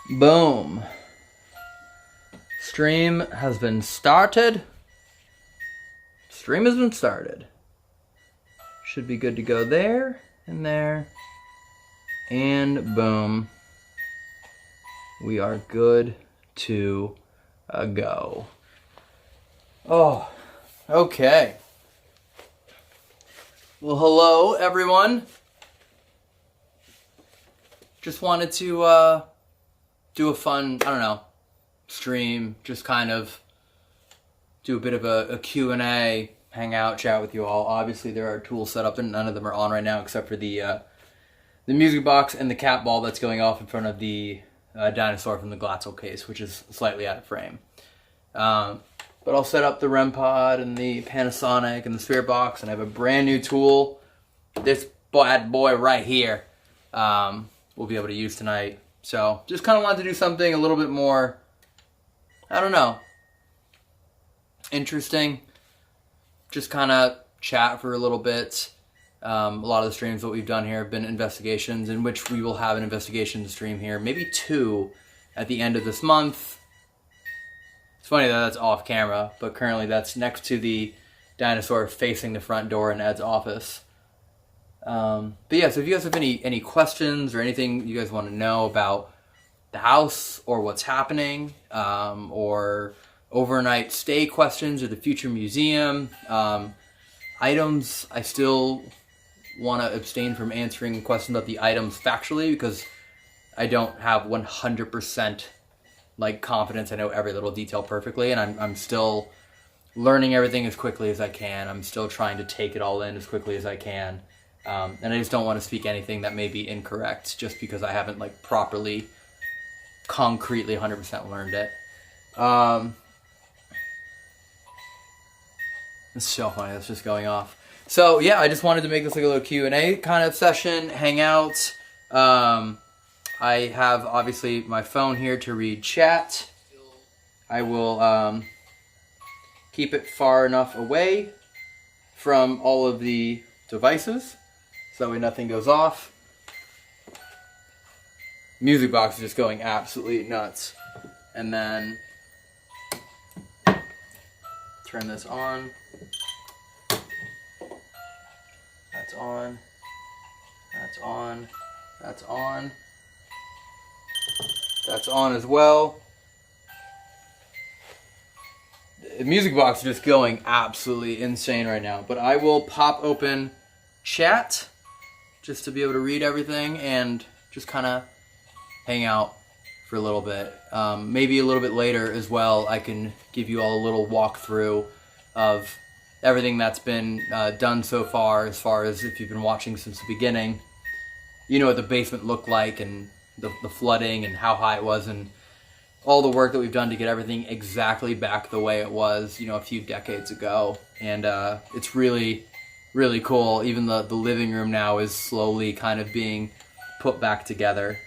Boom. Stream has been started. Stream has been started. Should be good to go there and there. And boom. We are good to go. Oh, okay. Well, hello everyone. Just wanted to do a fun, I don't know, stream, just kind of do a bit of a Q&A, hang out, chat with you all. Obviously there are tools set up and none of them are on right now except for the music box and the cat ball that's going off in front of the dinosaur from the Glatzel case, which is slightly out of frame. But I'll set up the REM pod and the Panasonic and the Spirit box, and I have a brand new tool, this bad boy right here, we'll be able to use tonight. So just kind of wanted to do something a little bit more, I don't know, interesting. Just kind of chat for a little bit. A lot of the streams that we've done here have been investigations, in which we will have an investigation stream here, maybe 2 at the end of this month. It's funny that that's off camera, but currently that's next to the dinosaur facing the front door in Ed's office. But yeah, so if you guys have any questions or anything you guys want to know about the house or what's happening, or overnight stay questions or the future museum, items, I still want to abstain from answering questions about the items factually because I don't have 100% like confidence. I know every little detail perfectly, and I'm still learning everything as quickly as I can. I'm still trying to take it all in as quickly as I can. And I just don't want to speak anything that may be incorrect just because I haven't like properly, concretely 100% learned it. It's so funny, that's just going off. So yeah, I just wanted to make this like a little Q&A kind of session, hang out. I have obviously my phone here to read chat. I will keep it far enough away from all of the devices so that way nothing goes off. Music box is just going absolutely nuts. And then turn this on. That's on. That's on. That's on. That's on as well. The music box is just going absolutely insane right now. But I will pop open chat just to be able to read everything and just kind of hang out for a little bit. Maybe a little bit later as well, I can give you all a little walkthrough of everything that's been done so far as if you've been watching since the beginning. You know what the basement looked like and the flooding and how high it was and all the work that we've done to get everything exactly back the way it was, you know, a few decades ago. And it's really, really cool. Even the living room now is slowly kind of being put back together.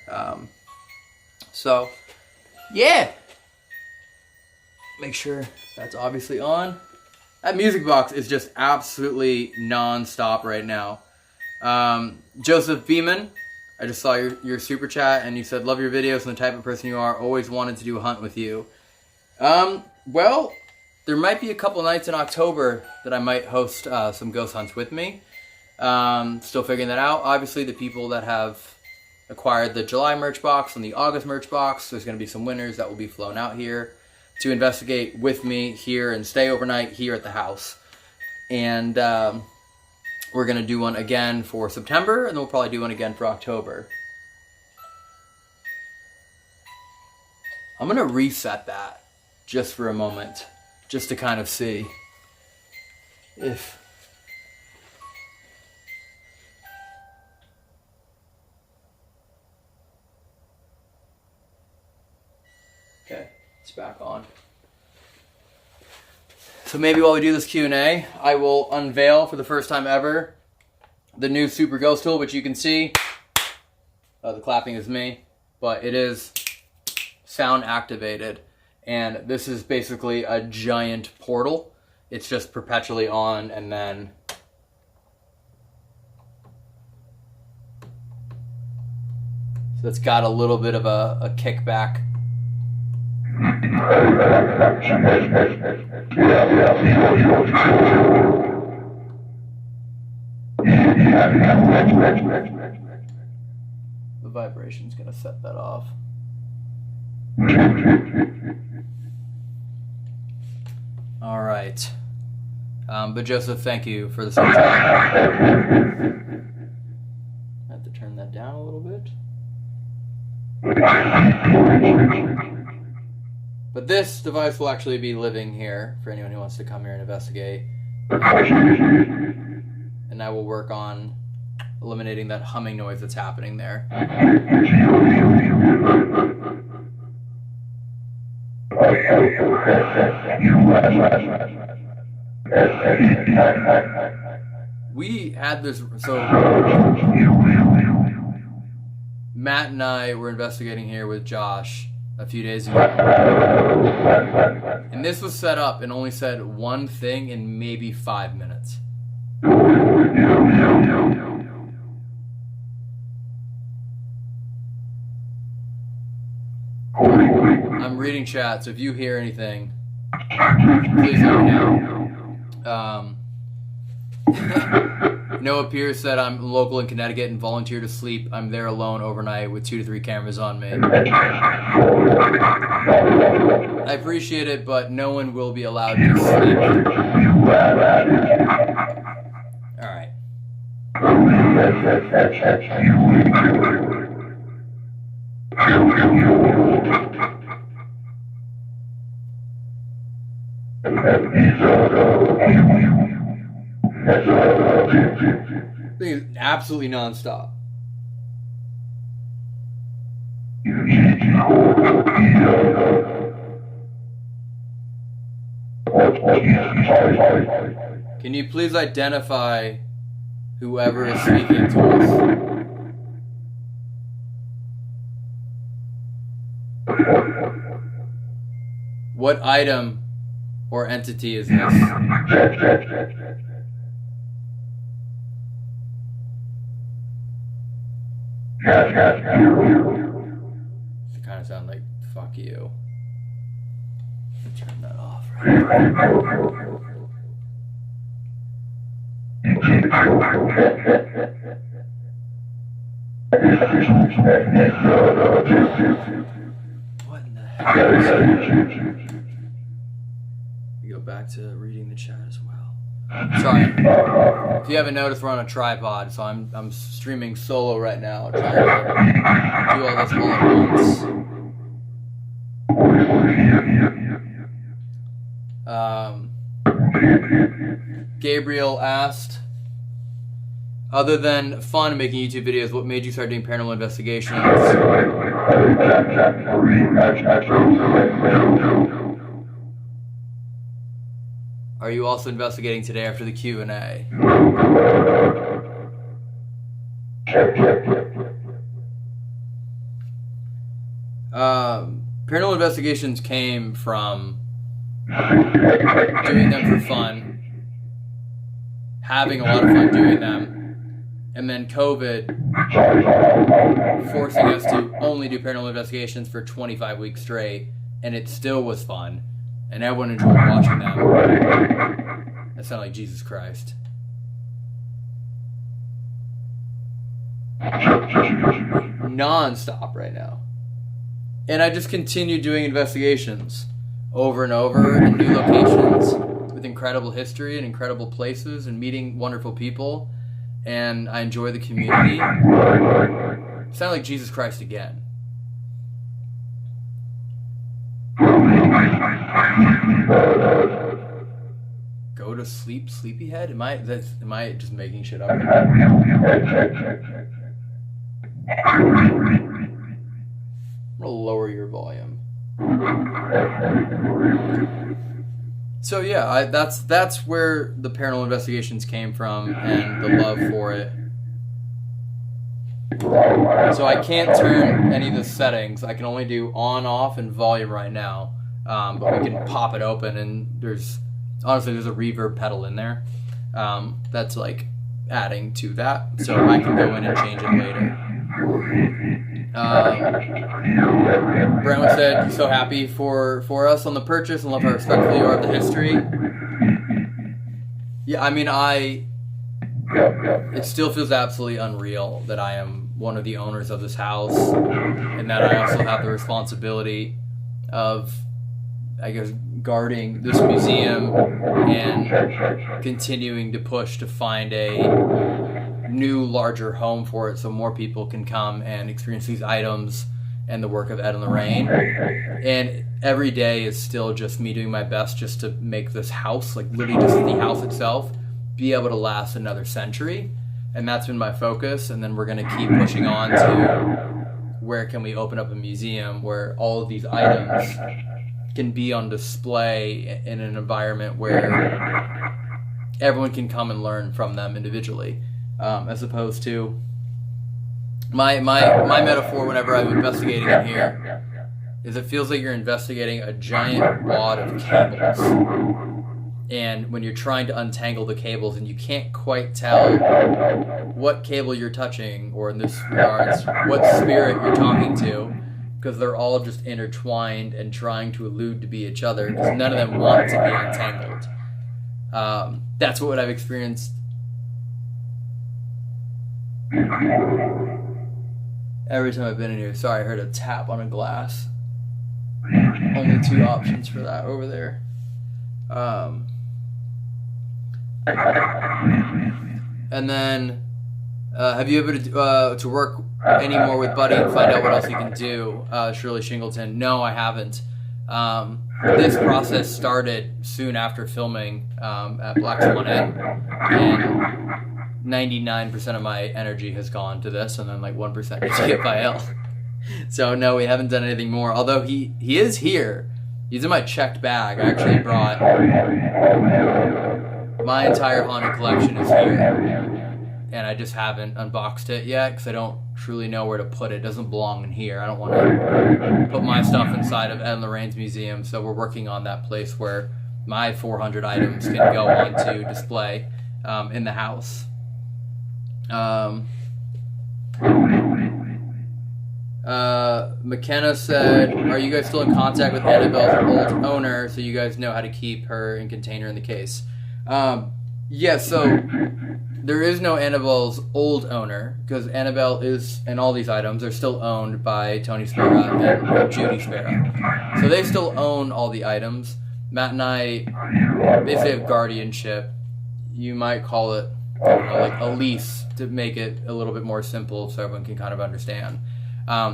So, yeah. Make sure that's obviously on. That music box is just absolutely non-stop right now. Joseph Beeman, I just saw your super chat, and you said, love your videos and the type of person you are. Always wanted to do a hunt with you. Well, there might be a couple nights in October that I might host some ghost hunts with me. Still figuring that out. Obviously, the people that have acquired the July merch box and the August merch box, there's going to be some winners that will be flown out here to investigate with me here and stay overnight here at the house. And we're going to do one again for September, and then we'll probably do one again for October. I'm going to reset that just for a moment, just to kind of see if... Okay, it's back on. So maybe while we do this Q&A, I will unveil for the first time ever the new Super Ghost tool, which you can see. The clapping is me, but it is sound activated. And this is basically a giant portal. It's just perpetually on, and then So it's got a little bit of a kickback. The vibration's gonna set that off. All right. But Joseph, thank you for the super chat. I have to turn that down a little bit. But this device will actually be living here for anyone who wants to come here and investigate. And I will work on eliminating that humming noise that's happening there. We had this, so Matt and I were investigating here with Josh a few days ago, and this was set up and only said one thing in maybe 5 minutes. I'm reading chat, so if you hear anything, please let me know. Noah Pierce said, I'm local in Connecticut and volunteer to sleep. I'm there alone overnight with 2 to 3 cameras on me. I appreciate it, but no one will be allowed to sleep. Alright. Thing is absolutely non-stop. Can you please identify whoever is speaking to us? What item or entity is this? It kind of sound like fuck you. Turn that off. What in the heck? We go back to reading the chat as well. Sorry. If you haven't noticed, we're on a tripod, so I'm streaming solo right now, trying to do all this all at once. Gabriel asked, other than fun making YouTube videos, what made you start doing paranormal investigations? Are you also investigating today after the Q&A? Paranormal investigations came from doing them for fun, having a lot of fun doing them, and then COVID forcing us to only do paranormal investigations for 25 weeks straight, and it still was fun. And everyone enjoyed watching them. That sounded like Jesus Christ. Non-stop right now. And I just continue doing investigations over and over in new locations with incredible history and incredible places and meeting wonderful people. And I enjoy the community. It sounded like Jesus Christ again. Go to sleep, sleepyhead? Am I just making shit up? I'm gonna lower your volume. So yeah, that's where the paranormal investigations came from and the love for it. So I can't turn any of the settings. I can only do on, off, and volume right now. But we can pop it open, and there's a reverb pedal in there. That's like adding to that. So I can go in and change it later. Brent said he's so happy for us on the purchase and love how respectful you are of the history. Yeah, I mean, it still feels absolutely unreal that I am one of the owners of this house, and that I also have the responsibility of, I guess, guarding this museum and continuing to push to find a new, larger home for it so more people can come and experience these items and the work of Ed and Lorraine. And every day is still just me doing my best just to make this house, like literally just the house itself, be able to last another century. And that's been my focus. And then we're going to keep pushing on to where can we open up a museum where all of these items can be on display in an environment where everyone can come and learn from them individually, as opposed to my metaphor whenever I'm investigating in here is it feels like you're investigating a giant wad of cables, and when you're trying to untangle the cables and you can't quite tell what cable you're touching, or in this regards what spirit you're talking to, because they're all just intertwined and trying to allude to be each other, because none of them want to be untangled. That's what I've experienced every time I've been in here. Sorry, I heard a tap on a glass. Only 2 options for that over there. And then, have you ever to work any more with Buddy and find out what else he can do? Shirley Shingleton. No, I haven't. This process started soon after filming at Black Swan Inn, and 99% of my energy has gone to this, and then like 1% to TFIL. So no, we haven't done anything more. Although he is here. He's in my checked bag. I actually brought my entire haunted collection is here, and I just haven't unboxed it yet because I don't truly know where to put it. It doesn't belong in here. I don't want to put my stuff inside of Ed and Lorraine's museum, so we're working on that place where my 400 items can go onto display in the house. McKenna said, are you guys still in contact with Annabelle's old owner so you guys know how to keep her and contain her in the case? Yeah, so there is no Annabelle's old owner, because Annabelle is, and all these items are still owned by Tony Spera and Judy Spera. So they still own all the items. Matt and I basically have guardianship. You might call it, I don't know, like a lease, to make it a little bit more simple so everyone can kind of understand.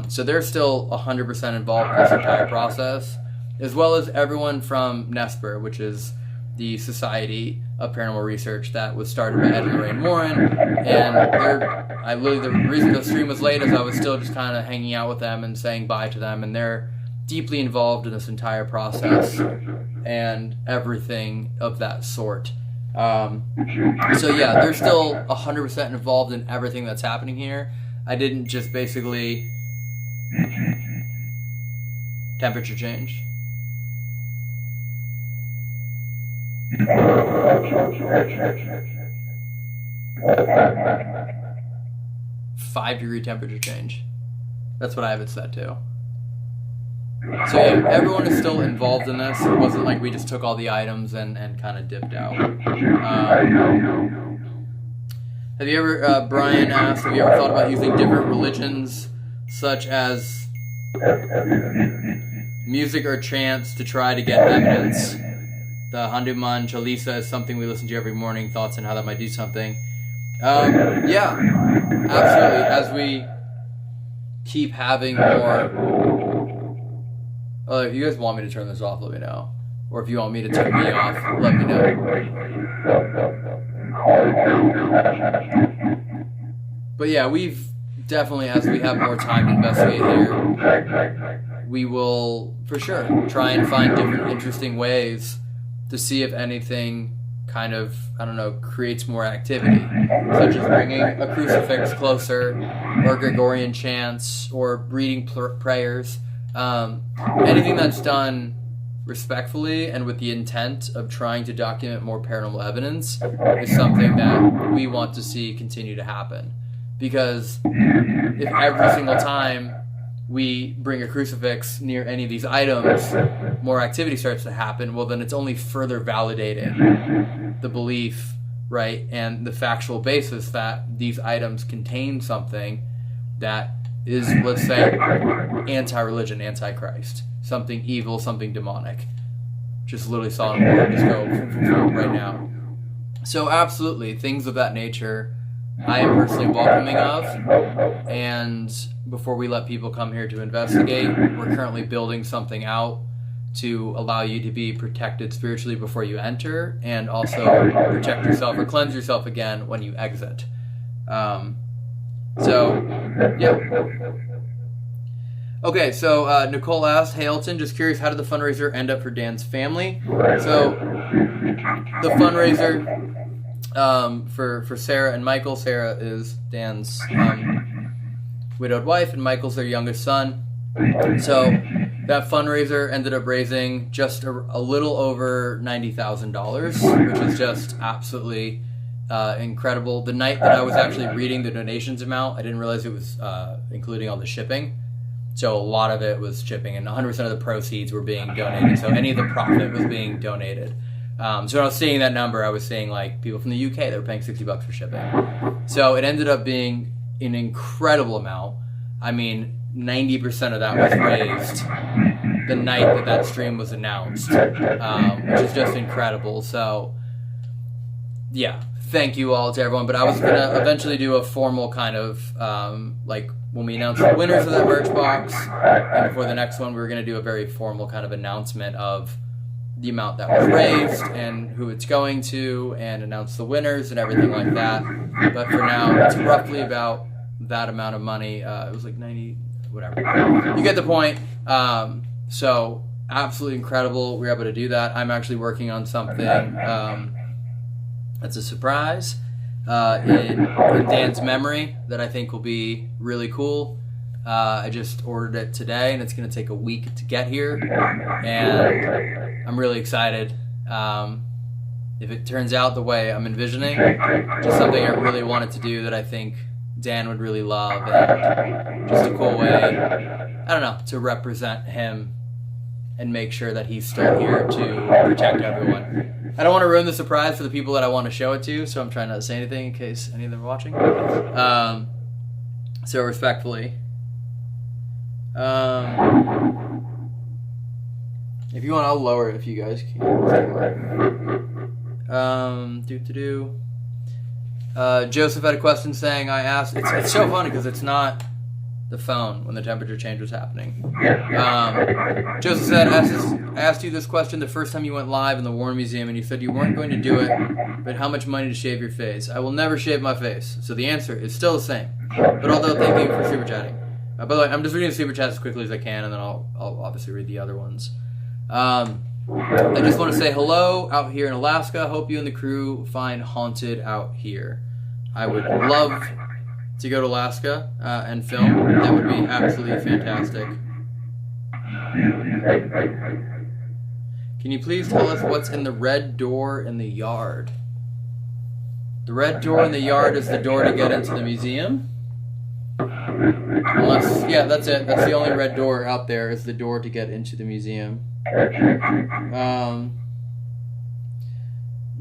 So they're still 100% involved in this entire process, as well as everyone from NESPR, which is the Society of Paranormal Research that was started by Ed and Lorraine Warren. And the reason the stream was late is I was still just kind of hanging out with them and saying bye to them, and they're deeply involved in this entire process and everything of that sort. So yeah, they're still 100% involved in everything that's happening here. I didn't just basically... Temperature change. Five-degree temperature change. That's what I have it set to. So yeah, everyone is still involved in this. It wasn't like we just took all the items and kind of dipped out. Have you ever, Brian asked, have you ever thought about using different religions, such as music or chants, to try to get evidence? The Hanuman Chalisa is something we listen to every morning. Thoughts on how that might do something? Yeah, absolutely. As we keep having more... if you guys want me to turn this off, let me know. Or if you want me to turn me off, let me know. But yeah, we've definitely, as we have more time to investigate here, we will, for sure, try and find different interesting ways to see if anything kind of, I don't know, creates more activity, such as bringing a crucifix closer, or Gregorian chants, or reading prayers. Anything that's done respectfully and with the intent of trying to document more paranormal evidence is something that we want to see continue to happen. Because if every single time we bring a crucifix near any of these items, more activity starts to happen. Well, then it's only further validating the belief, right, and the factual basis that these items contain something that is, let's say, anti-religion, anti-Christ, something evil, something demonic. Just literally saw it just go right now. So absolutely, things of that nature I am personally welcoming of, and before we let people come here to investigate, we're currently building something out to allow you to be protected spiritually before you enter, and also protect yourself or cleanse yourself again when you exit. Okay, so Nicole asked, hey Elton, just curious, how did the fundraiser end up for Dan's family? So the fundraiser for Sarah and Michael. Sarah is Dan's widowed wife, and Michael's their youngest son. So that fundraiser ended up raising just a little over $90,000, which is just absolutely incredible. The night that I was actually reading the donations amount, I didn't realize it was including all the shipping. So a lot of it was shipping, and 100% of the proceeds were being donated. So any of the profit was being donated. So when I was seeing that number, I was seeing like people from the UK that were paying $60 for shipping. So it ended up being an incredible amount. I mean, 90% of that was raised the night that stream was announced, which is just incredible. So yeah, thank you all to everyone. But I was going to eventually do a formal kind of like when we announce the winners of that merch box, and before the next one, we were going to do a very formal kind of announcement of the amount that was raised and who it's going to, and announce the winners and everything like that. But for now, it's roughly about that amount of money. It was like 90, whatever. You get the point. So absolutely incredible. We were able to do that. I'm actually working on something that's a surprise in Dan's memory that I think will be really cool. I just ordered it today, and it's going to take a week to get here, and I'm really excited. If it turns out the way I'm envisioning, just something I really wanted to do that I think Dan would really love, and just a cool way, I don't know, to represent him and make sure that he's still here to protect everyone. I don't want to ruin the surprise for the people that I want to show it to, so I'm trying not to say anything in case any of them are watching. So respectfully. If you want, I'll lower it if you guys can. Joseph had a question saying, I asked, it's so funny because it's not the phone when the temperature change was happening. Joseph said, I asked you this question the first time you went live in the War Museum, and you said you weren't going to do it, but how much money to shave your face? I will never shave my face. So the answer is still the same. But although, thank you for super chatting. By the way, I'm just reading the super chats as quickly as I can, and then I'll obviously read the other ones. I just want to say hello out here in Alaska. Hope you and the crew find haunted out here. I would love to go to Alaska and film. That would be absolutely fantastic. Can you please tell us what's in the red door in the yard? The red door in the yard is the door to get into the museum. Unless, yeah, that's it. That's the only red door out there, is the door to get into the museum.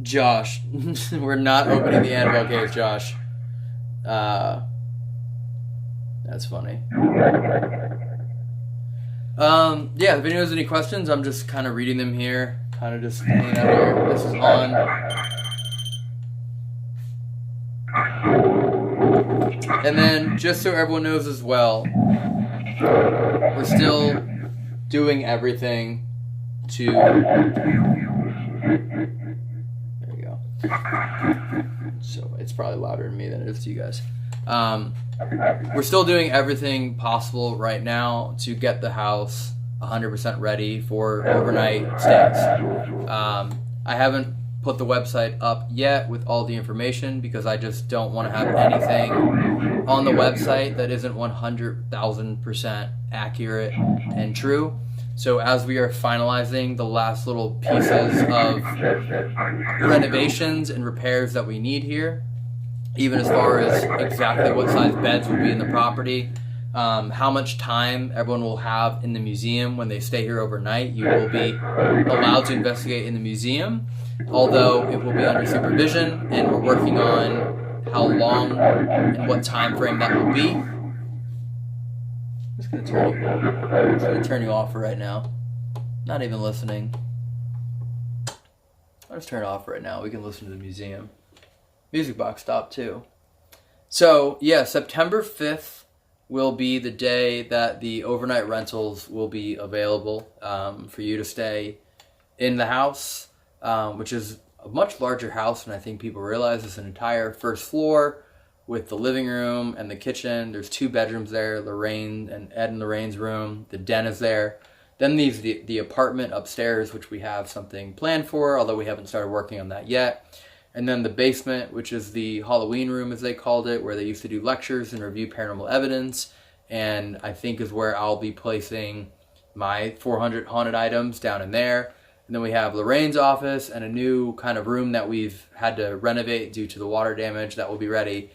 Josh, we're not opening the Annabelle case, Josh. That's funny. Yeah, if anyone has any questions, I'm just kind of reading them here. Kind of just hanging out here. This is on. And then, just so everyone knows as well, we're still doing everything to... There we go. So, it's probably louder to me than it is to you guys. We're still doing everything possible right now to get the house 100% ready for overnight stays. I haven't put the website up yet with all the information because I just don't want to have anything on the website that isn't 100,000% accurate and true. So as we are finalizing the last little pieces of renovations and repairs that we need here, even as far as exactly what size beds will be in the property, how much time everyone will have in the museum when they stay here overnight. You will be allowed to investigate in the museum, although it will be under supervision, and we're working on how long and what time frame that will be. I'm just going to turn you off for right now. Not even listening. I'll just turn it off right now. We can listen to the museum. Music box stopped too. So, yeah, September 5th will be the day that the overnight rentals will be available for you to stay in the house, which is a much larger house than I think people realize. It's an entire first floor with the living room and the kitchen. There's 2 bedrooms there, Lorraine and Ed and Lorraine's room. The den is there. Then there's the apartment upstairs, which we have something planned for, although we haven't started working on that yet. And then the basement, which is the Halloween room, as they called it, where they used to do lectures and review paranormal evidence. And I think is where I'll be placing my 400 haunted items down in there. And then we have Lorraine's office and a new kind of room that we've had to renovate due to the water damage that will be ready.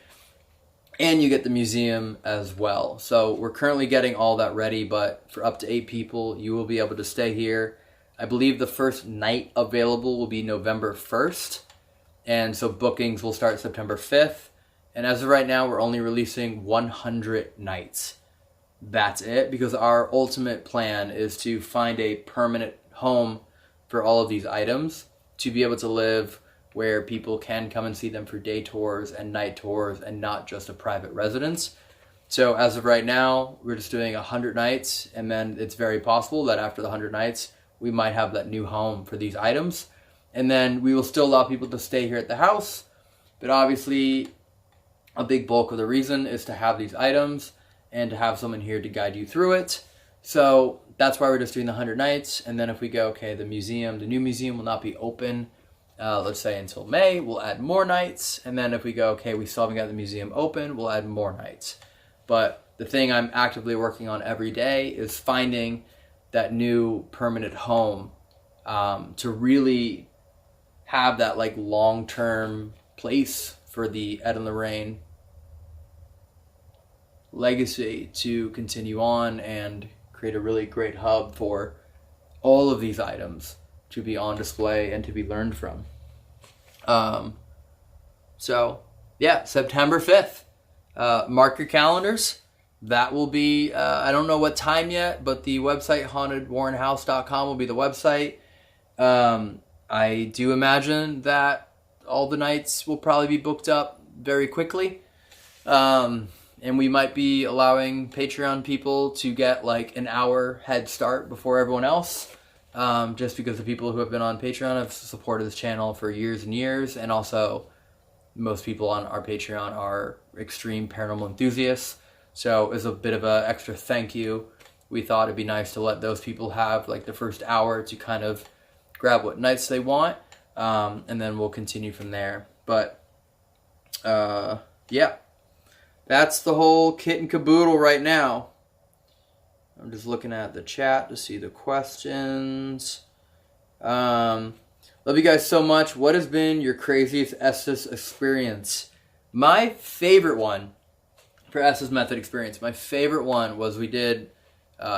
And you get the museum as well. So we're currently getting all that ready, but for up to 8 people, you will be able to stay here. I believe the first night available will be November 1st. And so bookings will start September 5th. And as of right now, we're only releasing 100 nights. That's it, because our ultimate plan is to find a permanent home for all of these items to be able to live where people can come and see them for day tours and night tours and not just a private residence. So as of right now, we're just doing 100 nights, and then it's very possible that after the 100 nights, we might have that new home for these items. And then we will still allow people to stay here at the house. But obviously, a big bulk of the reason is to have these items and to have someone here to guide you through it. So that's why we're just doing the 100 nights. And then if we go, okay, the new museum will not be open, let's say until May, we'll add more nights. And then if we go, okay, we still haven't got the museum open, we'll add more nights. But the thing I'm actively working on every day is finding that new permanent home to really have that like long-term place for the Ed and Lorraine legacy to continue on and create a really great hub for all of these items to be on display and to be learned from. So yeah, September 5th, mark your calendars. That will be, I don't know what time yet, but the website hauntedwarrenhouse.com will be the website. I do imagine that all the nights will probably be booked up very quickly. And we might be allowing Patreon people to get like an hour head start before everyone else. Just because the people who have been on Patreon have supported this channel for years and years. And also most people on our Patreon are extreme paranormal enthusiasts. So as a bit of an extra thank you, we thought it'd be nice to let those people have like the first hour to kind of grab what nights they want, and then we'll continue from there. But, yeah, that's the whole kit and caboodle right now. I'm just looking at the chat to see the questions. Love you guys so much. What has been your craziest Estes experience? My favorite one for Estes Method experience, my favorite one was we did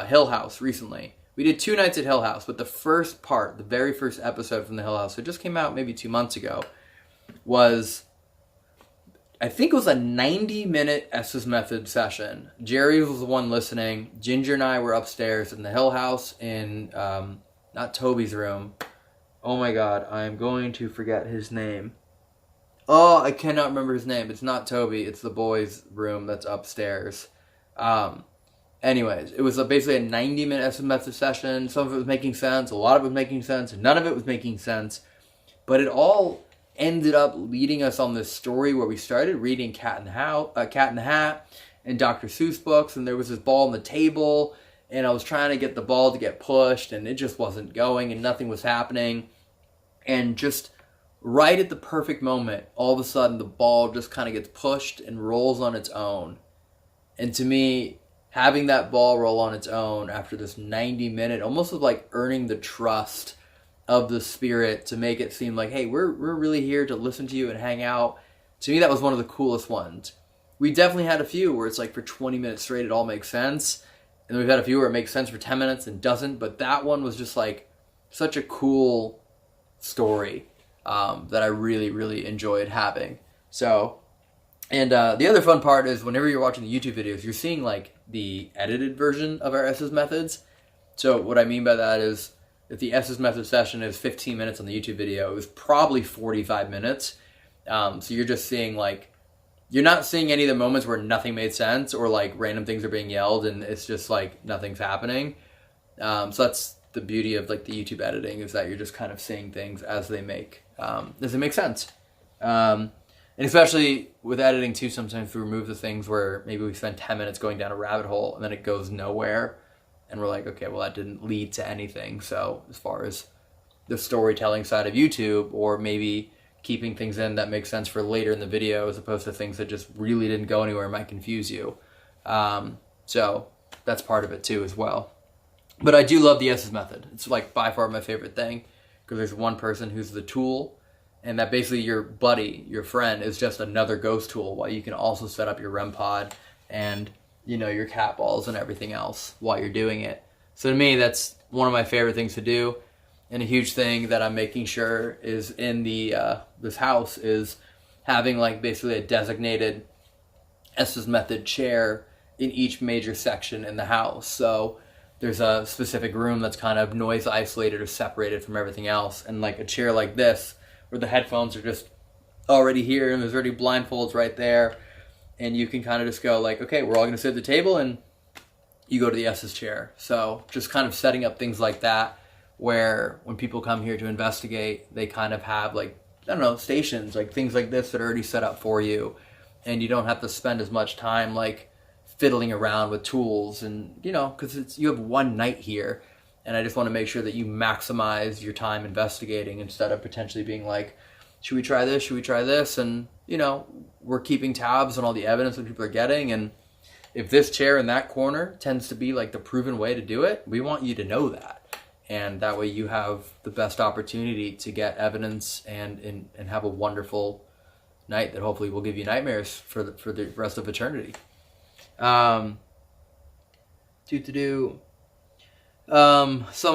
Hill House recently. We did 2 nights at Hill House, but the first part, the very first episode from the Hill House, it just came out maybe 2 months ago, was, I think it was a 90-minute Estes Method session. Jerry was the one listening. Ginger and I were upstairs in the Hill House in, not Toby's room. Oh my god, I am going to forget his name. Oh, I cannot remember his name. It's not Toby, it's the boys' room that's upstairs. Anyways, it was basically a 90-minute Estes Method session. Some of it was making sense, a lot of it was making sense, none of it was making sense. But it all ended up leading us on this story where we started reading Cat in the Hat and Dr. Seuss books, and there was this ball on the table, and I was trying to get the ball to get pushed, and it just wasn't going, and nothing was happening. And just right at the perfect moment, all of a sudden the ball just kind of gets pushed and rolls on its own. And to me, having that ball roll on its own after this 90-minute, almost was like earning the trust of the spirit to make it seem like, hey, we're really here to listen to you and hang out. To me, that was one of the coolest ones. we definitely had a few where it's like for 20 minutes straight it all makes sense, and we've had a few where it makes sense for 10 minutes and doesn't. But that one was just like such a cool story that I really enjoyed having. So, and the other fun part is whenever you're watching the YouTube videos, you're seeing like the edited version of our S's methods. So what I mean by that is, if the S's method session is 15 minutes on the YouTube video, it was probably 45 minutes. So you're just seeing like, you're not seeing any of the moments where nothing made sense or like random things are being yelled and it's just like nothing's happening. So that's the beauty of like the YouTube editing, is that you're just kind of seeing things as they make sense. And especially with editing too, sometimes we remove the things where maybe we spend 10 minutes going down a rabbit hole and then it goes nowhere. And we're like, okay, well that didn't lead to anything. So as far as the storytelling side of YouTube, or maybe keeping things in that make sense for later in the video as opposed to things that just really didn't go anywhere might confuse you. So that's part of it too as well. But I do love the S's method. It's like by far my favorite thing, because there's one person who's the tool, and that basically your buddy, your friend, is just another ghost tool, while you can also set up your REM pod and, you know, your cat balls and everything else while you're doing it. So to me, that's one of my favorite things to do. And a huge thing that I'm making sure is in the this house is having like basically a designated S's method chair in each major section in the house. So there's a specific room that's kind of noise isolated or separated from everything else, and like a chair like this where the headphones are just already here and there's already blindfolds right there, and you can kind of just go like, okay, we're all going to sit at the table, and you go to the S's chair. So just kind of setting up things like that, where when people come here to investigate, they kind of have like, I don't know, stations, like things like this that are already set up for you, and you don't have to spend as much time like fiddling around with tools, and you know, because you have one night here, and I just want to make sure that you maximize your time investigating instead of potentially being like, should we try this, should we try this? And you know, we're keeping tabs on all the evidence that people are getting, and if this chair in that corner tends to be like the proven way to do it, we want you to know that, and that way you have the best opportunity to get evidence and have a wonderful night that hopefully will give you nightmares for the rest of eternity. Someone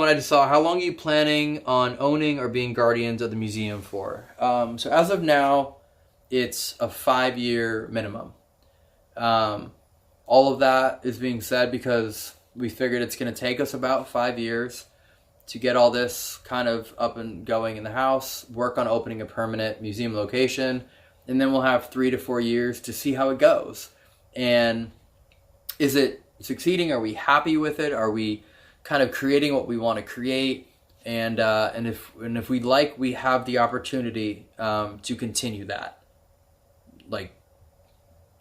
I just saw, how long are you planning on owning or being guardians of the museum for? So as of now, it's a 5-year minimum. All of that is being said because we figured it's going to take us about 5 years to get all this kind of up and going in the house, work on opening a permanent museum location, and then we'll have 3 to 4 years to see how it goes. And is it succeeding? Are we happy with it? Are we kind of creating what we want to create? And if we'd like, we have the opportunity to continue that. Like,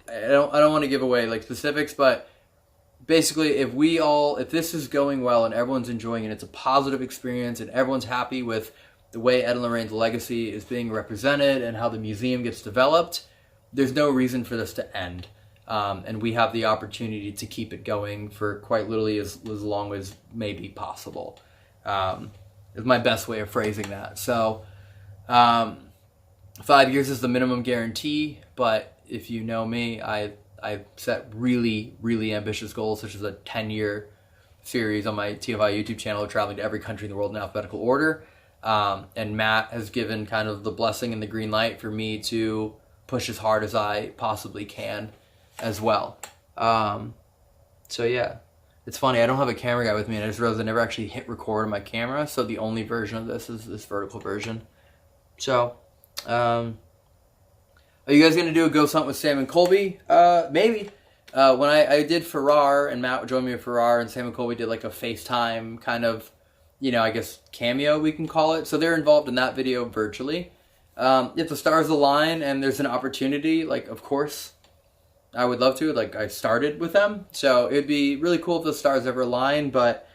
I don't want to give away like specifics, but basically, if this is going well and everyone's enjoying it, it's a positive experience, and everyone's happy with the way Ed and Lorraine's legacy is being represented and how the museum gets developed, there's no reason for this to end. And we have the opportunity to keep it going for quite literally as long as may be possible. Is my best way of phrasing that. So 5 years is the minimum guarantee, but if you know me, I set really ambitious goals, such as a 10-year series on my TFI YouTube channel, traveling to every country in the world in alphabetical order. And Matt has given kind of the blessing and the green light for me to push as hard as I possibly can as well. So yeah, it's funny, I don't have a camera guy with me, and I just realized I never actually hit record on my camera, so the only version of this is this vertical version. So, are you guys going to do a ghost hunt with Sam and Colby? Maybe. When I did Farrar, and Matt joined me at Farrar, and Sam and Colby did like a FaceTime kind of, you know, I guess cameo we can call it. So they're involved in that video virtually. If the stars align and there's an opportunity, like, of course, I would love to. Like, I started with them, so it'd be really cool if the stars ever align. But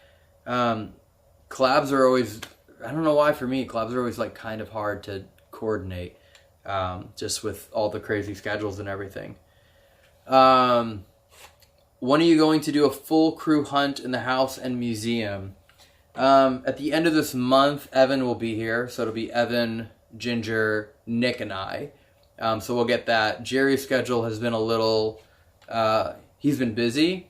collabs are always, I don't know why, for me, collabs are always like kind of hard to coordinate, just with all the crazy schedules and everything. When are you going to do a full crew hunt in the house and museum? At the end of this month, Evan will be here, so it'll be Evan, Ginger, Nick, and I. So we'll get that. Jerry's schedule has been a little, he's been busy.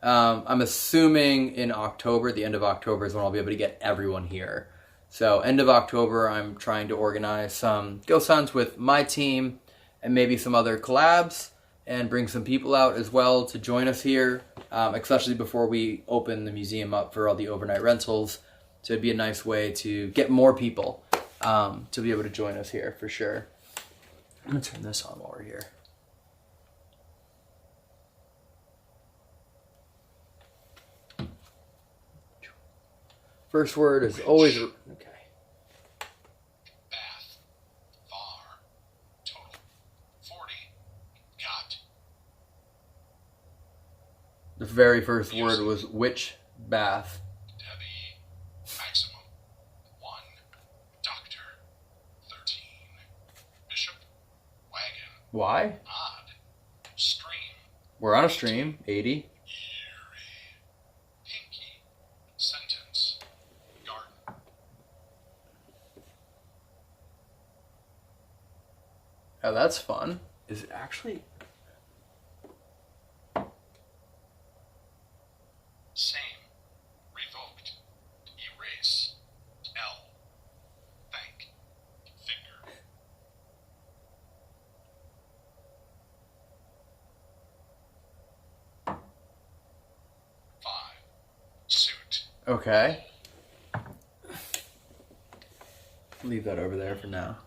I'm assuming in October, the end of October is when I'll be able to get everyone here. So end of October, I'm trying to organize some ghost hunts with my team and maybe some other collabs and bring some people out as well to join us here, especially before we open the museum up for all the overnight rentals. So it'd be a nice way to get more people to be able to join us here for sure. I'm gonna turn this on while we're here. First word is always okay. Bath. Far. Total. 40. Got. The very first word was witch bath. Debbie. Maximum. 1. Doctor. 13. Bishop. Wagon. Why? Odd. Stream. We're on a stream. 80. Eerie. Pinky. Sentence. Garden. Oh, that's fun. Is it actually? Same. Revoked. Erase. L. Thank. Finger. Five. Suit. Okay. Leave that over there for now.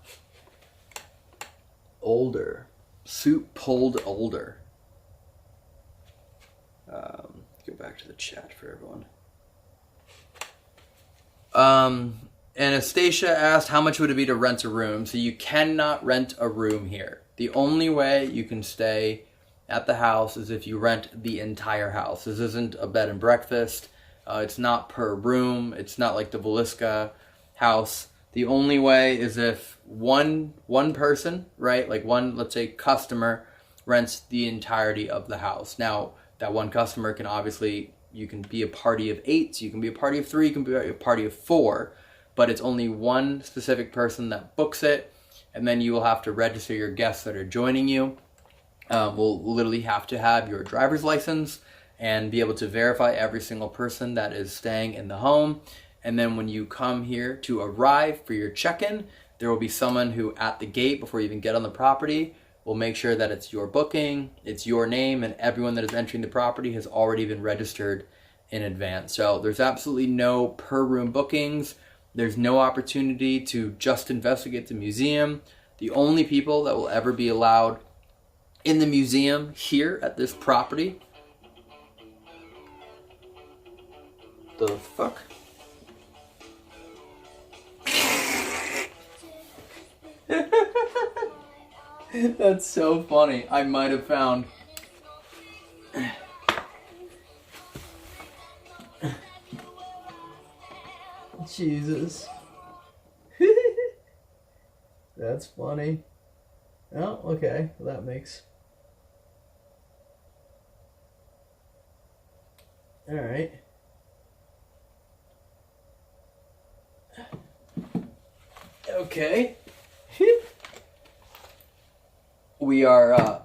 Older. Suit pulled older. Go back to the chat for everyone. Anastasia asked, how much would it be to rent a room? So you cannot rent a room here. The only way you can stay at the house is if you rent the entire house. This isn't a bed and breakfast. It's not per room. It's not like the Velisca house. The only way is if one person, right, like one, let's say, customer rents the entirety of the house. Now, that one customer can obviously, you can be a party of 8, you can be a party of 3, you can be a party of 4, but it's only one specific person that books it, and then you will have to register your guests that are joining you. We'll literally have to have your driver's license and be able to verify every single person that is staying in the home. And then when you come here to arrive for your check-in, there will be someone who at the gate before you even get on the property will make sure that it's your booking, it's your name, and everyone that is entering the property has already been registered in advance. So there's absolutely no per room bookings. There's no opportunity to just investigate the museum. The only people that will ever be allowed in the museum here at this property. The fuck? That's so funny. I might have found. Jesus. That's funny. Oh, okay. Well, that makes. Alright. Okay. We are,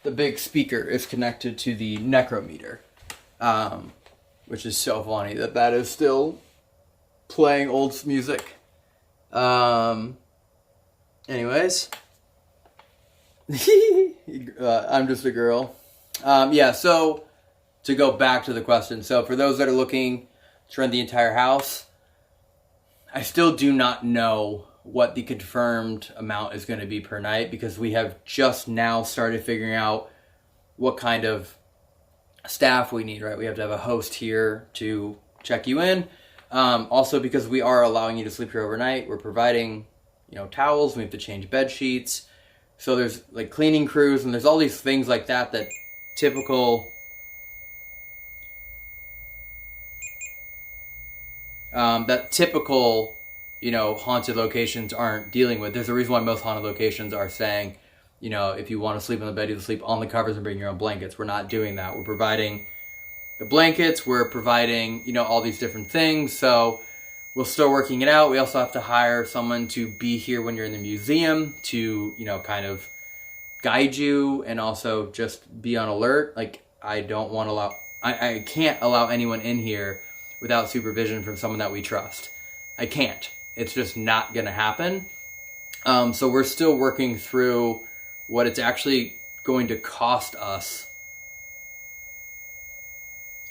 the big speaker is connected to the necrometer, which is so funny that is still playing old music. Anyways, I'm just a girl. Yeah, so to go back to the question, so for those that are looking to rent the entire house, I still do not know what the confirmed amount is going to be per night because we have just now started figuring out what kind of staff we need, right? We have to have a host here to check you in. Also because we are allowing you to sleep here overnight, we're providing, towels, we have to change bed sheets. So there's like cleaning crews and there's all these things like that typical haunted locations aren't dealing with. There's a reason why most haunted locations are saying, if you want to sleep on the bed, you can sleep on the covers and bring your own blankets. We're not doing that. We're providing the blankets. We're providing, all these different things. So we're still working it out. We also have to hire someone to be here when you're in the museum to, you know, kind of guide you and also just be on alert. Like, I can't allow anyone in here without supervision from someone that we trust. I can't. It's just not going to happen. So we're still working through what it's actually going to cost us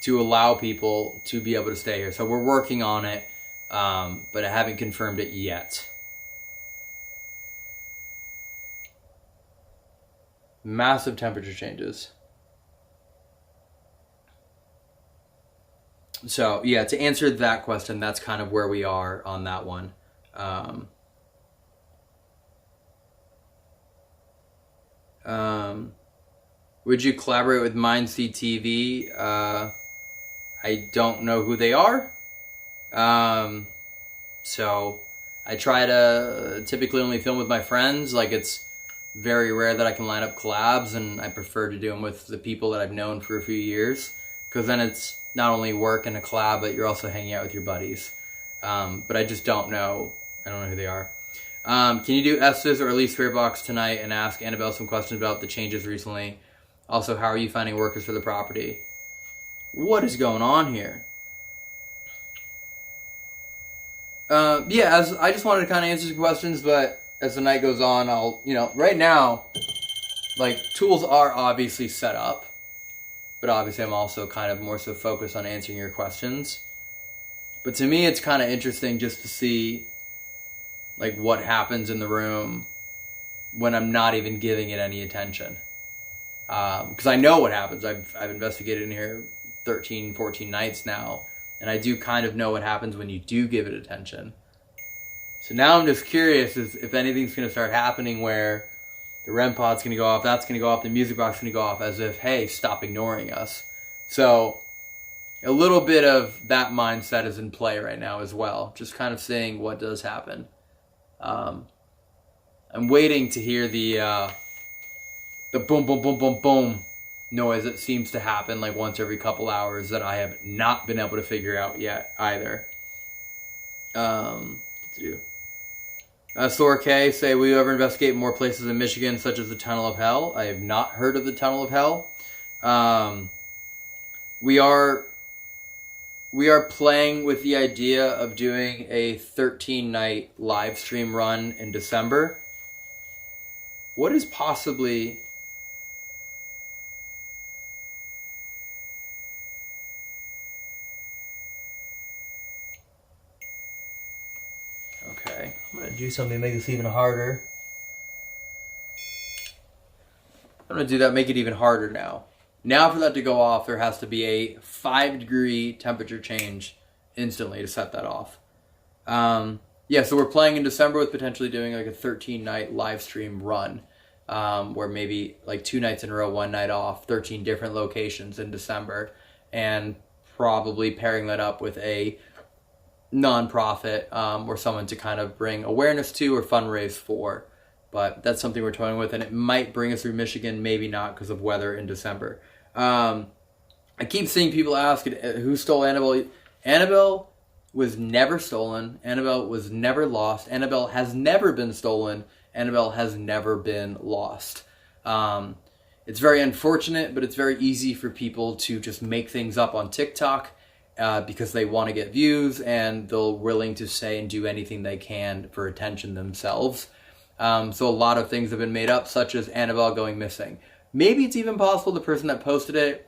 to allow people to be able to stay here. So we're working on it, but I haven't confirmed it yet. Massive temperature changes. So yeah, to answer that question, that's kind of where we are on that one. Would you collaborate with Mindseed TV? I don't know who they are. So I try to typically only film with my friends. Like, it's very rare that I can line up collabs, and I prefer to do them with the people that I've known for a few years, because then it's not only work and a collab, but you're also hanging out with your buddies. But I just don't know. I don't know who they are. Can you do Estes or at least Spirit Box tonight and ask Annabelle some questions about the changes recently? Also, how are you finding workers for the property? What is going on here? Yeah, I just wanted to kind of answer some questions, but as the night goes on, I'll, you know, right now, like, tools are obviously set up, but obviously I'm also kind of more so focused on answering your questions. But to me, it's kind of interesting just to see, like, what happens in the room when I'm not even giving it any attention. Because I know what happens. I've investigated in here 13, 14 nights now, and I do kind of know what happens when you do give it attention. So now I'm just curious if anything's going to start happening where the REM pod's going to go off, that's going to go off, the music box is going to go off, as if, hey, stop ignoring us. So a little bit of that mindset is in play right now as well, just kind of seeing what does happen. I'm waiting to hear the boom, boom, boom, boom, boom noise that seems to happen like once every couple hours that I have not been able to figure out yet either. Thor K, say, will you ever investigate more places in Michigan, such as the Tunnel of Hell? I have not heard of the Tunnel of Hell. We are playing with the idea of doing a 13-night live stream run in December. What is possibly... Okay, I'm going to do something to make this even harder. I'm going to do that, make it even harder now. Now for that to go off, there has to be a 5-degree temperature change instantly to set that off. Yeah, so we're playing in December with potentially doing like a 13-night live stream run, where maybe like 2 nights in a row, 1 night off, 13 different locations in December, and probably pairing that up with a nonprofit or someone to kind of bring awareness to or fundraise for. But that's something we're toying with, and it might bring us through Michigan, maybe not because of weather in December. I keep seeing people ask, who stole Annabelle? Annabelle was never stolen. Annabelle was never lost. Annabelle has never been stolen. Annabelle has never been lost. It's very unfortunate, but it's very easy for people to just make things up on TikTok because they want to get views, and they're willing to say and do anything they can for attention themselves. So a lot of things have been made up, such as Annabelle going missing. Maybe it's even possible the person that posted it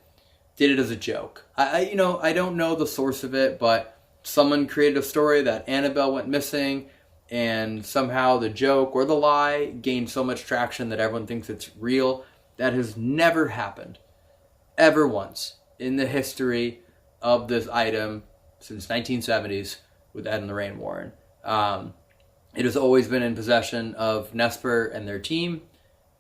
did it as a joke. I don't know the source of it, but someone created a story that Annabelle went missing, and somehow the joke or the lie gained so much traction that everyone thinks it's real. That has never happened, ever once, in the history of this item since 1970s with Ed and Lorraine Warren. It has always been in possession of Nesper and their team,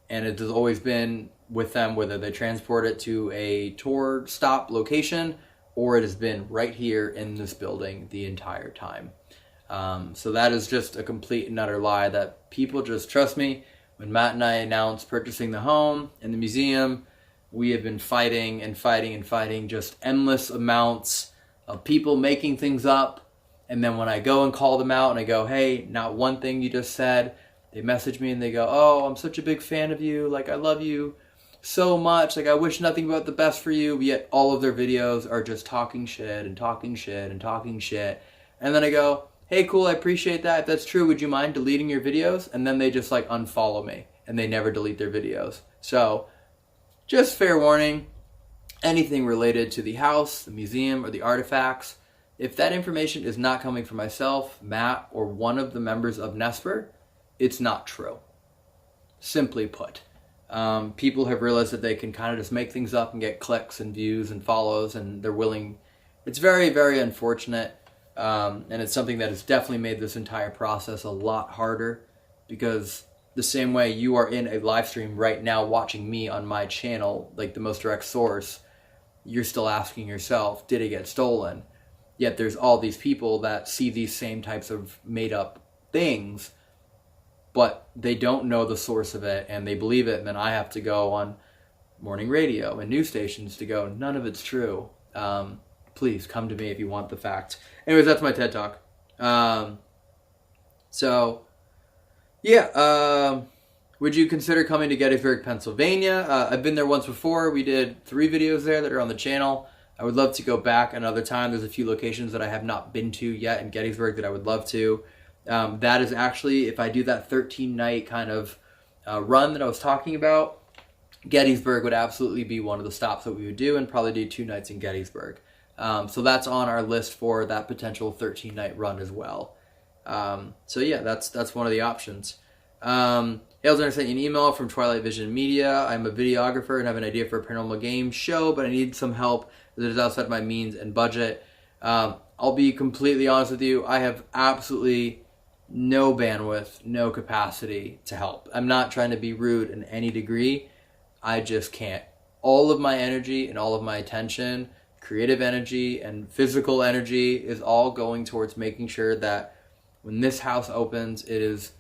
and it has always been with them, whether they transport it to a tour stop location or it has been right here in this building the entire time. So that is just a complete and utter lie that people just trust me. When Matt and I announced purchasing the home and the museum, we have been fighting and fighting and fighting just endless amounts of people making things up And then when I go and call them out and I go, hey, not one thing you just said, they message me and they go, oh, I'm such a big fan of you. Like, I love you so much. Like, I wish nothing but the best for you. Yet all of their videos are just talking shit and talking shit and talking shit. And then I go, hey, cool, I appreciate that. If that's true, would you mind deleting your videos? And then they just like unfollow me and they never delete their videos. So just fair warning, anything related to the house, the museum, or the artifacts, if that information is not coming from myself, Matt, or one of the members of Nesper, it's not true. Simply put. People have realized that they can kind of just make things up and get clicks and views and follows, and they're willing. It's very, very unfortunate, and it's something that has definitely made this entire process a lot harder, because the same way you are in a live stream right now watching me on my channel, like the most direct source, you're still asking yourself, did it get stolen? Yet there's all these people that see these same types of made up things, but they don't know the source of it and they believe it. And then I have to go on morning radio and news stations to go, none of it's true. Please come to me if you want the facts. Anyways, that's my TED Talk. Would you consider coming to Gettysburg, Pennsylvania? I've been there once before. We did 3 videos there that are on the channel. I would love to go back another time. There's a few locations that I have not been to yet in Gettysburg that I would love to. That is actually, if I do that 13-night kind of run that I was talking about, Gettysburg would absolutely be one of the stops that we would do, and probably do 2 nights in Gettysburg. So that's on our list for that potential 13-night run as well. That's one of the options. Elton sent you an email from Twilight Vision Media. I'm a videographer and have an idea for a paranormal game show, but I need some help that is outside my means and budget. I'll be completely honest with you. I have absolutely no bandwidth, no capacity to help. I'm not trying to be rude in any degree. I just can't. All of my energy and all of my attention, creative energy and physical energy, is all going towards making sure that when this house opens, it is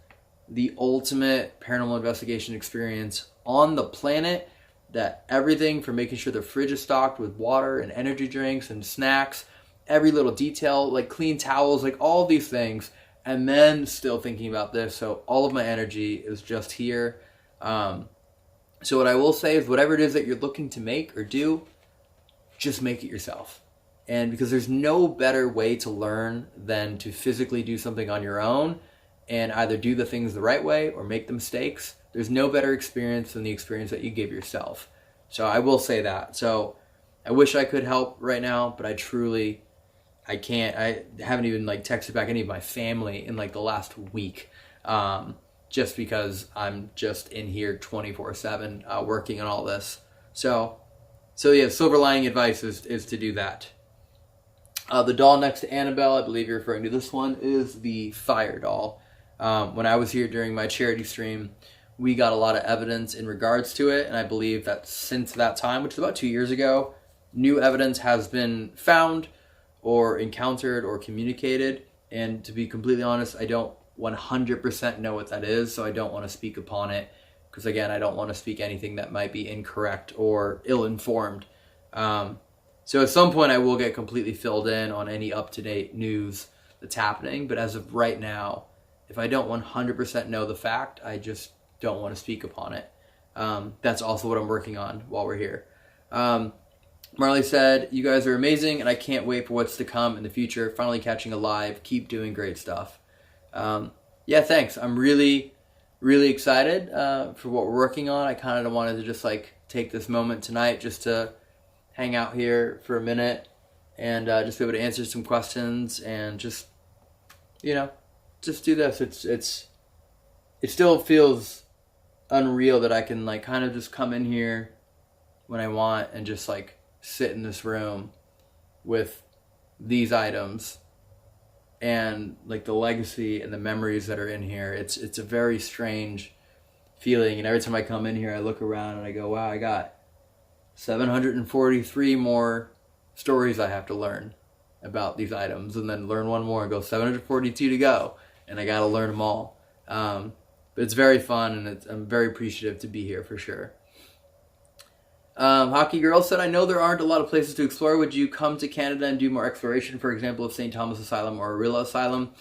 the ultimate paranormal investigation experience on the planet. That everything from making sure the fridge is stocked with water and energy drinks and snacks, every little detail, like clean towels, like all these things, and then still thinking about this. So all of my energy is just here. So what I will say is, whatever it is that you're looking to make or do, just make it yourself. And because there's no better way to learn than to physically do something on your own and either do the things the right way or make the mistakes. There's no better experience than the experience that you give yourself. So I will say that. So I wish I could help right now, but I can't. I haven't even texted back any of my family in the last week, just because I'm just in here 24/7 working on all this. So yeah, silver lining advice is to do that. The doll next to Annabelle, I believe you're referring to this one, is the fire doll. When I was here during my charity stream, we got a lot of evidence in regards to it, and I believe that since that time, which is about 2 years ago, new evidence has been found or encountered or communicated. And to be completely honest, I don't 100% know what that is, so I don't want to speak upon it, because again, I don't want to speak anything that might be incorrect or ill-informed. So at some point I will get completely filled in on any up-to-date news that's happening, but as of right now, if I don't 100% know the fact, I just don't want to speak upon it. That's also what I'm working on while we're here. Marley said, you guys are amazing, and I can't wait for what's to come in the future. Finally catching a live. Keep doing great stuff. Yeah, thanks. I'm really, really excited for what we're working on. I kind of wanted to just take this moment tonight just to hang out here for a minute and just be able to answer some questions and just do this. It still feels unreal that I can kind of just come in here when I want and just sit in this room with these items and the legacy and the memories that are in here. It's a very strange feeling, and every time I come in here I look around and I go, wow, I got 743 more stories I have to learn about these items, and then learn one more and go 742 to go, and I gotta learn them all. But it's very fun, and I'm very appreciative to be here for sure. Hockey Girl said, I know there aren't a lot of places to explore. Would you come to Canada and do more exploration, for example, of St. Thomas Asylum or Arilla Asylum?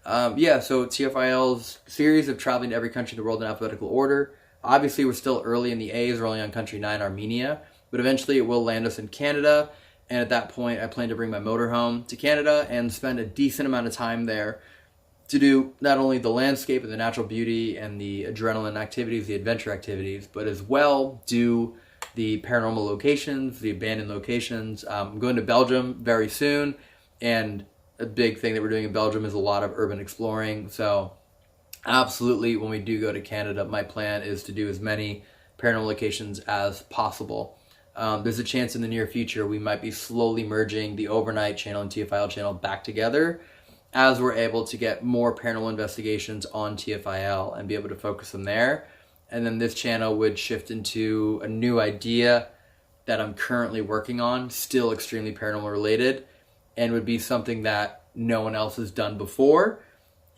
Yeah, so TFIL's series of traveling to every country in the world in alphabetical order. Obviously, we're still early in the A's. We're only on country 9, Armenia. But eventually it will land us in Canada. And at that point, I plan to bring my motorhome to Canada and spend a decent amount of time there to do not only the landscape and the natural beauty and the adrenaline activities, the adventure activities, but as well do the paranormal locations, the abandoned locations. I'm going to Belgium very soon, and a big thing that we're doing in Belgium is a lot of urban exploring. So absolutely, when we do go to Canada, my plan is to do as many paranormal locations as possible. There's a chance in the near future we might be slowly merging the overnight channel and TFIL channel back together as we're able to get more paranormal investigations on TFIL and be able to focus them there. And then this channel would shift into a new idea that I'm currently working on, still extremely paranormal related, and would be something that no one else has done before.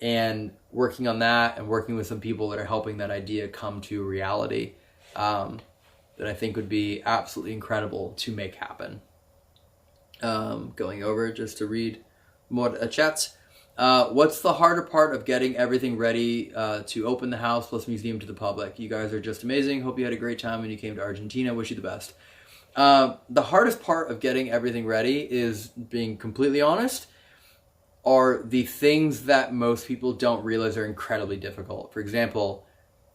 And working on that and working with some people that are helping that idea come to reality, that I think would be absolutely incredible to make happen. Going over just to read more chats. What's the harder part of getting everything ready to open the house plus museum to the public? You guys are just amazing. Hope you had a great time when you came to Argentina. Wish you the best. The hardest part of getting everything ready is, being completely honest, are the things that most people don't realize are incredibly difficult. For example,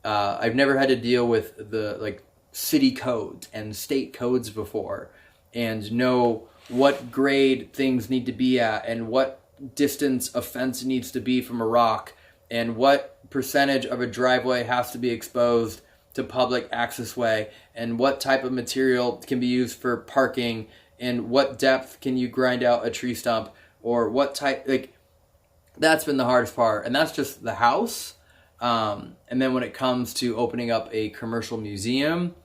I've never had to deal with the city codes and state codes before, and know what grade things need to be at, and what distance a fence needs to be from a rock, and what percentage of a driveway has to be exposed to public access way, and what type of material can be used for parking, and what depth can you grind out a tree stump, or what type, that's been the hardest part. And that's just the house. And then when it comes to opening up a commercial museum,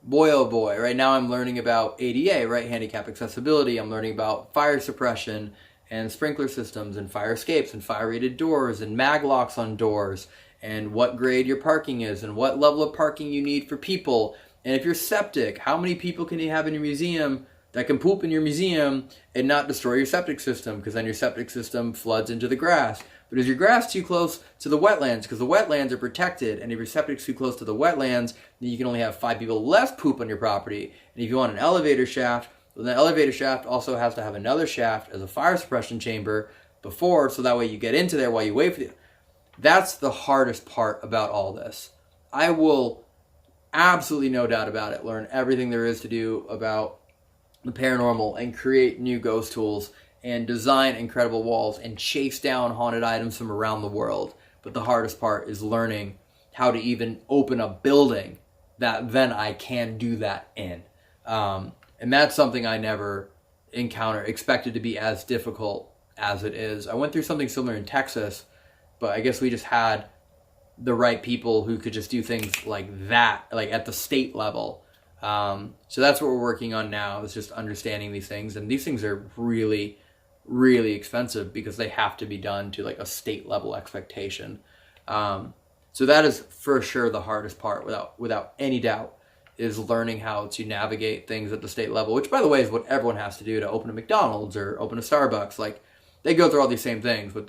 boy, oh boy, right now I'm learning about ADA, right? Handicap accessibility. I'm learning about fire suppression and sprinkler systems and fire escapes and fire rated doors and mag locks on doors, and what grade your parking is and what level of parking you need for people. And if you're septic, how many people can you have in your museum that can poop in your museum and not destroy your septic system, because then your septic system floods into the grass. But is your grass too close to the wetlands? Because the wetlands are protected, and if your septic's too close to the wetlands, then you can only have 5 people less poop on your property. And if you want an elevator shaft, well, the elevator shaft also has to have another shaft as a fire suppression chamber before, so that way you get into there while you wait for the... That's the hardest part about all this. I will, absolutely no doubt about it, learn everything there is to do about the paranormal and create new ghost tools and design incredible walls and chase down haunted items from around the world. But the hardest part is learning how to even open a building that then I can do that in. And that's something I never expected to be as difficult as it is. I went through something similar in Texas, but I guess we just had the right people who could just do things like that, like at the state level. So that's what we're working on now, is just understanding these things. And these things are really, really expensive because they have to be done to like a state level expectation. So that is for sure the hardest part, without any doubt, is learning how to navigate things at the state level, which by the way is what everyone has to do to open a McDonald's or open a Starbucks. Like, they go through all these same things, but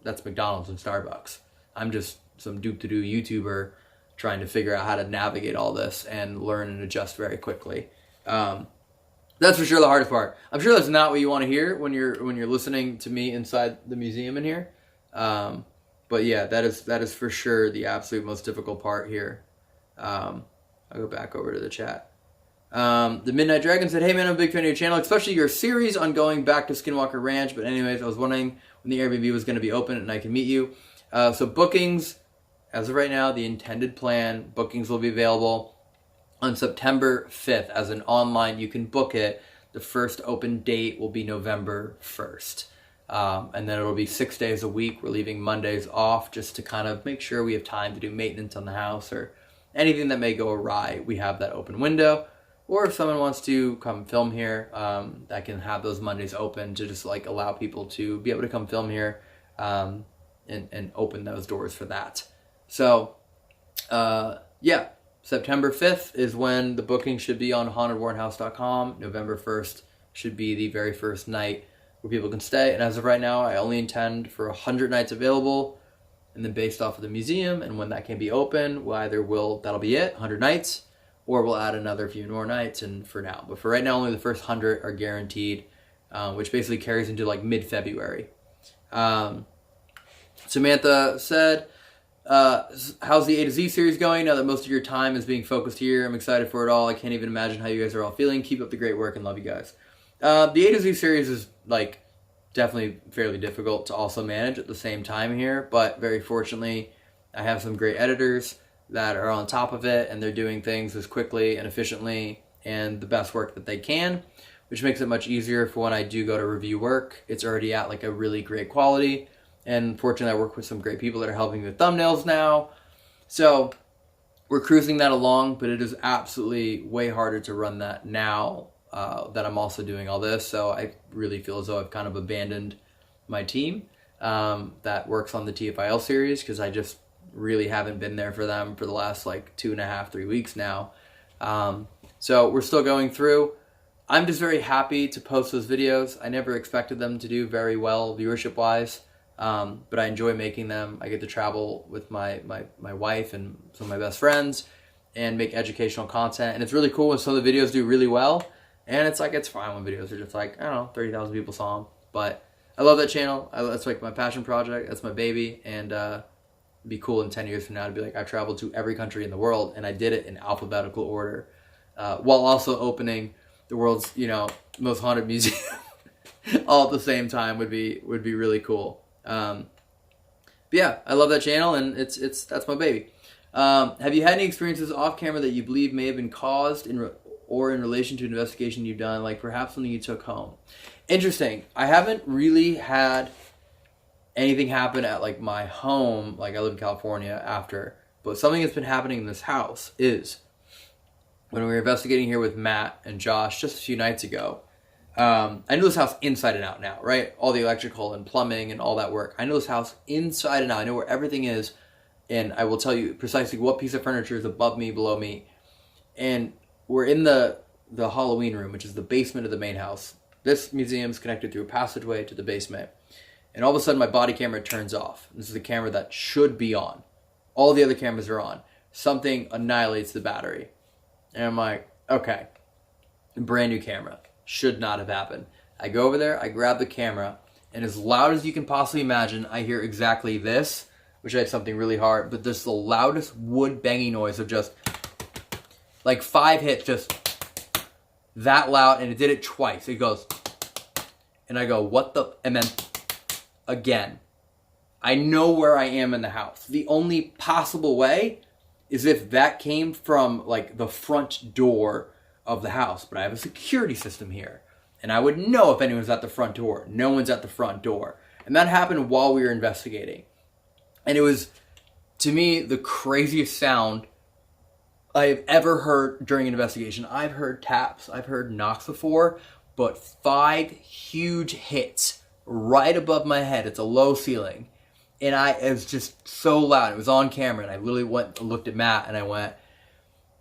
that's McDonald's and Starbucks. I'm just some doop-to-doo YouTuber trying to figure out how to navigate all this and learn and adjust very quickly. That's for sure the hardest part. I'm sure that's not what you want to hear when you're listening to me inside the museum in here. But yeah, that is for sure the absolute most difficult part here. I'll go back over to the chat. The Midnight Dragon said, hey man, I'm a big fan of your channel, especially your series on going back to Skinwalker Ranch. But anyways, I was wondering when the Airbnb was going to be open and I can meet you. So bookings, as of right now, the intended plan, bookings will be available on September 5th as an online. You can book it. The first open date will be November 1st. And then it'll be 6 days a week. We're leaving Mondays off just to kind of make sure we have time to do maintenance on the house or anything that may go awry. We have that open window. Or if someone wants to come film here, I can have those Mondays open to just like allow people to be able to come film here and open those doors for that. So, yeah, September 5th is when the booking should be on hauntedwarrenhouse.com. November 1st should be the very first night where people can stay. And as of right now, I only intend for 100 nights available. And then based off of the museum and when that can be open, that'll be it, 100 nights, or we'll add another few more nights and for now. But for right now, only the first 100 are guaranteed, which basically carries into like mid-February. Samantha said, how's the A to Z series going now that most of your time is being focused here? I'm excited for it all. I can't even imagine how you guys are all feeling. Keep up the great work and love you guys. The A to Z series is like definitely fairly difficult to also manage at the same time here, but very fortunately I have some great editors that are on top of it and they're doing things as quickly and efficiently and the best work that they can, which makes it much easier for when I do go to review work. It's already at like a really great quality, and fortunately I work with some great people that are helping with thumbnails now. So we're cruising that along, but it is absolutely way harder to run that now that I'm also doing all this. So I really feel as though I've kind of abandoned my team that works on the TFIL series, because I just really haven't been there for them for the last like 2.5, 3 weeks now. So we're still going through. I'm just very happy to post those videos. I never expected them to do very well viewership wise, but I enjoy making them. I get to travel with my wife and some of my best friends and make educational content, and it's really cool when some of the videos do really well. And it's like, it's fine when videos are just like, I don't know, 30,000 people saw them. But I love that channel. That's like my passion project. That's my baby. And it'd be cool in 10 years from now to be like, I traveled to every country in the world and I did it in alphabetical order, while also opening the world's, most haunted museum all at the same time would be really cool. But yeah, I love that channel, and that's my baby. Have you had any experiences off camera that you believe may have been caused in relation to an investigation you've done, like perhaps something you took home? Interesting. I haven't really had anything happen at like my home, like I live in California after, but something that's been happening in this house is when we were investigating here with Matt and Josh just a few nights ago. I know this house inside and out now, right? All the electrical and plumbing and all that work. I know this house inside and out. I know where everything is, and I will tell you precisely what piece of furniture is above me, below me. And we're in the Halloween room, which is the basement of the main house. This museum is connected through a passageway to the basement. And all of a sudden, my body camera turns off. This is the camera that should be on. All the other cameras are on. Something annihilates the battery. And I'm like, okay, brand new camera. Should not have happened. I go over there, I grab the camera, and as loud as you can possibly imagine, I hear exactly this, which I had something really hard, but this is the loudest wood banging noise of just like 5 hits, just that loud, and it did it twice. It goes, and I go, what the, and then again. I know where I am in the house. The only possible way is if that came from like the front door of the house, but I have a security system here, and I would know if anyone's at the front door. No one's at the front door. And that happened while we were investigating. And it was, to me, the craziest sound I've ever heard during an investigation. I've heard taps, I've heard knocks before, but 5 huge hits right above my head. It's a low ceiling. And it was just so loud. It was on camera, and I literally went and looked at Matt, and I went,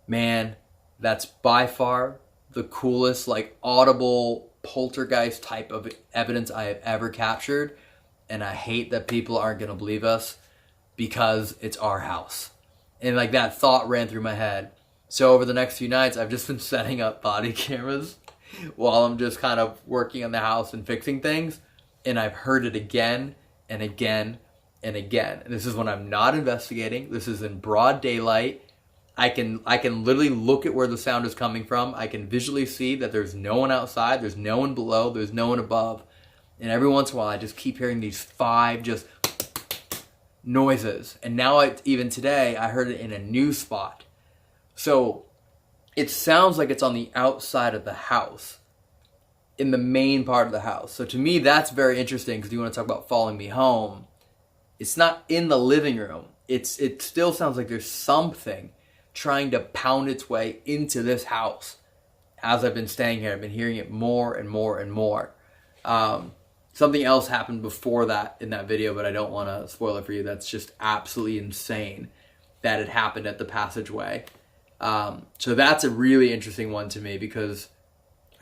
man, that's by far the coolest, like, audible poltergeist type of evidence I have ever captured. And I hate that people aren't going to believe us because it's our house. And, like, that thought ran through my head. So over the next few nights, I've just been setting up body cameras while I'm just kind of working on the house and fixing things. And I've heard it again and again and again. And this is when I'm not investigating. This is in broad daylight. I can literally look at where the sound is coming from. I can visually see that there's no one outside, there's no one below, there's no one above. And every once in a while, I just keep hearing these 5 just noises. And now, even today, I heard it in a new spot. So it sounds like it's on the outside of the house, in the main part of the house. So to me, that's very interesting, because you want to talk about following me home. It's not in the living room. It still sounds like there's something trying to pound its way into this house. As I've been staying here, I've been hearing it more and more and more. Something else happened before that in that video, but I don't want to spoil it for you. That's just absolutely insane that it happened at the passageway. So that's a really interesting one to me because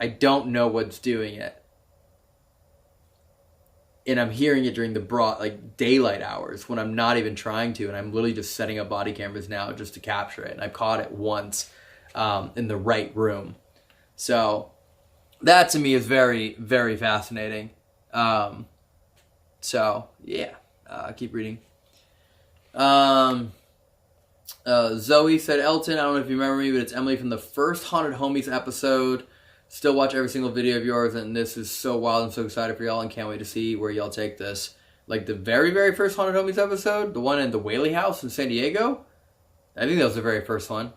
I don't know what's doing it. And I'm hearing it during the broad, like daylight hours when I'm not even trying to, and I'm literally just setting up body cameras now just to capture it. And I've caught it once in the right room. So that to me is very, very fascinating. So yeah, keep reading. Zoe said, Elton, I don't know if you remember me, but it's Emily from the first Haunted Homies episode. Still watch every single video of yours, and this is so wild. I'm so excited for y'all and can't wait to see where y'all take this. Like the very, very first Haunted Homies episode, the one in the Whaley House in San Diego. I think that was the very first one.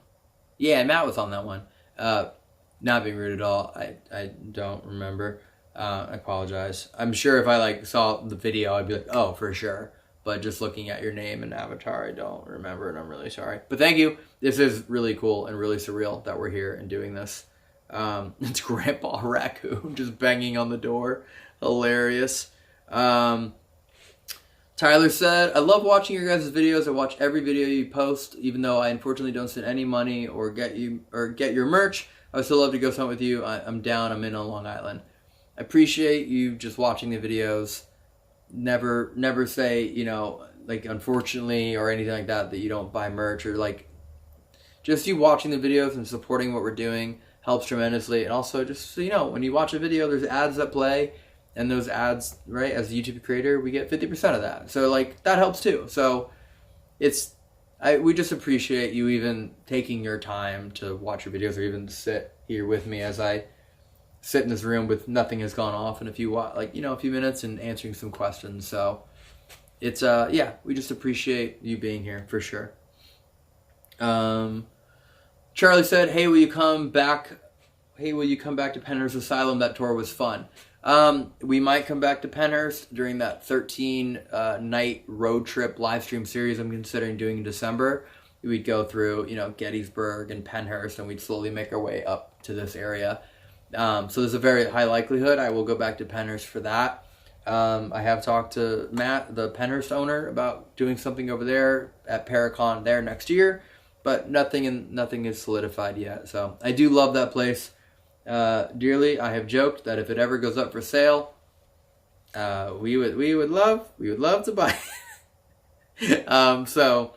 Yeah, Matt was on that one. Not being rude at all. I don't remember. I apologize. I'm sure if I like saw the video, I'd be like, oh, for sure. But just looking at your name and avatar, I don't remember, and I'm really sorry. But thank you. This is really cool and really surreal that we're here and doing this. It's Grandpa Raccoon just banging on the door. Hilarious. Tyler said, I love watching your guys' videos. I watch every video you post, even though I unfortunately don't send any money or get your merch. I would still love to go something with you. I'm down. I'm in on Long Island. I appreciate you just watching the videos. Never say, you know, like unfortunately or anything like that you don't buy merch, or like just you watching the videos and supporting what we're doing helps tremendously. And also just so you know, when you watch a video, there's ads that play, and those ads, right, as a YouTube creator, we get 50% of that. So like that helps too. So we just appreciate you even taking your time to watch your videos or even sit here with me as I sit in this room with nothing has gone off in a few minutes and answering some questions. So it's we just appreciate you being here for sure. Charlie said, hey, will you come back to Penhurst Asylum? That tour was fun. We might come back to Penhurst during that 13 night road trip live stream series I'm considering doing in December. We'd go through, Gettysburg and Penhurst, and we'd slowly make our way up to this area. So there's a very high likelihood I will go back to Penhurst for that. I have talked to Matt, the Penhurst owner, about doing something over there at Paracon there next year, but nothing is solidified yet. So I do love that place dearly. I have joked that if it ever goes up for sale, we would love to buy it. So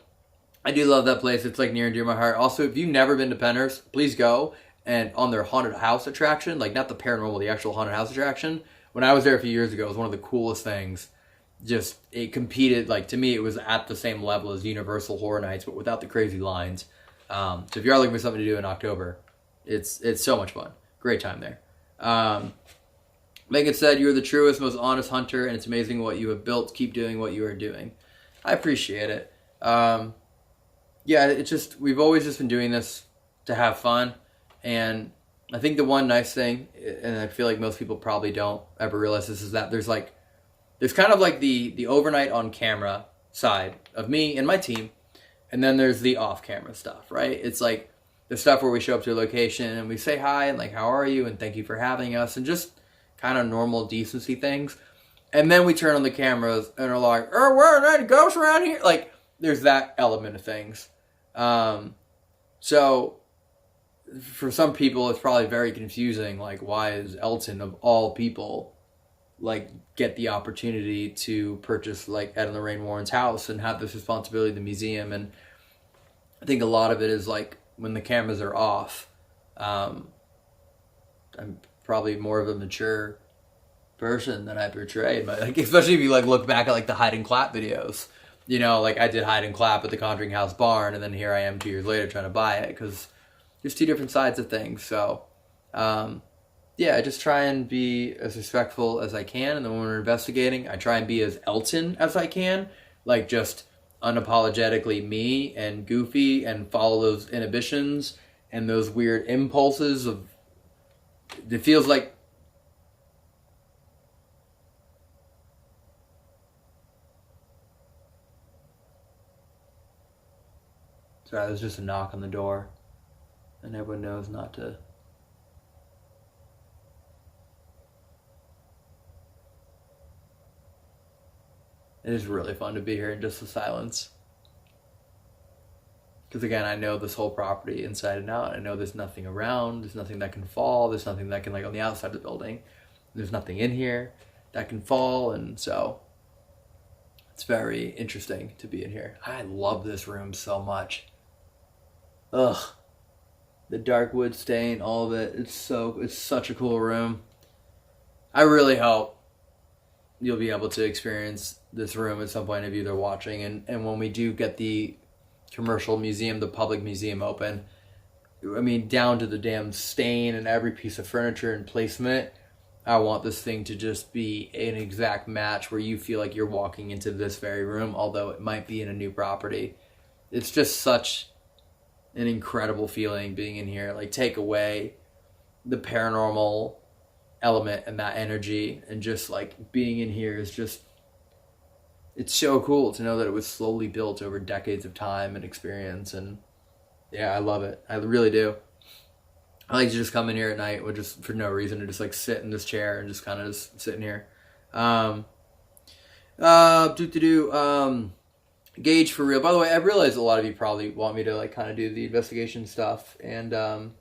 I do love that place. It's like near and dear to my heart. Also, if you've never been to Penhurst, please go. And on their haunted house attraction, like not the paranormal, the actual haunted house attraction, when I was there a few years ago, it was one of the coolest things. Just, it competed, like to me, it was at the same level as Universal Horror Nights, but without the crazy lines. So if you are looking for something to do in October, it's so much fun. Great time there. Megan said, you're the truest, most honest hunter, and it's amazing what you have built. Keep doing what you are doing. I appreciate it. It's just, we've always just been doing this to have fun. And I think the one nice thing, and I feel like most people probably don't ever realize this, is that there's kind of like the overnight on camera side of me and my team, and then there's the off camera stuff, right? It's like the stuff where we show up to a location and we say hi and like, how are you? And thank you for having us, and just kind of normal decency things. And then we turn on the cameras and are like, oh, where are any ghosts around here? Like, there's that element of things. So for some people, it's probably very confusing. Like, why is Elton, of all people, like, get the opportunity to purchase, like, Ed and Lorraine Warren's house and have this responsibility of the museum? And I think a lot of it is, like, when the cameras are off, I'm probably more of a mature person than I portrayed. But, like, especially if you, like, look back at, like, the hide and clap videos. You know, like, I did hide and clap at the Conjuring House barn, and then here I am 2 years later trying to buy it, because there's two different sides of things. So, I just try and be as respectful as I can. And then when we're investigating, I try and be as Elton as I can. Like, just unapologetically me and goofy, and follow those inhibitions and those weird impulses of... It feels like... Sorry, there's just a knock on the door. And everyone knows not to... It is really fun to be here in just the silence. Because again, I know this whole property inside and out. I know there's nothing around. There's nothing that can fall. There's nothing that can, like, on the outside of the building. There's nothing in here that can fall. And so it's very interesting to be in here. I love this room so much. Ugh. The dark wood stain, all of it. It's such a cool room. I really hope you'll be able to experience this room at some point if you're watching. And when we do get the commercial museum, the public museum open, I mean, down to the damn stain and every piece of furniture and placement, I want this thing to just be an exact match where you feel like you're walking into this very room, although it might be in a new property. It's just such an incredible feeling being in here. Like, take away the paranormal element and that energy, and just like being in here is just, it's so cool to know that it was slowly built over decades of time and experience. And yeah, I love it. I really do. I like to just come in here at night with just for no reason, to just like sit in this chair and just kind of just sitting here. Gage for real. By the way, I realize a lot of you probably want me to like kind of do the investigation stuff, and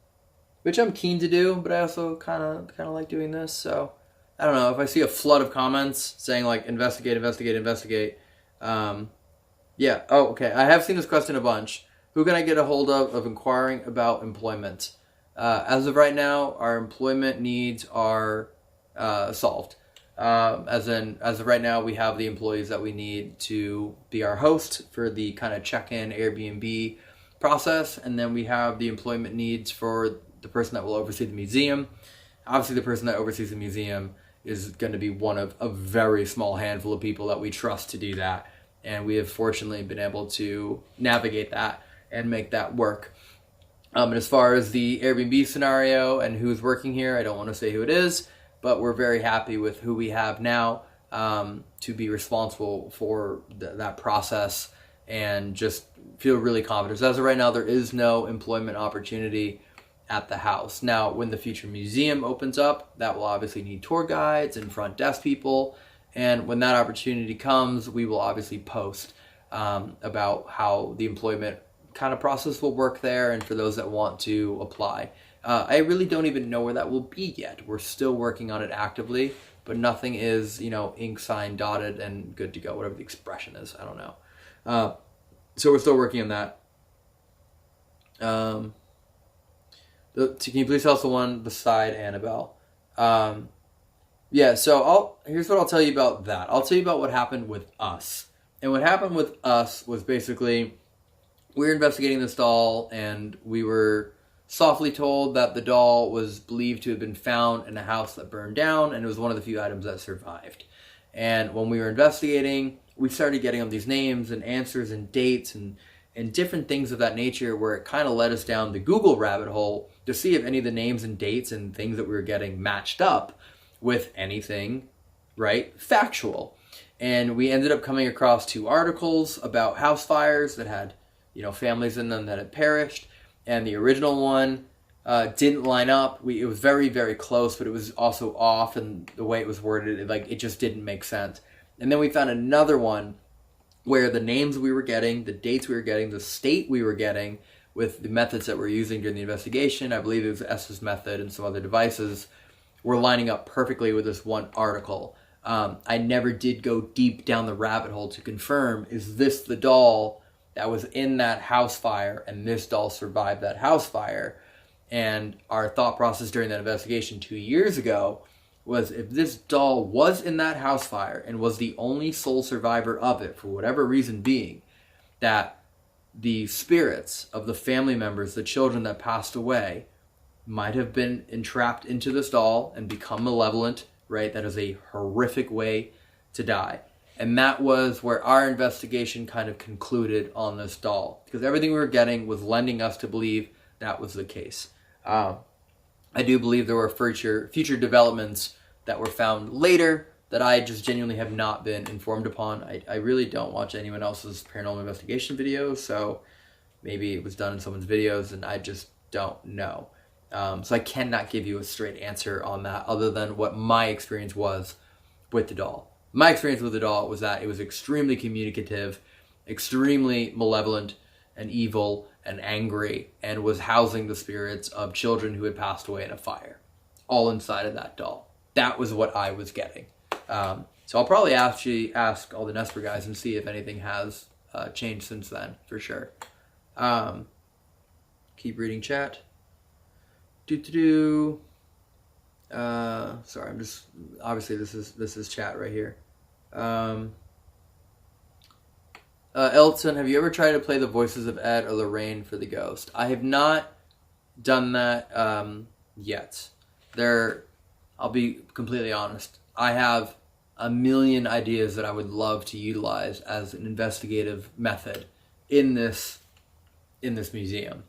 which I'm keen to do, but I also kind of like doing this. So I don't know if I see a flood of comments saying like investigate. Yeah. Oh, okay. I have seen this question a bunch. Who can I get a hold of inquiring about employment? As of right now, our employment needs are solved. As of right now, we have the employees that we need to be our host for the kind of check-in Airbnb process, and then we have the employment needs for the person that will oversee the museum. Obviously, the person that oversees the museum is going to be one of a very small handful of people that we trust to do that, and we have fortunately been able to navigate that and make that work. And as far as the Airbnb scenario and who's working here, I don't want to say who it is, but we're very happy with who we have now to be responsible for that process, and just feel really confident. So as of right now, there is no employment opportunity at the house. Now, when the future museum opens up, that will obviously need tour guides and front desk people. And when that opportunity comes, we will obviously post about how the employment kind of process will work there, and for those that want to apply. I really don't even know where that will be yet. We're still working on it actively, but nothing is, ink signed, dotted, and good to go, whatever the expression is. I don't know. So we're still working on that. Can you please tell us the one beside Annabelle? Yeah, so here's what I'll tell you about that. I'll tell you about what happened with us. And what happened with us was basically, we were investigating this doll, and we were softly told that the doll was believed to have been found in a house that burned down, and it was one of the few items that survived. And when we were investigating, we started getting all these names and answers and dates and different things of that nature, where it kind of led us down the Google rabbit hole to see if any of the names and dates and things that we were getting matched up with anything, right, factual. And we ended up coming across 2 articles about house fires that had, families in them that had perished. And the original one didn't line up. It was very, very close, but it was also off, and the way it was worded, it just didn't make sense. And then we found another one where the names we were getting, the dates we were getting, the state we were getting, with the methods that we're using during the investigation, I believe it was S's method and some other devices, were lining up perfectly with this one article. I never did go deep down the rabbit hole to confirm, is this the doll that was in that house fire, and this doll survived that house fire? And our thought process during that investigation 2 years ago was, if this doll was in that house fire and was the only sole survivor of it, for whatever reason being, that the spirits of the family members, the children that passed away, might have been entrapped into this doll and become malevolent, right? That is a horrific way to die. And that was where our investigation kind of concluded on this doll, because everything we were getting was lending us to believe that was the case. I do believe there were future developments that were found later that I just genuinely have not been informed upon. I really don't watch anyone else's paranormal investigation videos, so maybe it was done in someone's videos and I just don't know. So I cannot give you a straight answer on that, other than what my experience was with the doll. My experience with the doll was that it was extremely communicative, extremely malevolent and evil, and angry and was housing the spirits of children who had passed away in a fire, all inside of that doll. That was what I was getting. So I'll probably actually ask all the Nesper guys and see if anything has changed since then, for sure. Keep reading chat. Sorry, I'm just, obviously this is chat right here. Elton, have you ever tried to play the voices of Ed or Lorraine for the ghost? I have not done that yet. I'll be completely honest. I have a million ideas that I would love to utilize as an investigative method in this museum.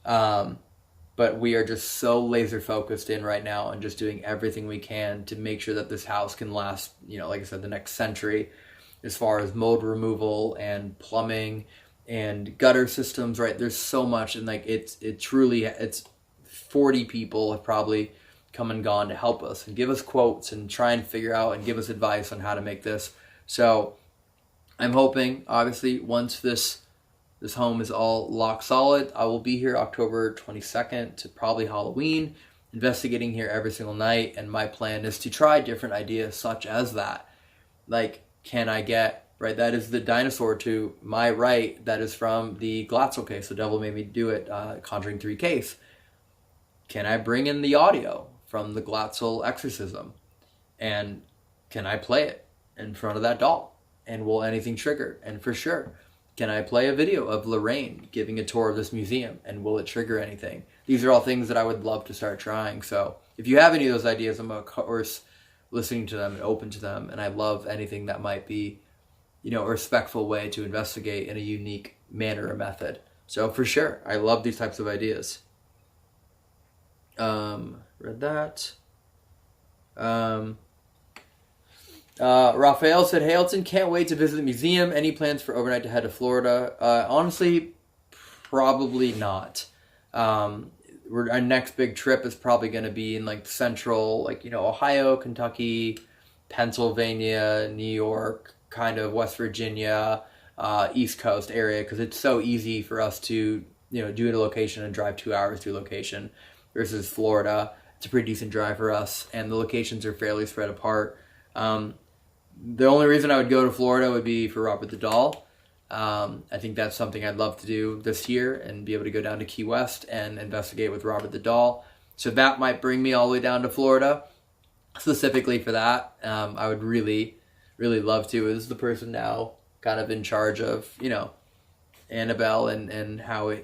But we are just so laser focused in right now and just doing everything we can to make sure that this house can last, like I said, the next century, as far as mold removal and plumbing and gutter systems, right? There's so much, and like it's 40 people have probably come and gone to help us and give us quotes and try and figure out and give us advice on how to make this. So I'm hoping, obviously, once this home is all lock solid, I will be here October 22nd to probably Halloween, investigating here every single night. And my plan is to try different ideas such as that. Like, can I get, right, that is the dinosaur to my right, that is from the Glatzel case, The Devil Made Me Do It, Conjuring 3 case. Can I bring in the audio from the Glatzel exorcism? And can I play it in front of that doll? And will anything trigger? And for sure, can I play a video of Lorraine giving a tour of this museum? And will it trigger anything? These are all things that I would love to start trying. So if you have any of those ideas, I'm of course listening to them and open to them. And I love anything that might be, a respectful way to investigate in a unique manner or method. So for sure, I love these types of ideas. Read that. Raphael said, "Hey Elton, can't wait to visit the museum. Any plans for overnight to head to Florida?" Honestly, probably not. Our next big trip is probably going to be in like central, Ohio, Kentucky, Pennsylvania, New York, kind of West Virginia, East Coast area, because it's so easy for us to, do a location and drive 2 hours to a location versus Florida. It's a pretty decent drive for us, and the locations are fairly spread apart. The only reason I would go to Florida would be for Robert the Doll. I think that's something I'd love to do this year and be able to go down to Key West and investigate with Robert the Doll. So that might bring me all the way down to Florida specifically for that. I would really, really love to, as the person now kind of in charge of, Annabelle and how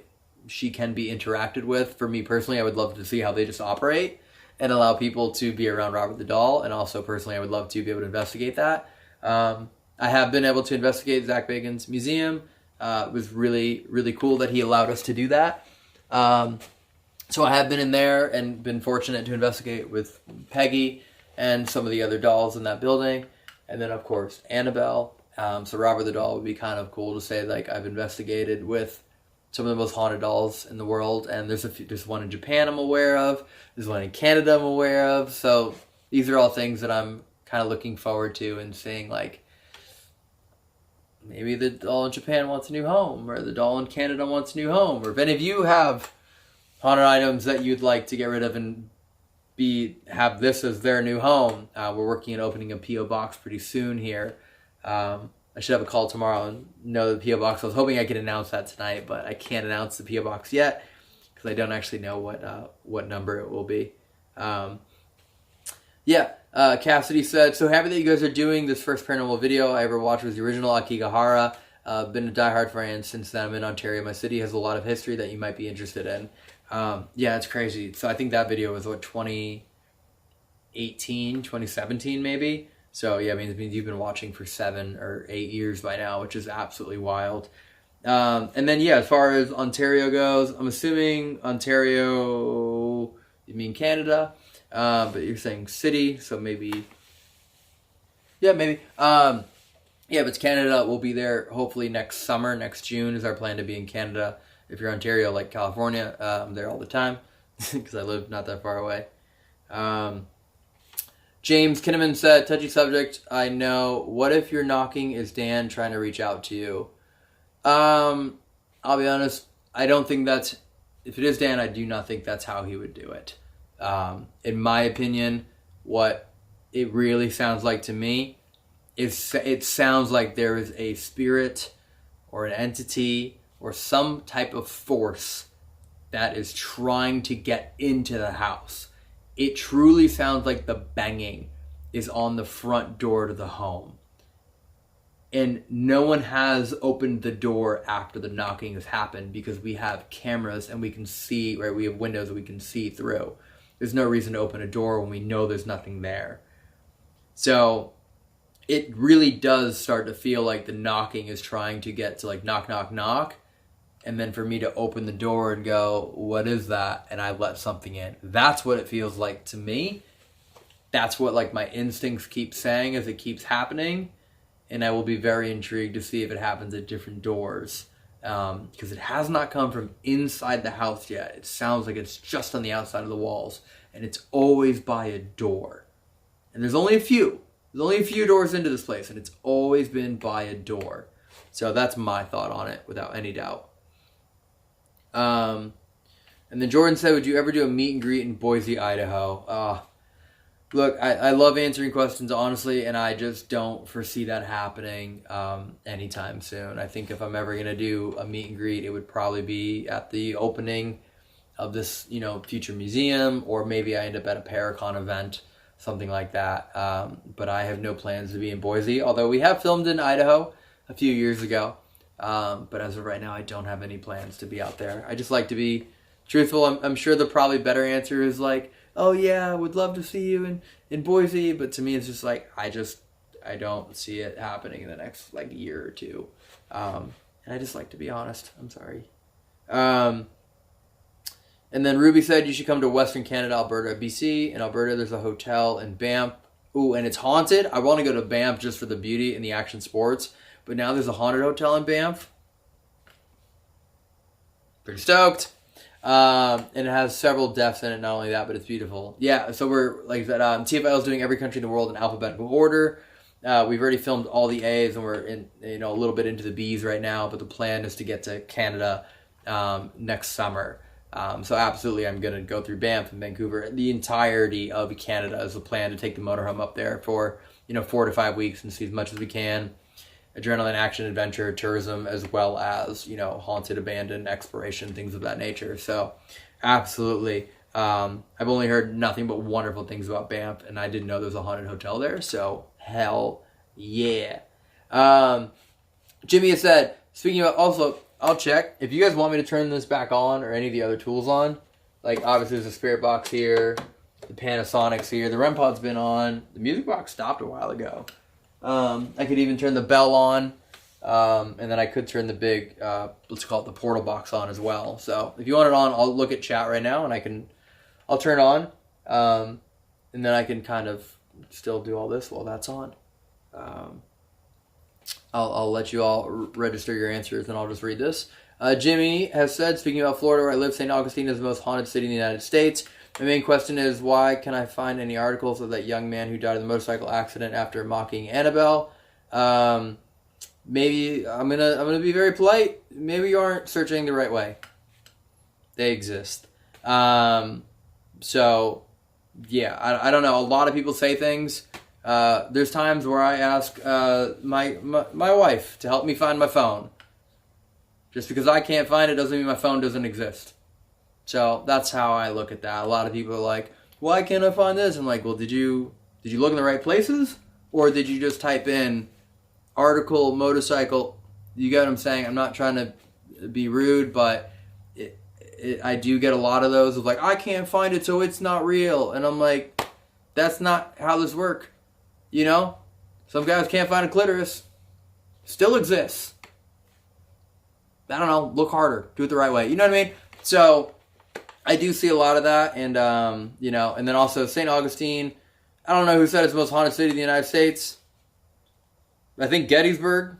she can be interacted with. For me personally, I would love to see how they just operate and allow people to be around Robert the Doll. And also personally, I would love to be able to investigate that. I have been able to investigate Zach Bagans' museum. It was really, really cool that he allowed us to do that. So I have been in there and been fortunate to investigate with Peggy and some of the other dolls in that building. And then, of course, Annabelle. So Robert the Doll would be kind of cool to say, like, I've investigated with some of the most haunted dolls in the world. And there's one in Japan I'm aware of. There's one in Canada I'm aware of. So these are all things that I'm kind of looking forward to and seeing, like, maybe the doll in Japan wants a new home, or the doll in Canada wants a new home. Or if any of you have haunted items that you'd like to get rid of and have this as their new home, we're working on opening a P.O. box pretty soon here. I should have a call tomorrow and know the P.O. box. I was hoping I could announce that tonight, but I can't announce the P.O. box yet because I don't actually know what number it will be. Cassidy said, "So happy that you guys are doing this first paranormal video I ever watched was the original Akigahara. Been a diehard fan since then. I'm in Ontario. My city has a lot of history that you might be interested in." It's crazy. So I think that video was 2018, 2017 maybe. So yeah, it means you've been watching for 7 or 8 years by now, which is absolutely wild. And then as far as Ontario goes, I'm assuming Ontario, you mean Canada, but you're saying city, so maybe. But it's Canada. We'll be there hopefully next summer. Next June is our plan to be in Canada. If you're Ontario, like California, I'm there all the time because I live not that far away. James Kinnaman said, "Touchy subject, I know. What if your knocking is Dan trying to reach out to you?" I'll be honest, I don't think that's, if it is Dan, I do not think that's how he would do it. In my opinion, what it really sounds like to me is it sounds like there is a spirit or an entity or some type of force that is trying to get into the house. It truly sounds like the banging is on the front door to the home. And no one has opened the door after the knocking has happened because we have cameras and we can see, right? We have windows that we can see through. There's no reason to open a door when we know there's nothing there. So it really does start to feel like the knocking is trying to get to like knock, knock, knock. And then for me to open the door and go, what is that? And I let something in. That's what it feels like to me. That's what like my instincts keep saying as it keeps happening. And I will be very intrigued to see if it happens at different doors. Because it has not come from inside the house yet. It sounds like it's just on the outside of the walls. And it's always by a door. And there's only a few. There's only a few doors into this place. And it's always been by a door. So that's my thought on it, without any doubt. And then Jordan said, would you ever do a meet and greet in Boise, Idaho? Look, I love answering questions, honestly, and I just don't foresee that happening anytime soon. I think if I'm ever going to do a meet and greet, it would probably be at the opening of this, future museum, or maybe I end up at a Paracon event, something like that. But I have no plans to be in Boise, although we have filmed in Idaho a few years ago. But as of right now, I don't have any plans to be out there. I just like to be truthful. I'm sure the probably better answer is like, oh yeah, I would love to see you in Boise. But to me, it's just like, I don't see it happening in the next like year or two. And I just like to be honest. I'm sorry. And then Ruby said you should come to Western Canada, Alberta, BC. In Alberta, there's a hotel in Banff. Ooh, and it's haunted. I want to go to Banff just for the beauty and the action sports. But now there's a haunted hotel in Banff. Pretty stoked. And it has several deaths in it. Not only that, but it's beautiful. Yeah, so we're, like I said, TFL is doing every country in the world in alphabetical order. We've already filmed all the A's, and we're in, a little bit into the B's right now. But the plan is to get to Canada next summer. So absolutely, I'm going to go through Banff and Vancouver. The entirety of Canada is the plan to take the motorhome up there for 4 to 5 weeks and see as much as we can. Adrenaline, action, adventure, tourism, as well as, haunted, abandoned, exploration, things of that nature. So, absolutely. I've only heard nothing but wonderful things about Banff, and I didn't know there was a haunted hotel there, so hell yeah. Jimmy has said, speaking about, also, I'll check. If you guys want me to turn this back on, or any of the other tools on, like, obviously there's a spirit box here, the Panasonic's here, the REM pod's been on, the music box stopped a while ago. I could even turn the bell on, and then I could turn the big, let's call it the portal box on as well. So if you want it on, I'll look at chat right now, and I'll turn on, and then I can kind of still do all this while that's on. I'll let you all register your answers, and I'll just read this. Jimmy has said, speaking about Florida where I live, St. Augustine is the most haunted city in the United States. My main question is, why can I find any articles of that young man who died in a motorcycle accident after mocking Annabelle? Maybe I'm gonna be very polite. Maybe you aren't searching the right way. They exist. So yeah, I don't know. A lot of people say things. There's times where I ask my wife to help me find my phone. Just because I can't find it doesn't mean my phone doesn't exist. So that's how I look at that. A lot of people are like, why can't I find this? I'm like, well, did you look in the right places? Or did you just type in article, motorcycle? You get what I'm saying? I'm not trying to be rude, but I do get a lot of those of like, I can't find it, so it's not real. And I'm like, that's not how this works. Some guys can't find a clitoris. Still exists. I don't know, look harder. Do it the right way. You know what I mean? So I do see a lot of that, and and then also St. Augustine. I don't know who said it's the most haunted city in the United States. I think Gettysburg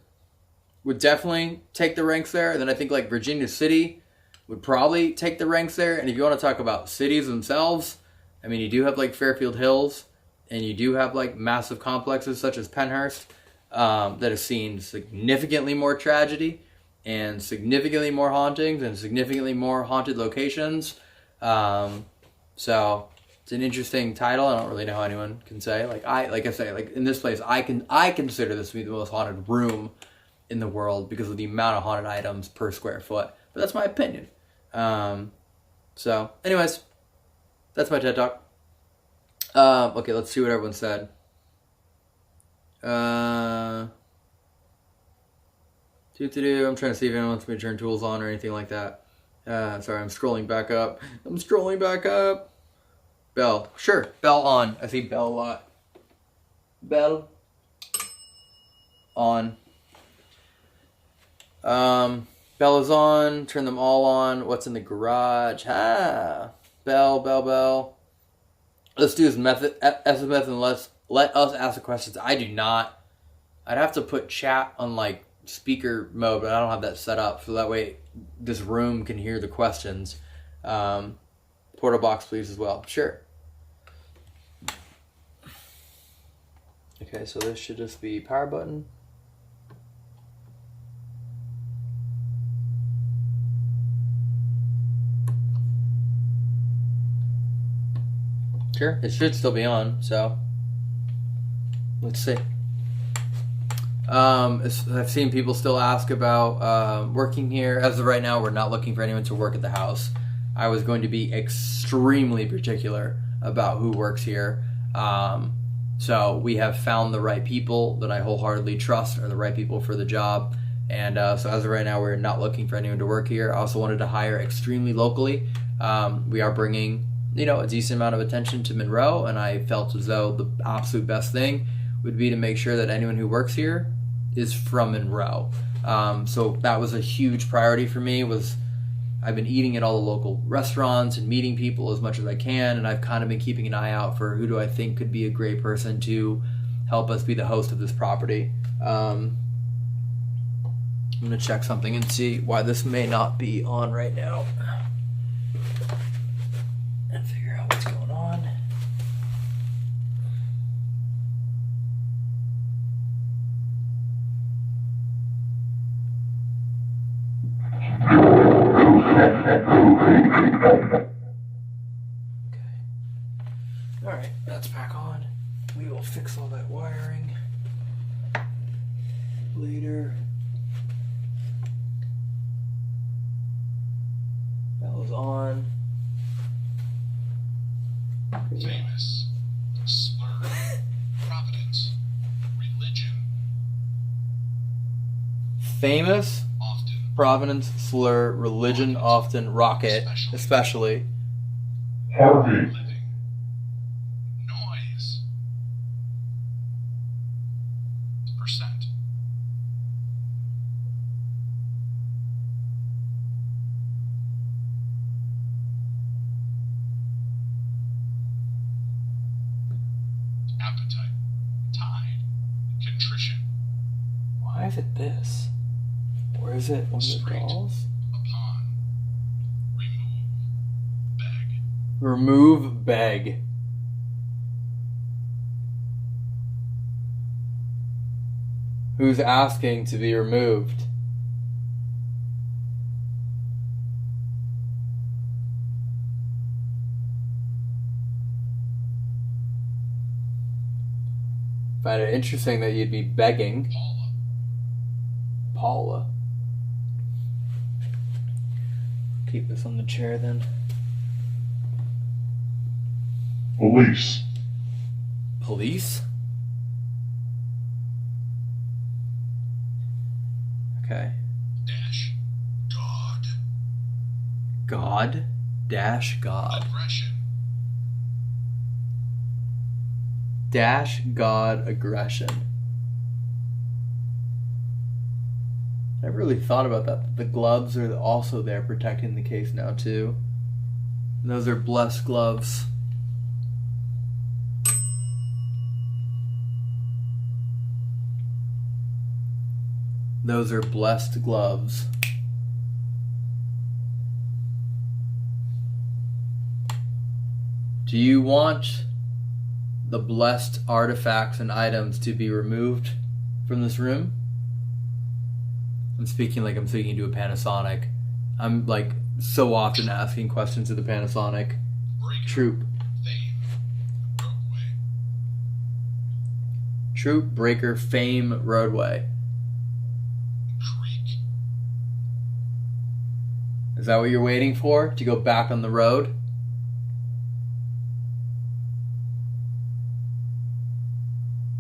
would definitely take the ranks there. And then I think like Virginia City would probably take the ranks there. And if you want to talk about cities themselves, I mean, you do have like Fairfield Hills, and you do have like massive complexes such as Penhurst that have seen significantly more tragedy. and significantly more hauntings and significantly more haunted locations. So it's an interesting title. I don't really know how anyone can say. Like I say, like in this place, I consider this to be the most haunted room in the world because of the amount of haunted items per square foot. But that's my opinion. So, anyways, that's my TED Talk. Okay, let's see what everyone said. I'm trying to see if anyone wants me to turn tools on or anything like that. Sorry, I'm scrolling back up. Bell. Sure, bell on. I see bell a lot. Bell on. Bell is on. Turn them all on. What's in the garage? Bell. Let's do this method. And let us ask the questions. I do not. I'd have to put chat on like speaker mode, but I don't have that set up, so that way this room can hear the questions. Portal box, please, as well. Sure. Okay, so this should just be power button. Sure, it should still be on, so let's see. I've seen people still ask about working here. As of right now, we're not looking for anyone to work at the house. I was going to be extremely particular about who works here. So we have found the right people that I wholeheartedly trust are the right people for the job. And so as of right now, we're not looking for anyone to work here. I also wanted to hire extremely locally. We are bringing, a decent amount of attention to Monroe, and I felt as though the absolute best thing would be to make sure that anyone who works here is from Monroe. So that was a huge priority for me. I've been eating at all the local restaurants and meeting people as much as I can, and I've kind of been keeping an eye out for who do I think could be a great person to help us be the host of this property. I'm going to check something and see why this may not be on right now. And figure out what's going on. Okay. Alright, that's back on. We will fix all that wiring later. That was on. Famous. Slur. Providence. Religion. Famous. Often. Provenance, slur, religion, often, rocket, especially. Harvey. Living. Noise. Percent. Appetite. Tide. Contrition. Why is it this? Or is it one of the Straight. dolls? Upon. Remove. Beg. Remove, beg. Who's asking to be removed? Find it interesting that you'd be begging. Paula. Keep this on the chair then. Police. Police? Okay. Dash. God. God dash God. Aggression. Dash God aggression. I never really thought about that. The gloves are also there protecting the case now too. And those are blessed gloves. Those are blessed gloves. Do you want the blessed artifacts and items to be removed from this room? I'm speaking like I'm speaking to a Panasonic. I'm like so often asking questions to the Panasonic Breaker. troop. Fame. Roadway. Troop Breaker Fame Roadway. Creek. Is that what you're waiting for? To go back on the road?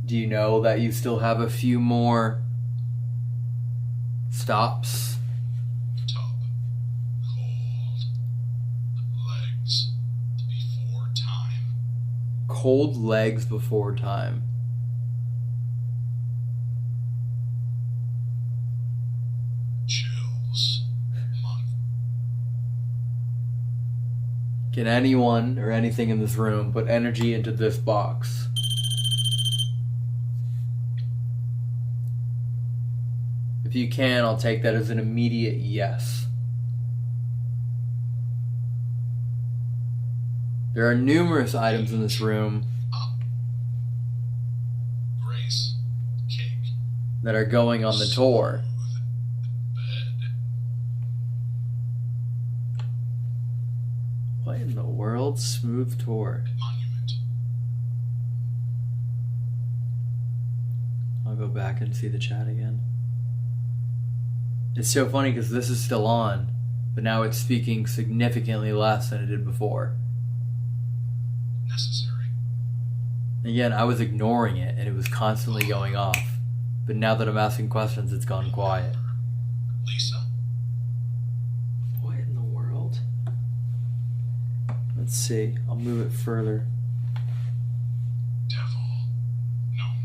Do you know that you still have a few more stops? Tub. Cold. Legs. Before time. Cold legs before time. Chills. Month. Can anyone or anything in this room put energy into this box? If you can, I'll take that as an immediate yes. There are numerous items in this room Up. Grace. Cake. that are going on the tour. Bed. What in the world? Smooth tour. Monument. I'll go back and see the chat again. It's so funny because this is still on, but now it's speaking significantly less than it did before. Necessary. Again, I was ignoring it and it was constantly going off. But now that I'm asking questions, it's gone quiet. Lisa. What in the world? Let's see. I'll move it further. Devil. Known.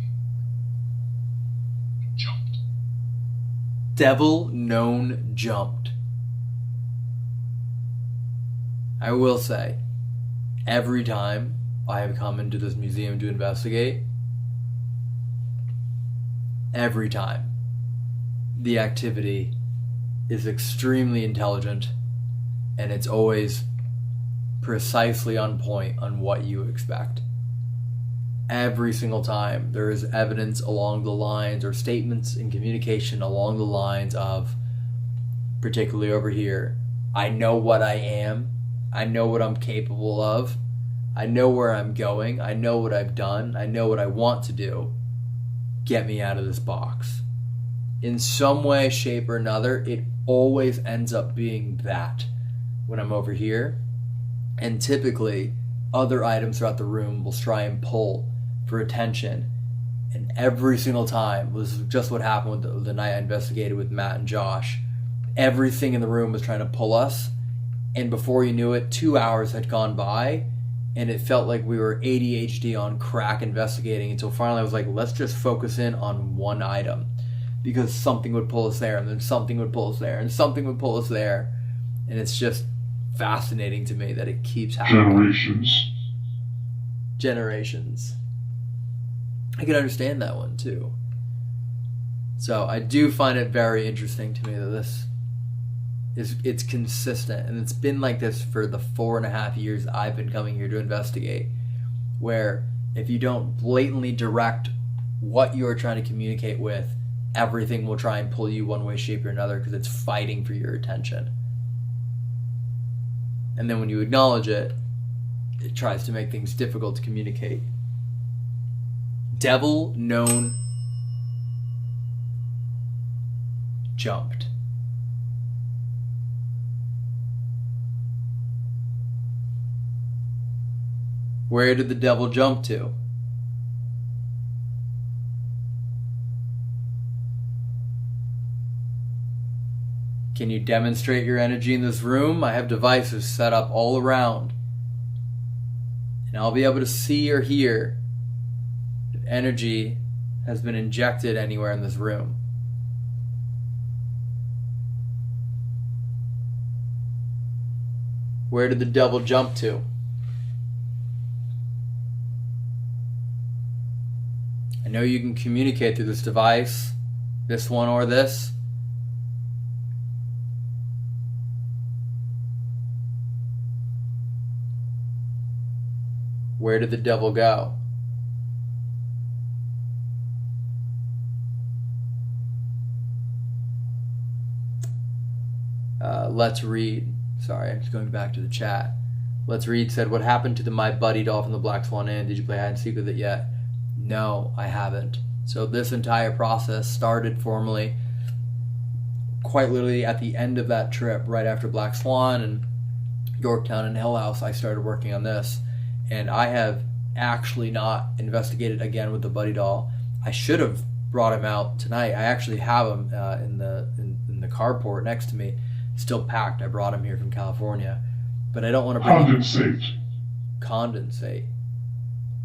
Jumped. Devil known jumped. I will say, every time I have come into this museum to investigate, every time, the activity is extremely intelligent and it's always precisely on point on what you expect. Every single time there is evidence along the lines or statements in communication along the lines of, particularly over here, I know what I am, I know what I'm capable of, I know where I'm going, I know what I've done, I know what I want to do. Get me out of this box. In some way, shape, or another, it always ends up being that when I'm over here. And typically, other items throughout the room will try and pull for attention. And every single time was just what happened with the night I investigated with Matt and Josh. Everything in the room was trying to pull us. And before you knew it, 2 hours had gone by. And it felt like we were ADHD on crack investigating until finally I was like, let's just focus in on one item. Because something would pull us there, and then something would pull us there, and something would pull us there. And it's just fascinating to me that it keeps happening. Generations. I can understand that one too. So I do find it very interesting to me that this it's consistent, and it's been like this for the 4.5 years I've been coming here to investigate, where if you don't blatantly direct what you're trying to communicate with, everything will try and pull you one way, shape, or another because it's fighting for your attention. And then when you acknowledge it, it tries to make things difficult to communicate. Devil known jumped. Where did the devil jump to? Can you demonstrate your energy in this room? I have devices set up all around. And I'll be able to see or hear if energy has been injected anywhere in this room. Where did the devil jump to? I know you can communicate through this device, this one or this. Where did the devil go? Let's Read. Sorry, I'm just going back to the chat. Let's Read said, what happened to the My Buddy doll from the Black Swan Inn? Did you play hide and seek with it yet? No, I haven't. So this entire process started formally quite literally at the end of that trip, right after Black Swan and Yorktown and Hill House. I started working on this, and I have actually not investigated again with the Buddy doll. I should have brought him out tonight. I actually have him in the carport next to me, still packed. I brought him here from California, but I don't want to bring condensate.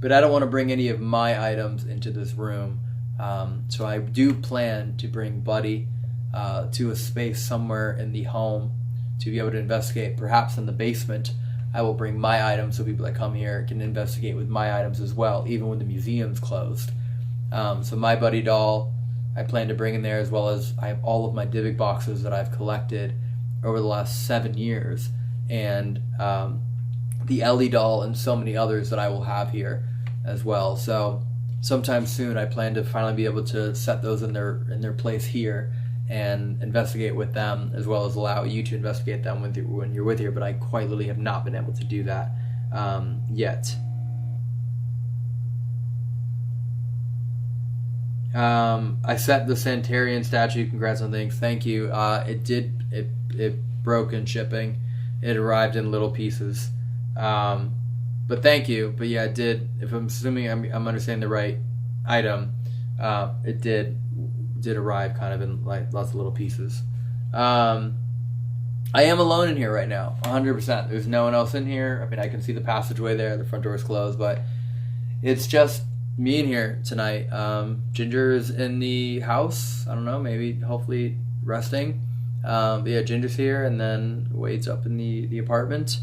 But I don't want to bring any of my items into this room. So I do plan to bring Buddy to a space somewhere in the home to be able to investigate. Perhaps in the basement, I will bring my items so people that come here can investigate with my items as well, even when the museum's closed. So my Buddy doll, I plan to bring in there, as well as I have all of my Dybbuk boxes that I've collected over the last 7 years, and the Ellie doll and so many others that I will have here as well. So sometime soon I plan to finally be able to set those in their place here and investigate with them, as well as allow you to investigate them when you're with here. But I quite literally have not been able to do that yet. I set the Santarian statue. Congrats on things. Thank you. It broke in shipping. It arrived in little pieces. But thank you. But yeah, it did. If I'm assuming I'm understanding the right item, it did arrive kind of in like lots of little pieces. I am alone in here right now, 100%. There's no one else in here. I mean, I can see the passageway there. The front door is closed, but it's just me in here tonight. Ginger is in the house. I don't know, maybe, hopefully resting. But yeah, Ginger's here, and then Wade's up in the apartment.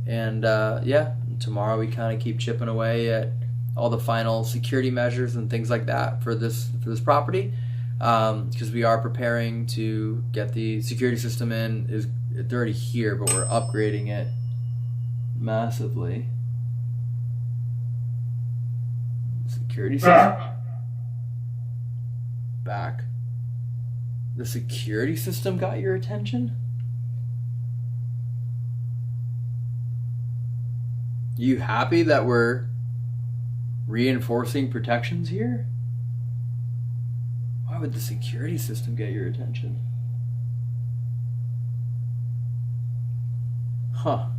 And yeah, tomorrow we kind of keep chipping away at all the final security measures and things like that for this property, because we are preparing to get the security system in. They're already here, but we're upgrading it massively. Security system back. The security system got your attention? You happy that we're reinforcing protections here? Why would the security system get your attention? Huh.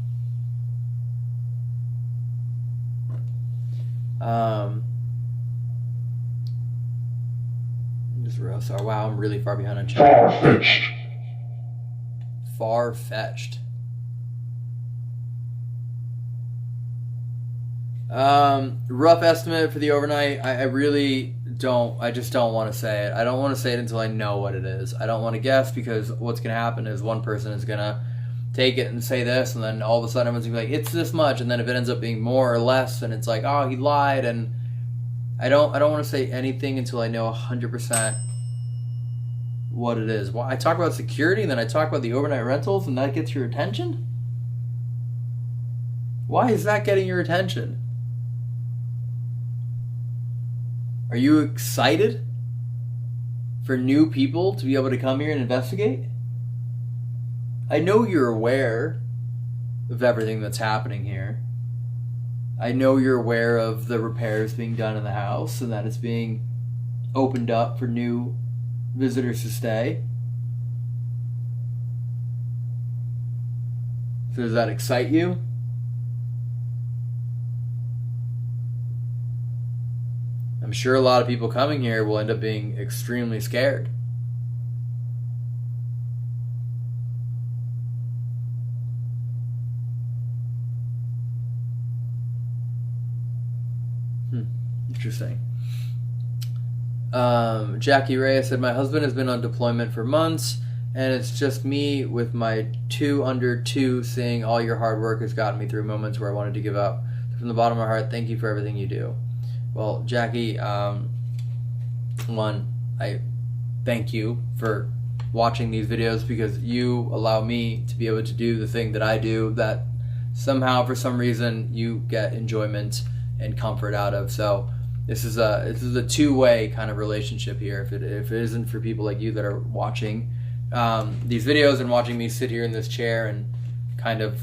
Just real sorry. Wow, I'm really far behind on chat. Far-fetched. Far-fetched. Rough estimate for the overnight. I really don't. I just don't want to say it. I don't want to say it until I know what it is. I don't want to guess, because what's going to happen is one person is going to take it and say this, and then all of a sudden everyone's going to be like, it's this much, and then if it ends up being more or less, then it's like, oh, he lied. And I don't want to say anything until I know 100% what it is. Well, I talk about security, and then I talk about the overnight rentals, and that gets your attention? Why is that getting your attention? Are you excited for new people to be able to come here and investigate? I know you're aware of everything that's happening here. I know you're aware of the repairs being done in the house and that it's being opened up for new visitors to stay. So does that excite you? I'm sure a lot of people coming here will end up being extremely scared. Interesting. Jackie Reyes said, my husband has been on deployment for months, and it's just me with my 2 under 2 saying all your hard work has gotten me through moments where I wanted to give up. From the bottom of my heart, thank you for everything you do. Well, Jackie, one, I thank you for watching these videos, because you allow me to be able to do the thing that I do that somehow, for some reason, you get enjoyment and comfort out of. So this is a two-way kind of relationship here. If it isn't for people like you that are watching these videos and watching me sit here in this chair and kind of,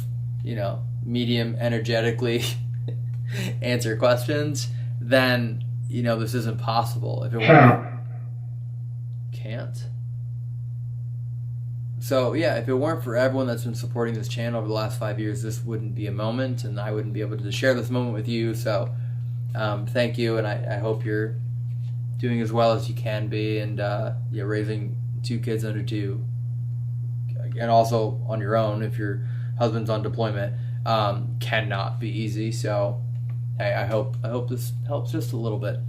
medium energetically answer questions, then, this isn't possible. If it can't. So, yeah, if it weren't for everyone that's been supporting this channel over the last 5 years, this wouldn't be a moment, and I wouldn't be able to share this moment with you. So, thank you, and I hope you're doing as well as you can be, and raising 2 kids under 2, and also on your own if your husband's on deployment, cannot be easy. So, I hope this helps just a little bit.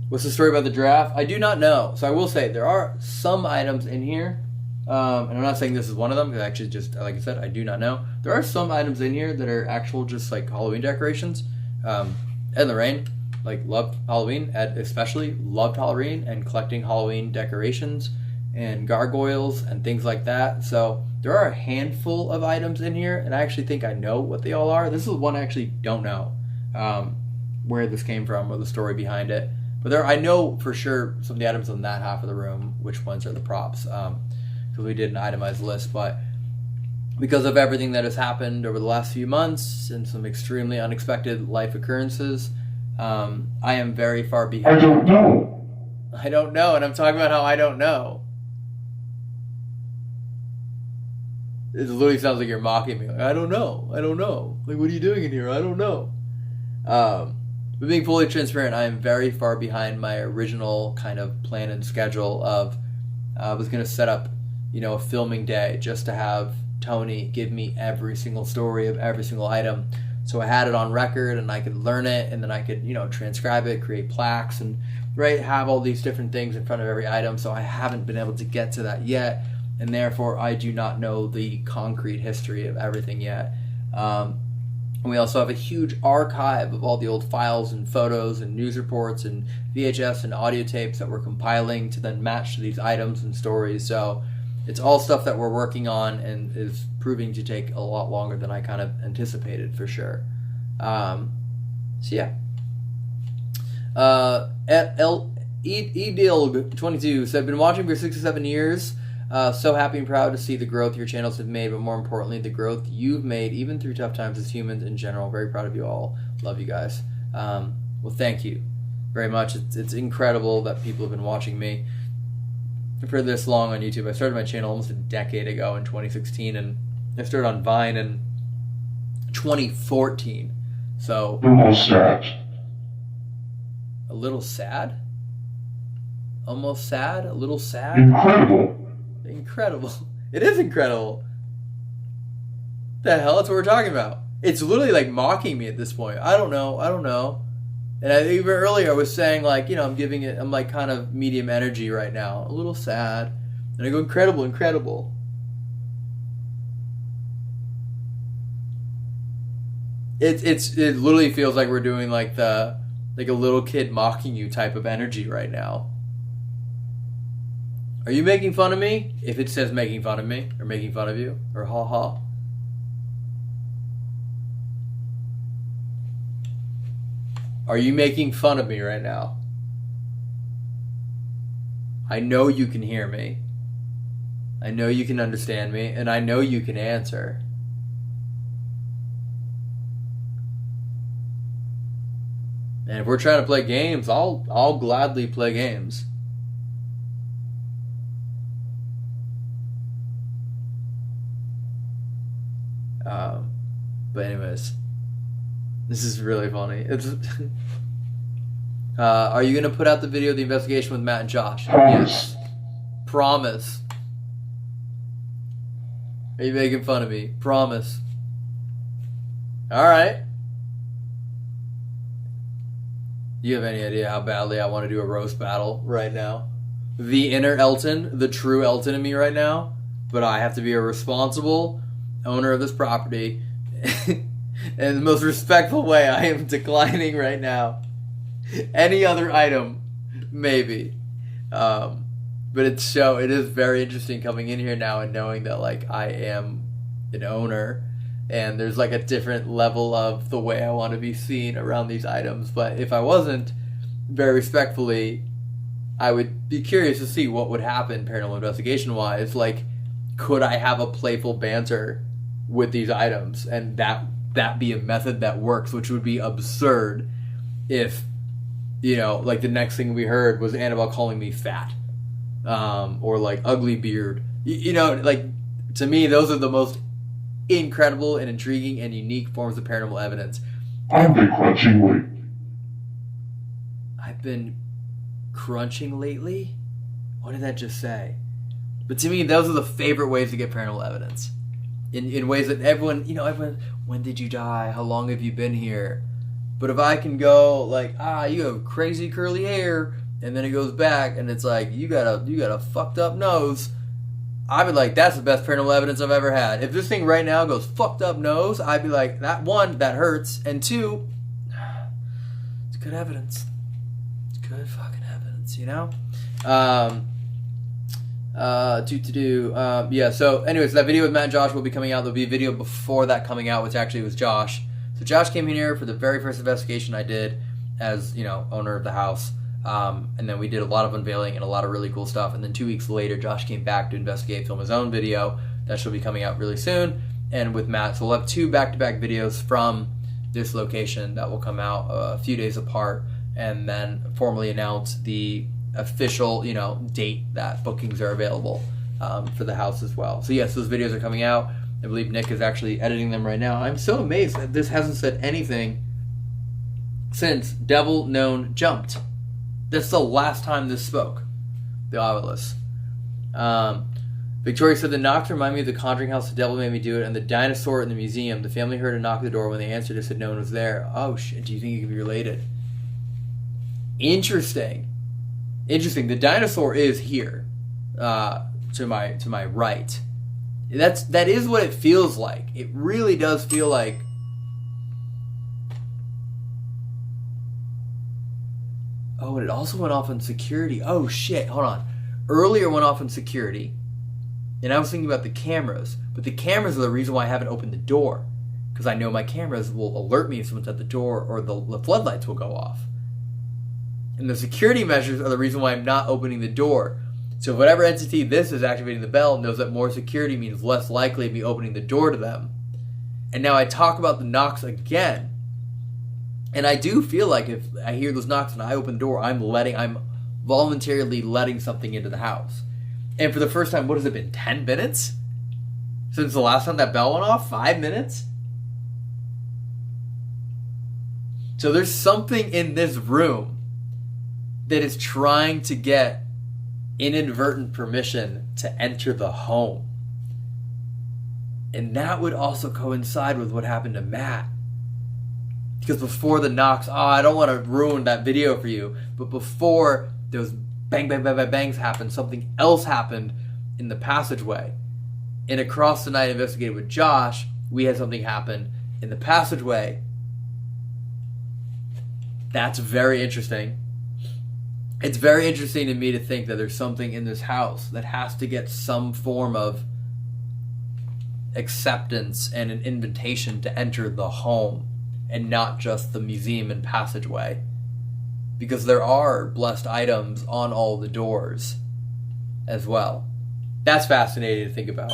What's the story about the draft? I do not know. So I will say there are some items in here, and I'm not saying this is one of them, because actually, just like I said, I do not know. There are some items in here that are actual just like Halloween decorations. And Lorraine, loved Halloween. Ed especially loved Halloween and collecting Halloween decorations and gargoyles and things like that. So there are a handful of items in here, and I actually think I know what they all are. This is one I actually don't know where this came from or the story behind it. But I know for sure some of the items on that half of the room, which ones are the props, because we did an itemized list. But because of everything that has happened over the last few months and some extremely unexpected life occurrences, I am very far behind. I don't know. I don't know, and I'm talking about how I don't know. It literally sounds like you're mocking me. I don't know. What are you doing in here? I don't know. But being fully transparent, I am very far behind my original kind of plan and schedule of I was going to set up, a filming day just to have Tony give me every single story of every single item. So I had it on record and I could learn it, and then I could, transcribe it, create plaques, and have all these different things in front of every item. So I haven't been able to get to that yet, and therefore I do not know the concrete history of everything yet. We also have a huge archive of all the old files and photos and news reports and VHS and audio tapes that we're compiling to then match to these items and stories. So it's all stuff that we're working on and is proving to take a lot longer than I kind of anticipated, for sure. Edilg22 said, been watching for 6 or 7 years. So happy and proud to see the growth your channels have made, but more importantly, the growth you've made, even through tough times as humans in general. Very proud of you all. Love you guys. Well, thank you very much. It's incredible that people have been watching me for this long on YouTube. I started my channel almost a decade ago in 2016, and I started on Vine in 2014. So Almost sad. a little sad? Almost sad? A little sad? Incredible. Incredible. It is incredible. The hell? That's what we're talking about. It's literally like mocking me at this point. I don't know. And even earlier I was saying I'm like kind of medium energy right now. A little sad. And I go, incredible. It literally feels like we're doing like a little kid mocking you type of energy right now. Are you making fun of me? If it says making fun of me, or making fun of you, or ha ha. Are you making fun of me right now? I know you can hear me. I know you can understand me, and I know you can answer. And if we're trying to play games, I'll gladly play games. But anyways, this is really funny. Are you going to put out the video of the investigation with Matt and Josh? Promise. Yes. Promise. Are you making fun of me? Promise. Alright. Do you have any idea how badly I want to do a roast battle right now? The inner Elton, the true Elton in me right now, but I have to be a responsible owner of this property. In the most respectful way, I am declining right now. Any other item, maybe. But it is very interesting coming in here now and knowing that I am an owner, and there's a different level of the way I want to be seen around these items. But if I wasn't, very respectfully, I would be curious to see what would happen paranormal investigation wise. Like, could I have a playful banter with these items and that be a method that works, which would be absurd if, you know, like the next thing we heard was Annabelle calling me fat, or like ugly beard. You know, like, to me, those are the most incredible and intriguing and unique forms of paranormal evidence. I've been crunching lately. I've been crunching lately? What did that just say? But to me, those are the favorite ways to get paranormal evidence. In ways that everyone, when did you die? How long have you been here? But if I can go like, you have crazy curly hair, and then it goes back and it's like, you got a fucked up nose, I'd be like, that's the best paranormal evidence I've ever had. If this thing right now goes fucked up nose, I'd be like, that one, that hurts, and two, it's good evidence. It's good fucking evidence, you know? Yeah, so anyways, that video with Matt and Josh will be coming out. There'll be a video before that coming out, which actually was Josh. So Josh came in here for the very first investigation I did as, owner of the house. And then we did a lot of unveiling and a lot of really cool stuff. And then 2 weeks later, Josh came back to investigate, film his own video. That should be coming out really soon. And with Matt, so we'll have 2 back-to-back videos from this location that will come out a few days apart, and then formally announce the official, date that bookings are available for the house as well. So yes, those videos are coming out. I believe Nick is actually editing them right now. I'm so amazed that this hasn't said anything since Devil Known jumped. That's the last time this spoke. The Obelisk. Victoria said the knocks remind me of the Conjuring house. The devil made me do it, and the dinosaur in the museum. The family heard a knock at the door. When they answered, it said no one was there. Oh shit! Do you think it could be related? Interesting. The dinosaur is here, to my right. That is what it feels like. It really does feel like. Oh, and it also went off on security. Oh shit! Hold on. Earlier went off on security, and I was thinking about the cameras, but the cameras are the reason why I haven't opened the door, because I know my cameras will alert me if someone's at the door, or the floodlights will go off. And the security measures are the reason why I'm not opening the door. So whatever entity this is activating the bell knows that more security means less likely to be opening the door to them. And now I talk about the knocks again. And I do feel like if I hear those knocks and I open the door, I'm voluntarily letting something into the house. And for the first time, what has it been, 10 minutes? Since the last time that bell went off? 5 minutes? So there's something in this room that is trying to get inadvertent permission to enter the home. And that would also coincide with what happened to Matt. Because before the knocks, I don't want to ruin that video for you, but before those bang, bang, bang, bang, bangs happened, something else happened in the passageway. And across the night investigated with Josh, we had something happen in the passageway. That's very interesting. It's very interesting to me to think that there's something in this house that has to get some form of acceptance and an invitation to enter the home, and not just the museum and passageway. Because there are blessed items on all the doors as well. That's fascinating to think about.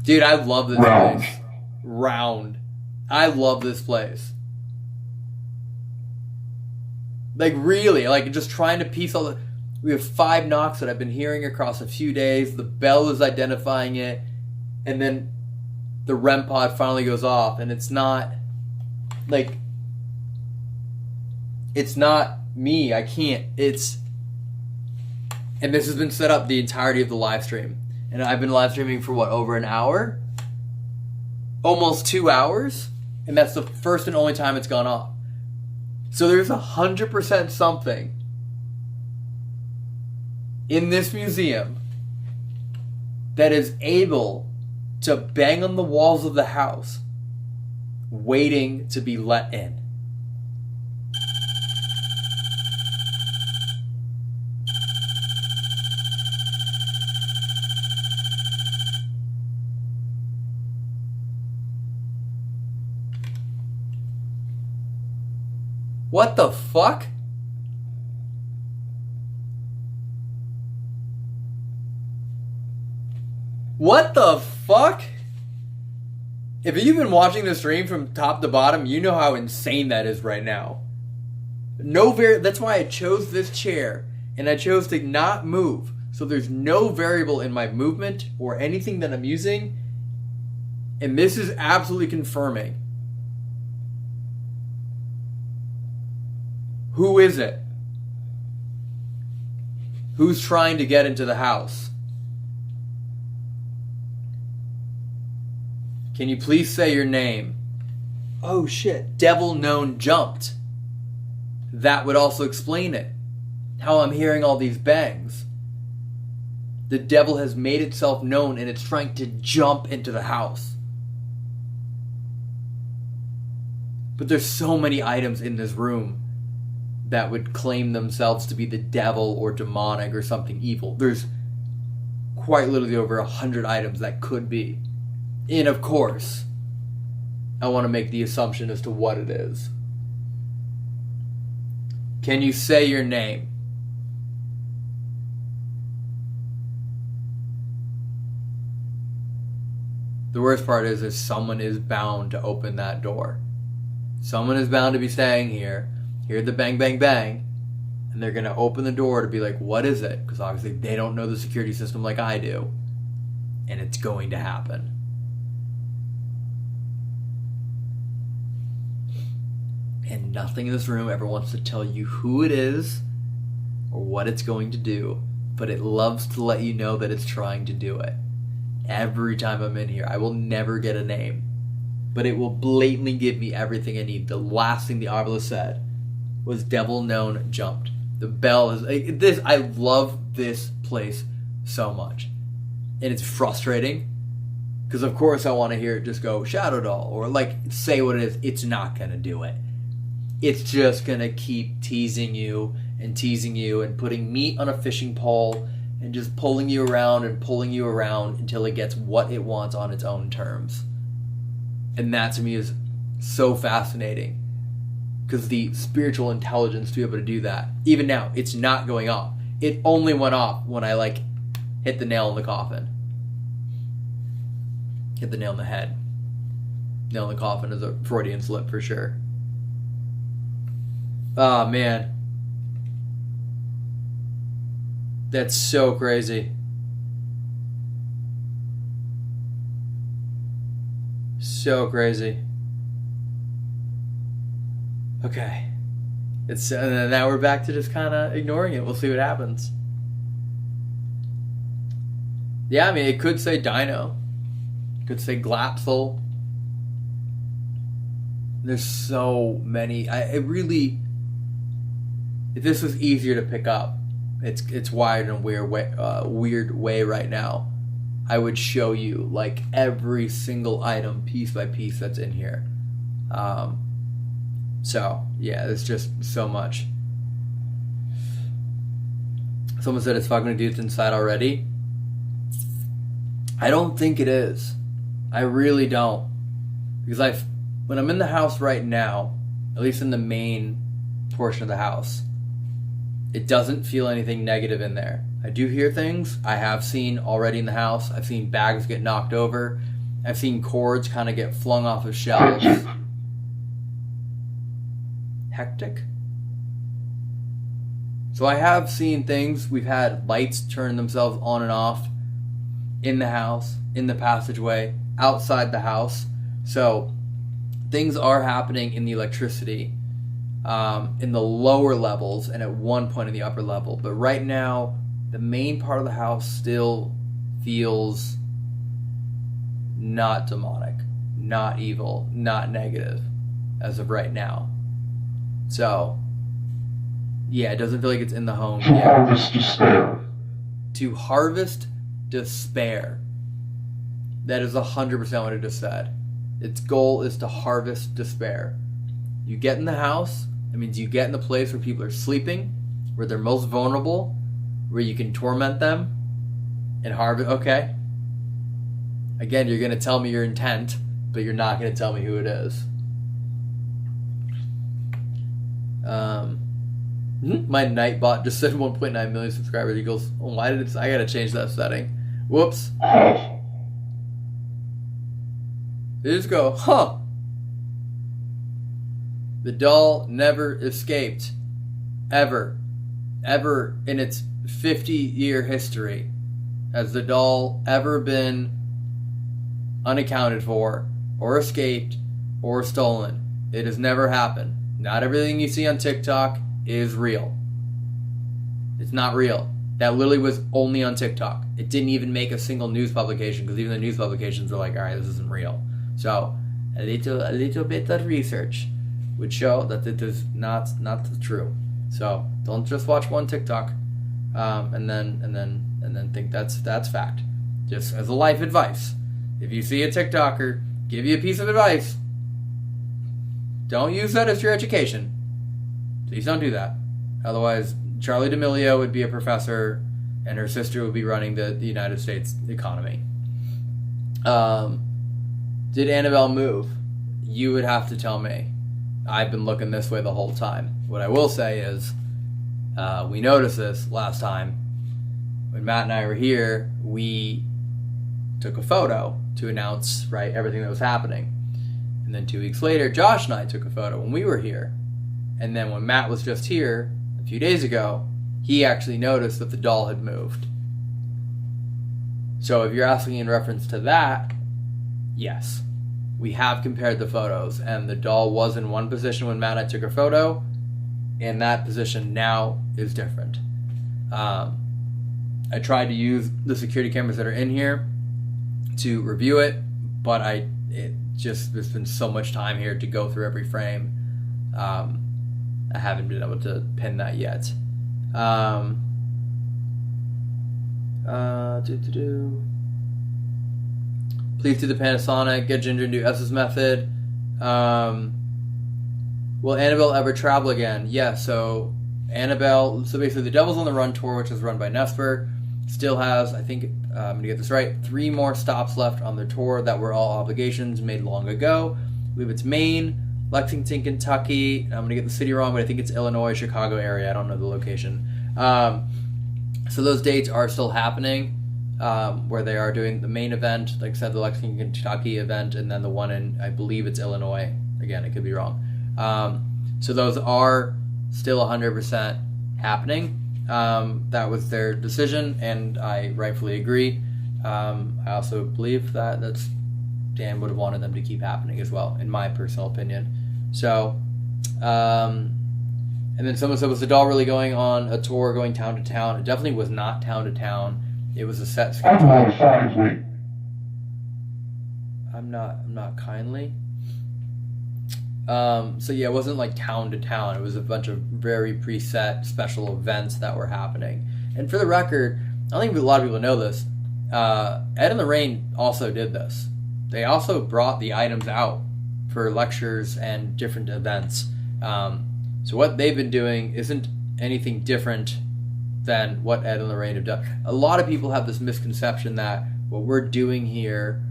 Dude, I love this place. Round. I love this place. Like, really, like, just trying to piece all the... We have 5 knocks that I've been hearing across a few days. The bell is identifying it. And then the REM pod finally goes off. And it's not... Like... It's not me. I can't. It's... And this has been set up the entirety of the live stream. And I've been live streaming for, what, over an hour? Almost 2 hours? And that's the first and only time it's gone off. So there's 100% something in this museum that is able to bang on the walls of the house, waiting to be let in. What the fuck? What the fuck? If you've been watching the stream from top to bottom, you know how insane that is right now. That's why I chose this chair, and I chose to not move. So there's no variable in my movement or anything that I'm using. And this is absolutely confirming. Who is it? Who's trying to get into the house? Can you please say your name? Oh shit, devil known jumped. That would also explain it. How I'm hearing all these bangs. The devil has made itself known and it's trying to jump into the house. But there's so many items in this room that would claim themselves to be the devil or demonic or something evil. There's quite literally over 100 items that could be. And of course, I want to make the assumption as to what it is. Can you say your name? The worst part is someone is bound to open that door. Someone is bound to be staying here, hear the bang, bang, bang, and they're going to open the door to be like, what is it? Because obviously they don't know the security system like I do. And it's going to happen. And nothing in this room ever wants to tell you who it is or what it's going to do, but it loves to let you know that it's trying to do it. Every time I'm in here, I will never get a name, but it will blatantly give me everything I need. The last thing the obelisk said was devil known jumped. The bell is this. I love this place so much, and it's frustrating because of course I want to hear it just go shadow doll or like say what it is. It's not gonna do it. It's just gonna keep teasing you and putting meat on a fishing pole and just pulling you around until it gets what it wants on its own terms. And that to me is so fascinating because the spiritual intelligence to be able to do that, even now, it's not going off. It only went off when I hit the nail in the coffin. Hit the nail in the head. Nail in the coffin is a Freudian slip for sure. Oh man. That's so crazy. So crazy. Okay. And then now we're back to just kind of ignoring it. We'll see what happens. Yeah, I mean, it could say Dino. It could say Glapsel. There's so many. If this was easier to pick up, it's wired in a weird way right now. I would show you every single item piece by piece that's in here. So yeah, it's just so much. Someone said it's fucking dudes inside already. I don't think it is. I really don't, because when I'm in the house right now, at least in the main portion of the house, it doesn't feel anything negative in there. I do hear things. I have seen already in the house. I've seen bags get knocked over. I've seen cords kind of get flung off of shelves. Hectic? So I have seen things. We've had lights turn themselves on and off in the house, in the passageway, outside the house. So things are happening in the electricity. In the lower levels and at one point in the upper level. But right now, the main part of the house still feels not demonic, not evil, not negative as of right now. So, yeah, it doesn't feel like it's in the home To yet. harvest despair. To harvest despair. That is 100% what it just said. Its goal is to harvest despair. You get in the house, that means you get in the place where people are sleeping, where they're most vulnerable, where you can torment them and harvest. Okay. Again, you're going to tell me your intent, but you're not going to tell me who it is. My Nightbot just said 1.9 million subscribers. He goes, oh, why did it? I gotta change that setting. Whoops. They just go, huh. The doll never escaped. Ever in its 50-year history has the doll ever been unaccounted for or escaped or stolen. It has never happened. Not everything you see on TikTok is real. It's not real. That literally was only on TikTok. It didn't even make a single news publication because even the news publications are like, all right, this isn't real. So a little bit of research would show that it is not true. So don't just watch one TikTok and then think that's fact. Just as a life advice, if you see a TikToker give you a piece of advice, don't use that as your education. Please don't do that. Otherwise, Charlie D'Amelio would be a professor, and her sister would be running the United States economy. Did Annabelle move? You would have to tell me. I've been looking this way the whole time. What I will say is, we noticed this last time. When Matt and I were here, we took a photo to announce, right, everything that was happening. And then 2 weeks later, Josh and I took a photo when we were here. And then when Matt was just here a few days ago, he actually noticed that the doll had moved. So if you're asking in reference to that, yes. We have compared the photos, and the doll was in one position when Matt and I took a photo, and that position now is different. I tried to use the security cameras that are in here to review it, but there's been so much time here to go through every frame. I haven't been able to pin that yet. Please do the Panasonic. Get Ginger and do S's method. Will Annabelle ever travel again? Yeah, so Annabelle, so basically the Devil's on the Run tour, which is run by Nesper, still has, I think, I'm going to get this right, 3 more stops left on the tour that were all obligations made long ago. I believe it's Maine, Lexington, Kentucky. I'm going to get the city wrong, but I think it's Illinois, Chicago area. I don't know the location. So those dates are still happening, where they are doing the main event, like I said, the Lexington, Kentucky event, and then the one in, I believe it's Illinois. Again, I could be wrong. So those are still 100% happening. That was their decision, and I rightfully agree. I also believe that Dan would have wanted them to keep happening as well, in my personal opinion. So, and then someone said, was the doll really going on a tour, going town to town? It definitely was not town to town. It was a set schedule. I'm not kindly. So yeah, it wasn't like town to town. It was a bunch of very preset special events that were happening. And for the record, I don't think a lot of people know this. Ed and Lorraine also did this. They also brought the items out for lectures and different events. So what they've been doing isn't anything different than what Ed and Lorraine have done. A lot of people have this misconception that what we're doing here...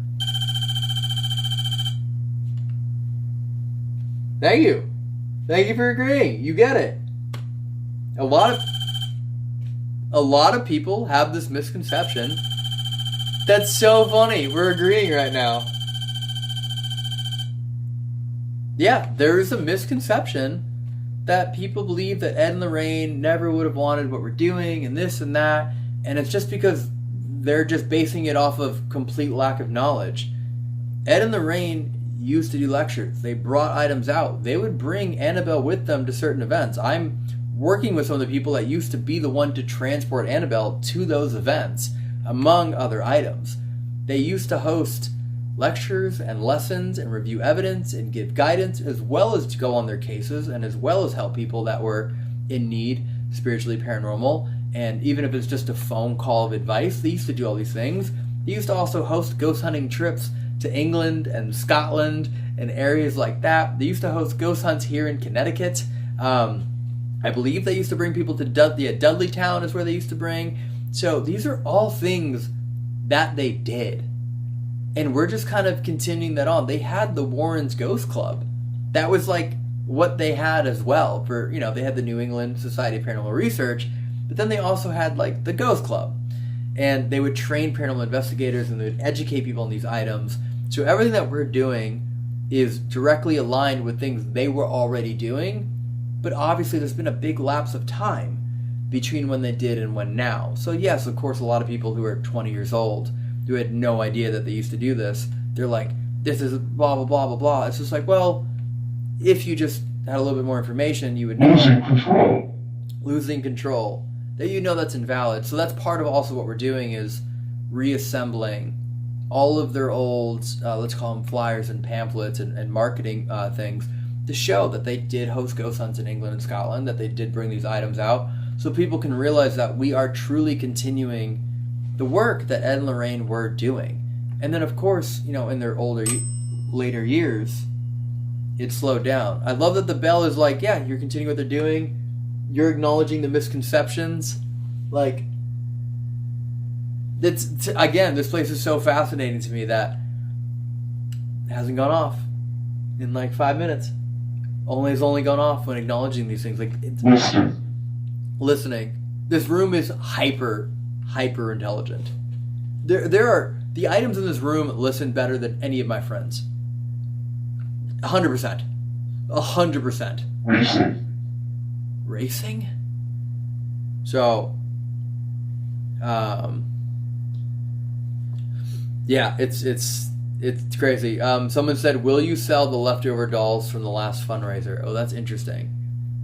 Thank you. Thank you for agreeing. You get it. A lot of people have this misconception. That's so funny. We're agreeing right now. Yeah, there is a misconception that people believe that Ed and Lorraine never would have wanted what we're doing and this and that, and it's just because they're just basing it off of complete lack of knowledge. Ed and Lorraine used to do lectures. They brought items out. They would bring Annabelle with them to certain events. I'm working with some of the people that used to be the one to transport Annabelle to those events, among other items. They used to host lectures and lessons and review evidence and give guidance, as well as to go on their cases and as well as help people that were in need, spiritually, paranormal. And even if it's just a phone call of advice, they used to do all these things. They used to also host ghost hunting trips to England and Scotland and areas like that. They used to host ghost hunts here in Connecticut. I believe they used to bring people to Dudleytown is where they used to bring. So these are all things that they did. And we're just kind of continuing that on. They had the Warrens Ghost Club. That was like what they had as well. For, you know, they had the New England Society of Paranormal Research, but then they also had like the Ghost Club, and they would train paranormal investigators and they would educate people on these items. So everything that we're doing is directly aligned with things they were already doing, but obviously there's been a big lapse of time between when they did and when now. So yes, of course, a lot of people who are 20 years old who had no idea that they used to do this, they're like, this is blah, blah, blah, blah, blah. It's just like, well, if you just had a little bit more information, you would know. Losing control. That you know that's invalid. So that's part of also what we're doing is reassembling all of their old, let's call them flyers and pamphlets and marketing things to show that they did host ghost hunts in England and Scotland, that they did bring these items out, so people can realize that we are truly continuing the work that Ed and Lorraine were doing. And then, of course, you know, in their later years, it slowed down. I love that the bell is like, yeah, you're continuing what they're doing. You're acknowledging the misconceptions. Like, again, this place is so fascinating to me that it hasn't gone off in like 5 minutes. It's only gone off when acknowledging these things. Like, it's listening. This room is hyper intelligent. There are the items in this room listen better than any of my friends. 100%. 100%. Racing? So, yeah, it's crazy. Someone said, will you sell the leftover dolls from the last fundraiser? Oh, that's interesting.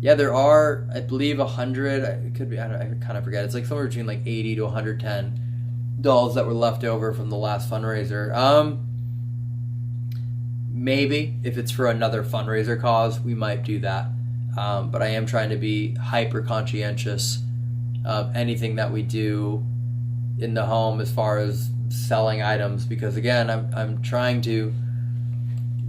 Yeah, there are, I believe, 100, it could be, I kind of forget. It's like somewhere between like 80 to 110 dolls that were left over from the last fundraiser. Maybe, if it's for another fundraiser cause, we might do that. But I am trying to be hyper conscientious of anything that we do in the home as far as selling items, because again, I'm trying to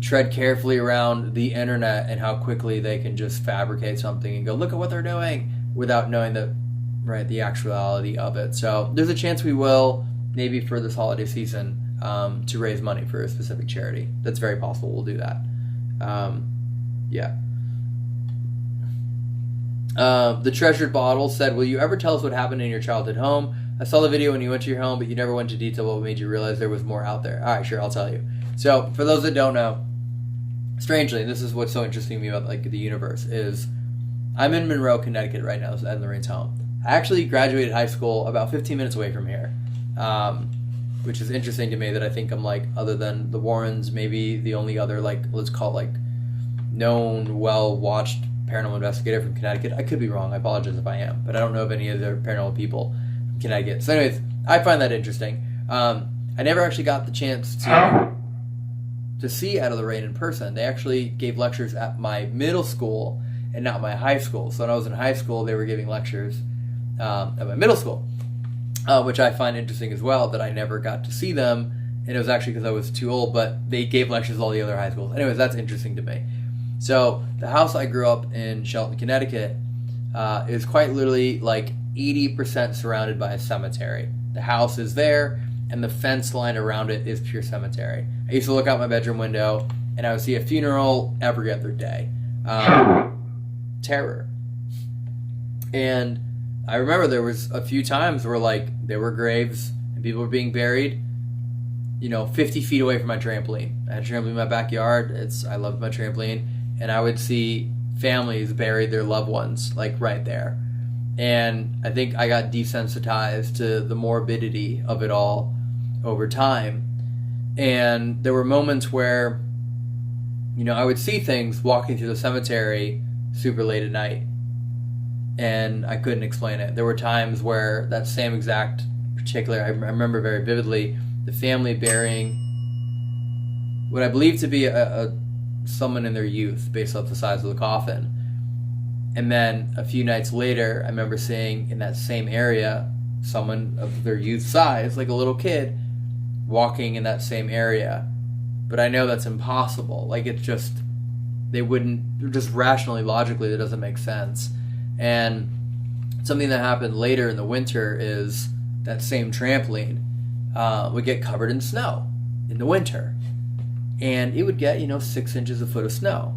tread carefully around the internet and how quickly they can just fabricate something and go, look at what they're doing, without knowing the actuality of it. So there's a chance we will, maybe for this holiday season, to raise money for a specific charity. That's very possible. We'll do that. Yeah. The Treasured Bottle said, will you ever tell us what happened in your childhood home? I saw the video when you went to your home, but you never went into detail what made you realize there was more out there. All right, sure, I'll tell you. So, for those that don't know, strangely, this is what's so interesting to me about like the universe, is I'm in Monroe, Connecticut right now. This is Ed and Lorraine's home. I actually graduated high school about 15 minutes away from here, which is interesting to me that I think I'm like, other than the Warrens, maybe the only other, like, let's call it like known, well-watched paranormal investigator from Connecticut. I could be wrong. I apologize if I am, but I don't know of any other paranormal people from Connecticut. So anyways, I find that interesting. I never actually got the chance to see Ed and Lorraine in person. They actually gave lectures at my middle school and not my high school. So when I was in high school, they were giving lectures at my middle school, which I find interesting as well, that I never got to see them. And it was actually because I was too old, but they gave lectures at all the other high schools. Anyways, that's interesting to me. So the house I grew up in, Shelton, Connecticut, is quite literally like 80% surrounded by a cemetery. The house is there, and the fence line around it is pure cemetery. I used to look out my bedroom window, and I would see a funeral every other day. Terror. And I remember there was a few times where like there were graves and people were being buried, 50 feet away from my trampoline. I had a trampoline in my backyard. I loved my trampoline. And I would see families bury their loved ones, like, right there. And I think I got desensitized to the morbidity of it all over time. And there were moments where, I would see things walking through the cemetery super late at night. And I couldn't explain it. There were times where that same exact particular, I remember very vividly, the family burying what I believe to be someone in their youth based off the size of the coffin. And then a few nights later, I remember seeing in that same area someone of their youth size, like a little kid, walking in that same area. But I know that's impossible. Like, it's just, just rationally, logically, that doesn't make sense. And something that happened later in the winter is that same trampoline would get covered in snow in the winter. And it would get, 6 inches, a foot of snow.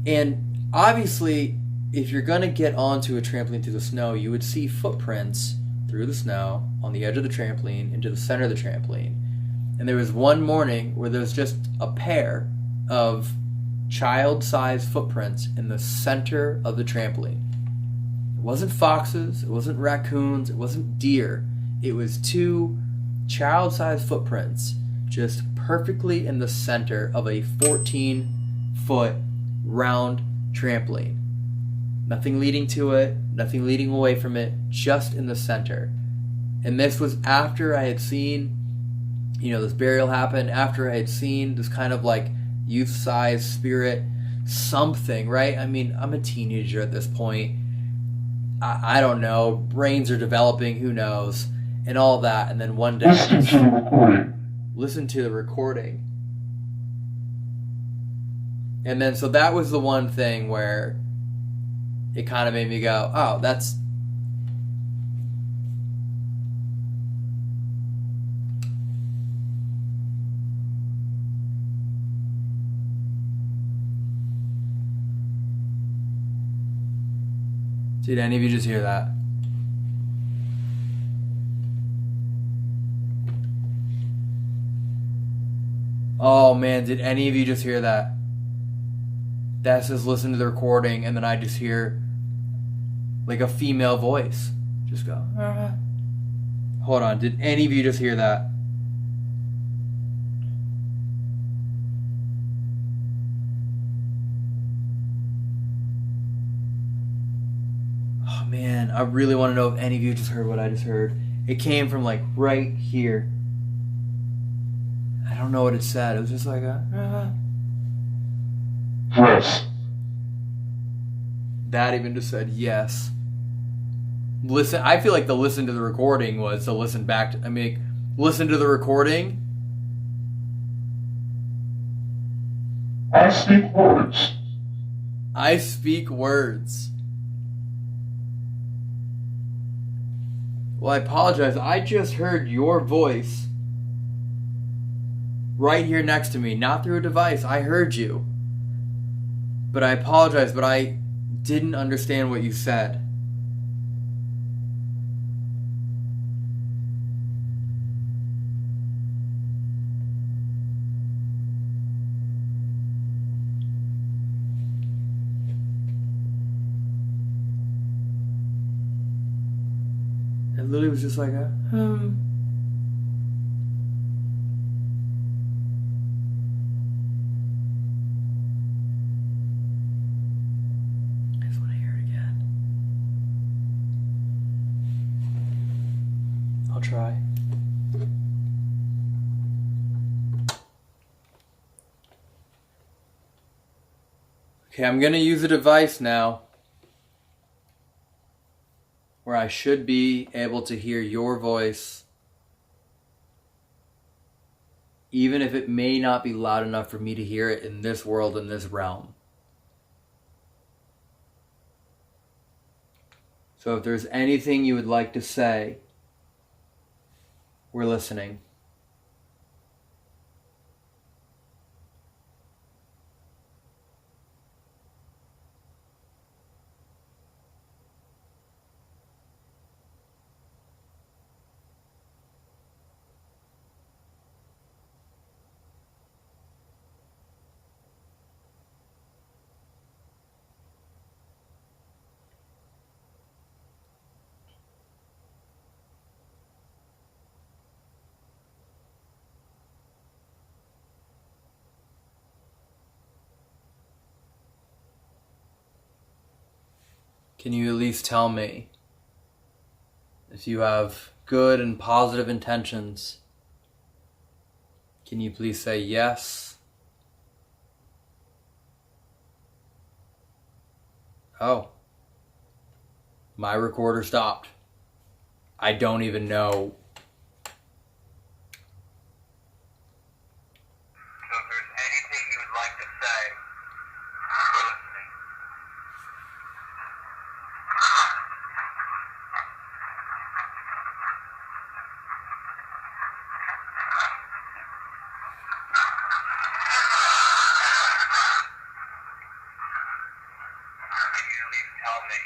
And obviously, if you're going to get onto a trampoline through the snow, you would see footprints through the snow on the edge of the trampoline into the center of the trampoline. And there was one morning where there was just a pair of child-sized footprints in the center of the trampoline. It wasn't foxes, it wasn't raccoons, it wasn't deer. It was two child-sized footprints just perfectly in the center of a 14-foot round trampoline. Nothing leading to it, nothing leading away from it, just in the center. And this was after I had seen, this burial happen, after I had seen this kind of like youth-sized spirit, something, right? I mean, I'm a teenager at this point. I don't know. Brains are developing, who knows, and all that. And then one day, Listen to the recording. Listen to the recording. And then, so that was the one thing where it kind of made me go, oh, that's... Did any of you just hear that? Oh man, did any of you just hear that? That says listen to the recording, and then I just hear like a female voice just go, ah. Hold on, did any of you just hear that? Oh man, I really want to know if any of you just heard what I just heard. It came from like right here. I don't know what it said. It was just like a... Yes. That even just said yes. Listen, I feel like the listen to the recording was to listen back to... listen to the recording. I speak words. I speak words. Well, I apologize. I just heard your voice right here next to me, not through a device. I heard you. But I apologize, but I didn't understand what you said. It literally was just like a, I just want to hear it again. I'll try. Okay, I'm going to use a device now where I should be able to hear your voice, even if it may not be loud enough for me to hear it in this world, in this realm. So if there's anything you would like to say, we're listening. Can you at least tell me if you have good and positive intentions? Can you please say yes? Oh, my recorder stopped. I don't even know. So if there's anything you would like to say, we're listening. leave, tell me.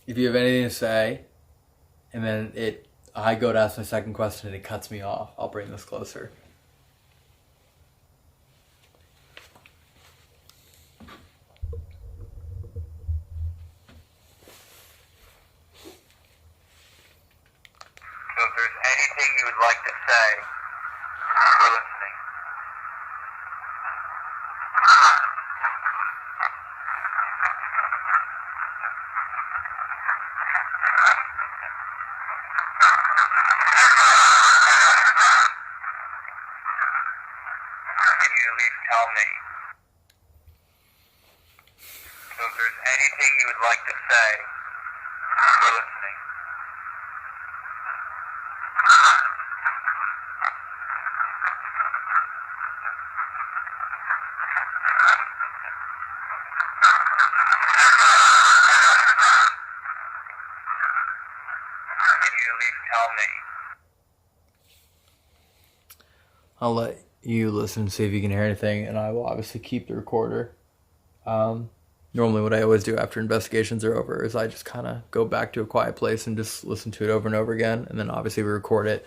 If you have anything to say, and then I go to ask my second question and it cuts me off, I'll bring this closer. So if there's anything you would like to say, we're listening. Can you at least tell me? So if there's anything you would like to say, we're listening. Can you at least tell me? I'll let you listen and see if you can hear anything, and I will obviously keep the recorder. Normally what I always do after investigations are over is I just kind of go back to a quiet place and just listen to it over and over again, and then obviously we record it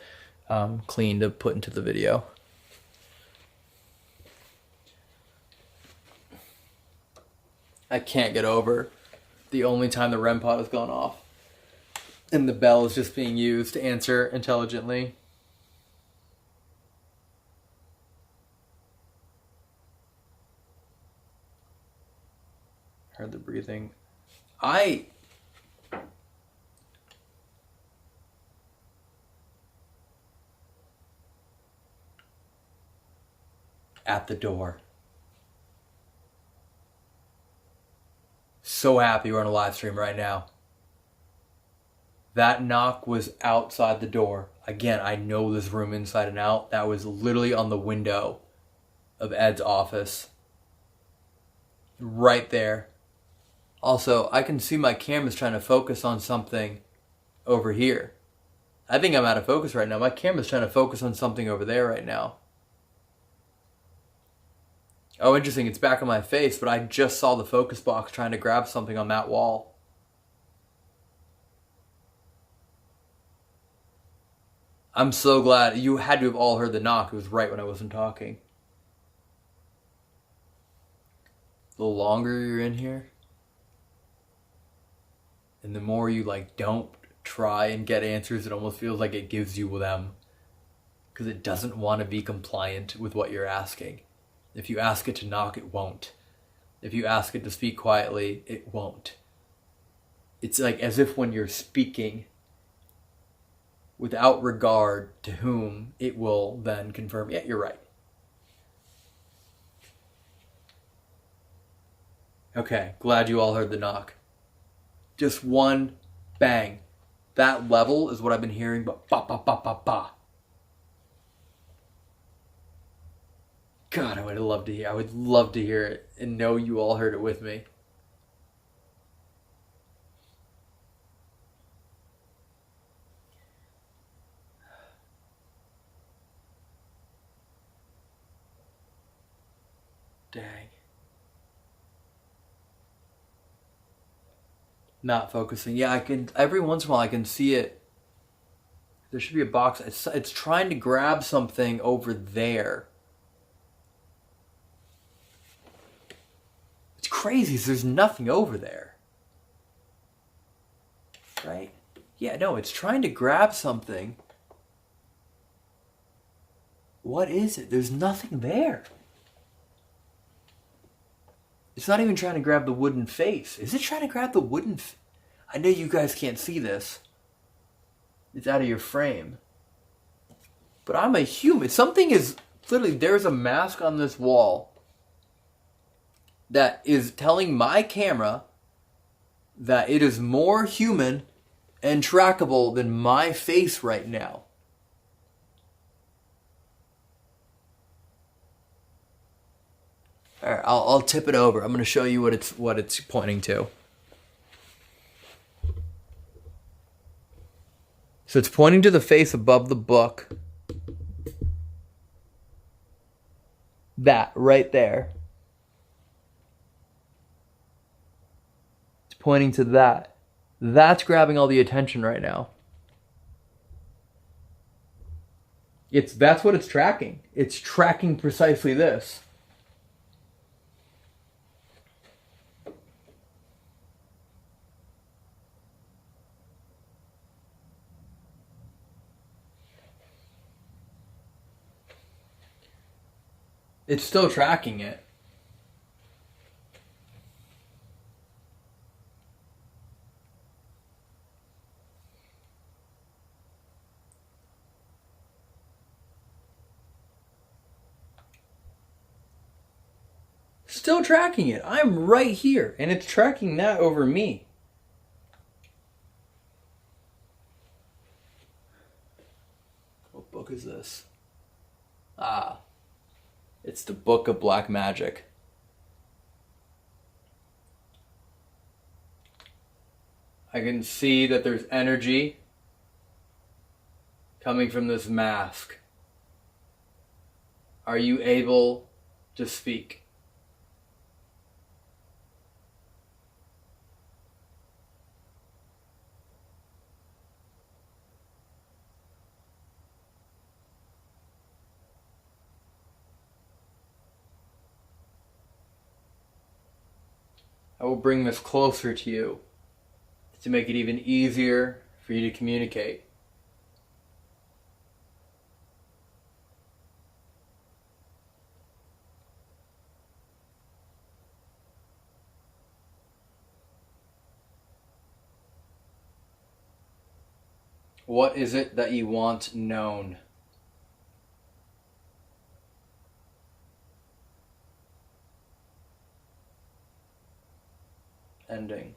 clean to put into the video. I can't get over the only time the REM pod has gone off and the bell is just being used to answer intelligently. Heard the breathing. At the door. So happy we're on a live stream right now. That knock was outside the door. Again, I know this room inside and out. That was literally on the window of Ed's office. Right there. Also, I can see my camera's trying to focus on something over here. I think I'm out of focus right now. My camera's trying to focus on something over there right now. Oh, interesting. It's back on my face, but I just saw the focus box trying to grab something on that wall. I'm so glad. You had to have all heard the knock. It was right when I wasn't talking. The longer you're in here, and the more you don't try and get answers, it almost feels like it gives you them. Because it doesn't want to be compliant with what you're asking. If you ask it to knock, it won't. If you ask it to speak quietly, it won't. It's like as if when you're speaking, without regard to whom, it will then confirm, yeah, you're right. Okay, glad you all heard the knock. Just one bang. That level is what I've been hearing, but ba ba ba ba ba. God, I would love to hear it and know you all heard it with me. Dang. Not focusing. Yeah, I can. Every once in a while I can see it. There should be a box. It's trying to grab something over there. It's crazy. There's nothing over there. Right? Yeah, no, it's trying to grab something. What is it? There's nothing there. It's not even trying to grab the wooden face. Is it trying to grab the wooden I know you guys can't see this. It's out of your frame. But I'm a human. Something is... Literally, there's a mask on this wall that is telling my camera that it is more human and trackable than my face right now. All right, I'll tip it over. I'm going to show you what it's pointing to. So it's pointing to the face above the book. That right there. pointing to that. That's grabbing all the attention right now. That's what it's tracking. It's tracking precisely this. It's still tracking it. Still tracking it. I'm right here, and it's tracking that over me. What book is this? It's the Book of Black Magic. I can see that there's energy coming from this mask. Are you able to speak? I will bring this closer to you to make it even easier for you to communicate. What is it that you want known? Ending.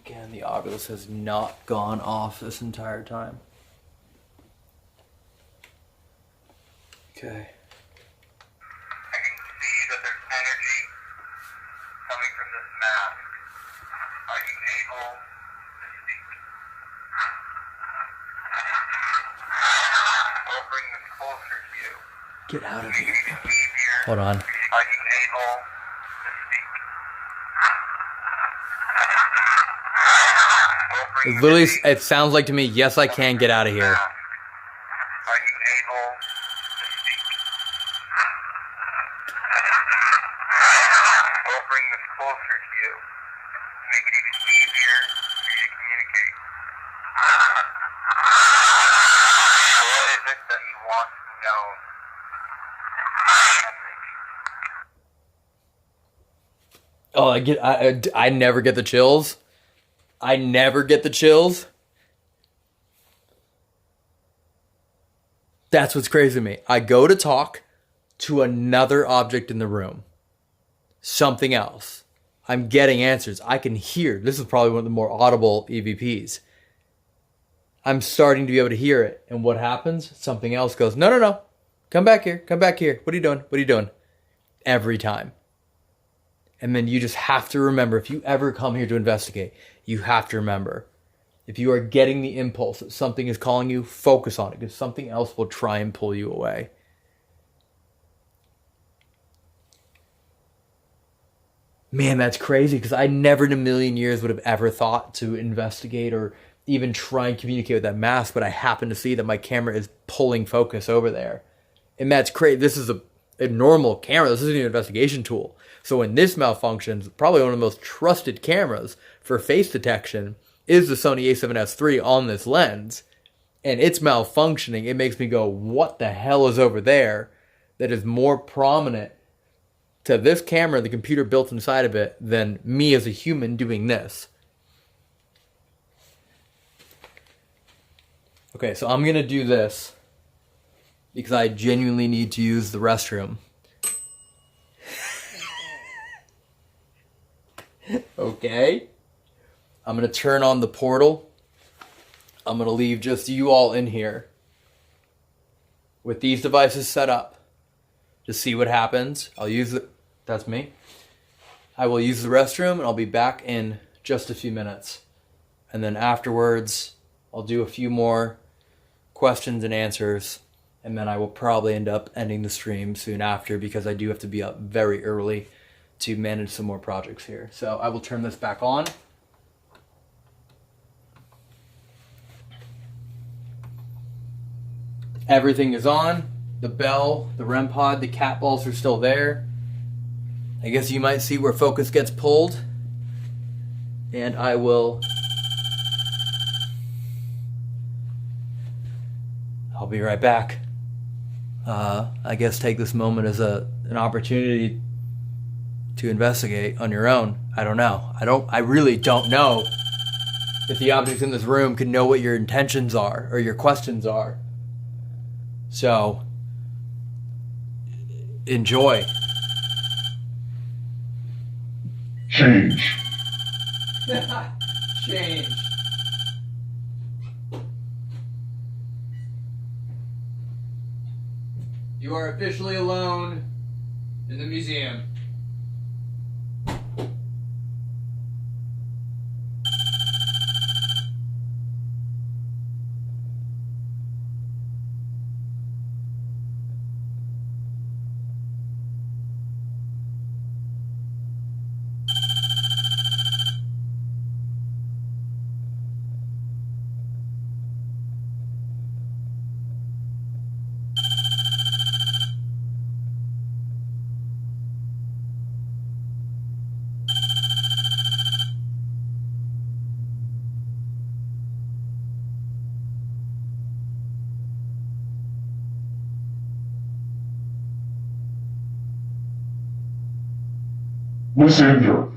Again, the Oculus has not gone off this entire time. Okay. I can see that there's energy coming from this mask. Are you able to speak? I'll bring this closer to you. Get out of Make here. it even easier. Hold on. Are you able to speak? I'll bring It literally, it sounds like to me, yes, I can get out of here. Are you able to speak? I'll bring this closer to you. Make it even easier for you to communicate. What is it that you want known? Oh, I never get the chills. I never get the chills. That's what's crazy to me. I go to talk to another object in the room. Something else. I'm getting answers. I can hear. This is probably one of the more audible EVPs. I'm starting to be able to hear it. And what happens? Something else goes, no, no, no. Come back here. Come back here. What are you doing? What are you doing? Every time. And then you just have to remember, if you ever come here to investigate, you have to remember, if you are getting the impulse that something is calling you, focus on it, because something else will try and pull you away. Man, that's crazy, because I never in a million years would have ever thought to investigate or even try and communicate with that mask, but I happen to see that my camera is pulling focus over there. And that's crazy. This is a normal camera. This isn't an investigation tool. So when this malfunctions, probably one of the most trusted cameras for face detection is the Sony a7S III on this lens. And it's malfunctioning. It makes me go, what the hell is over there that is more prominent to this camera, the computer built inside of it, than me as a human doing this? Okay, so I'm going to do this because I genuinely need to use the restroom. Okay. I'm going to turn on the portal. I'm going to leave just you all in here with these devices set up to see what happens. I'll use it. That's me. I will use the restroom and I'll be back in just a few minutes. And then afterwards, I'll do a few more questions and answers. And then I will probably end up ending the stream soon after because I do have to be up very early to manage some more projects here. So I will turn this back on. Everything is on. The bell, the REM pod, the cat balls are still there. I guess you might see where focus gets pulled. And I'll be right back. I guess take this moment as an opportunity to investigate on your own. I don't know. I really don't know if the objects in this room can know what your intentions are or your questions are. So, enjoy. Change. Change. You are officially alone in the museum. Lysander.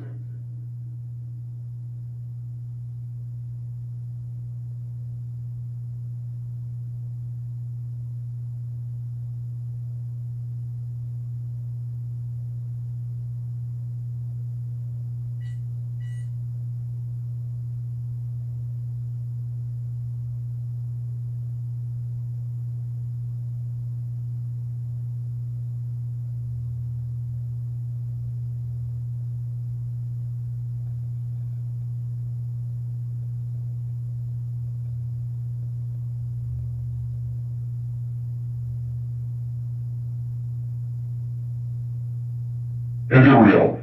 And Ariel.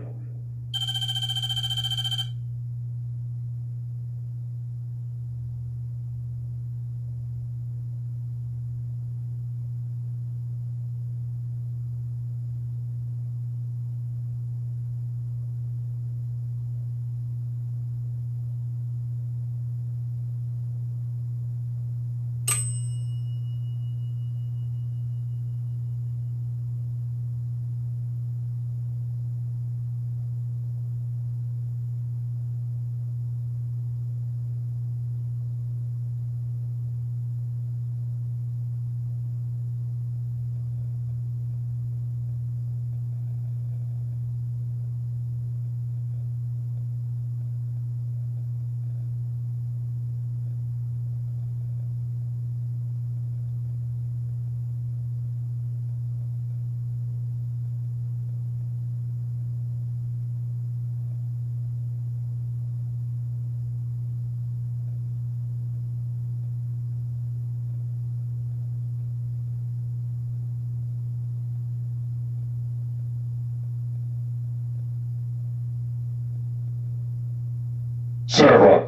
Sarah.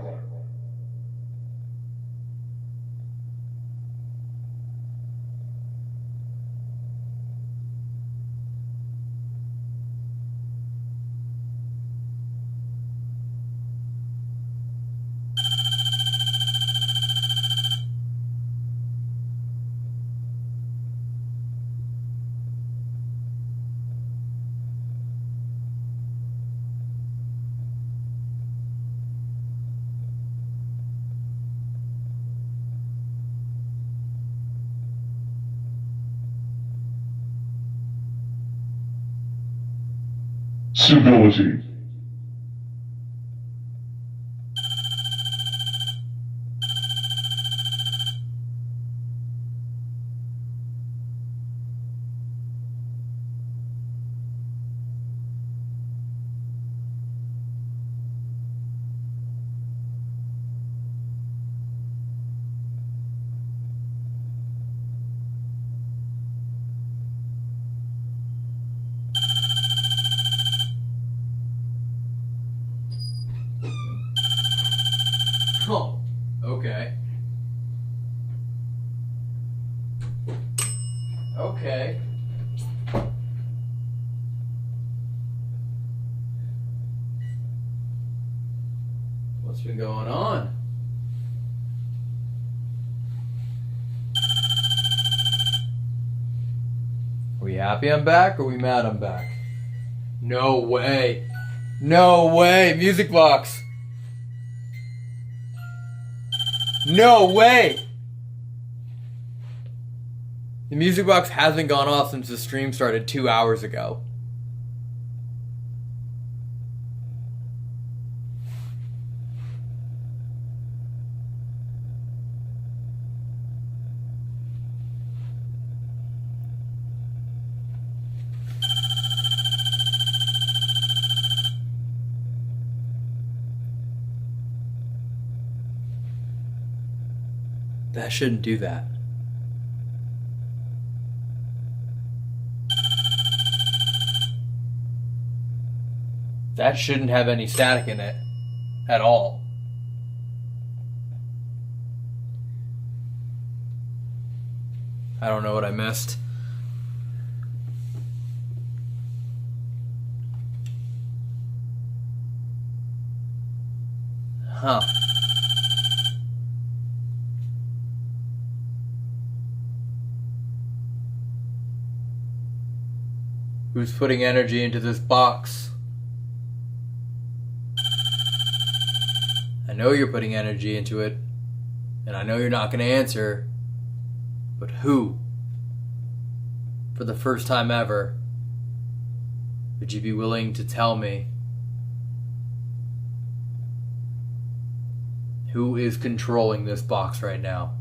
Civility. Oh, okay. Okay. What's been going on? Are we happy I'm back or are we mad I'm back? No way. No way. Music box. No way. The music box hasn't gone off since the stream started 2 hours ago. That shouldn't do that. That shouldn't have any static in it at all. I don't know what I missed. Huh. Who's putting energy into this box? I know you're putting energy into it, and I know you're not going to answer, but who? For the first time ever, would you be willing to tell me who is controlling this box right now?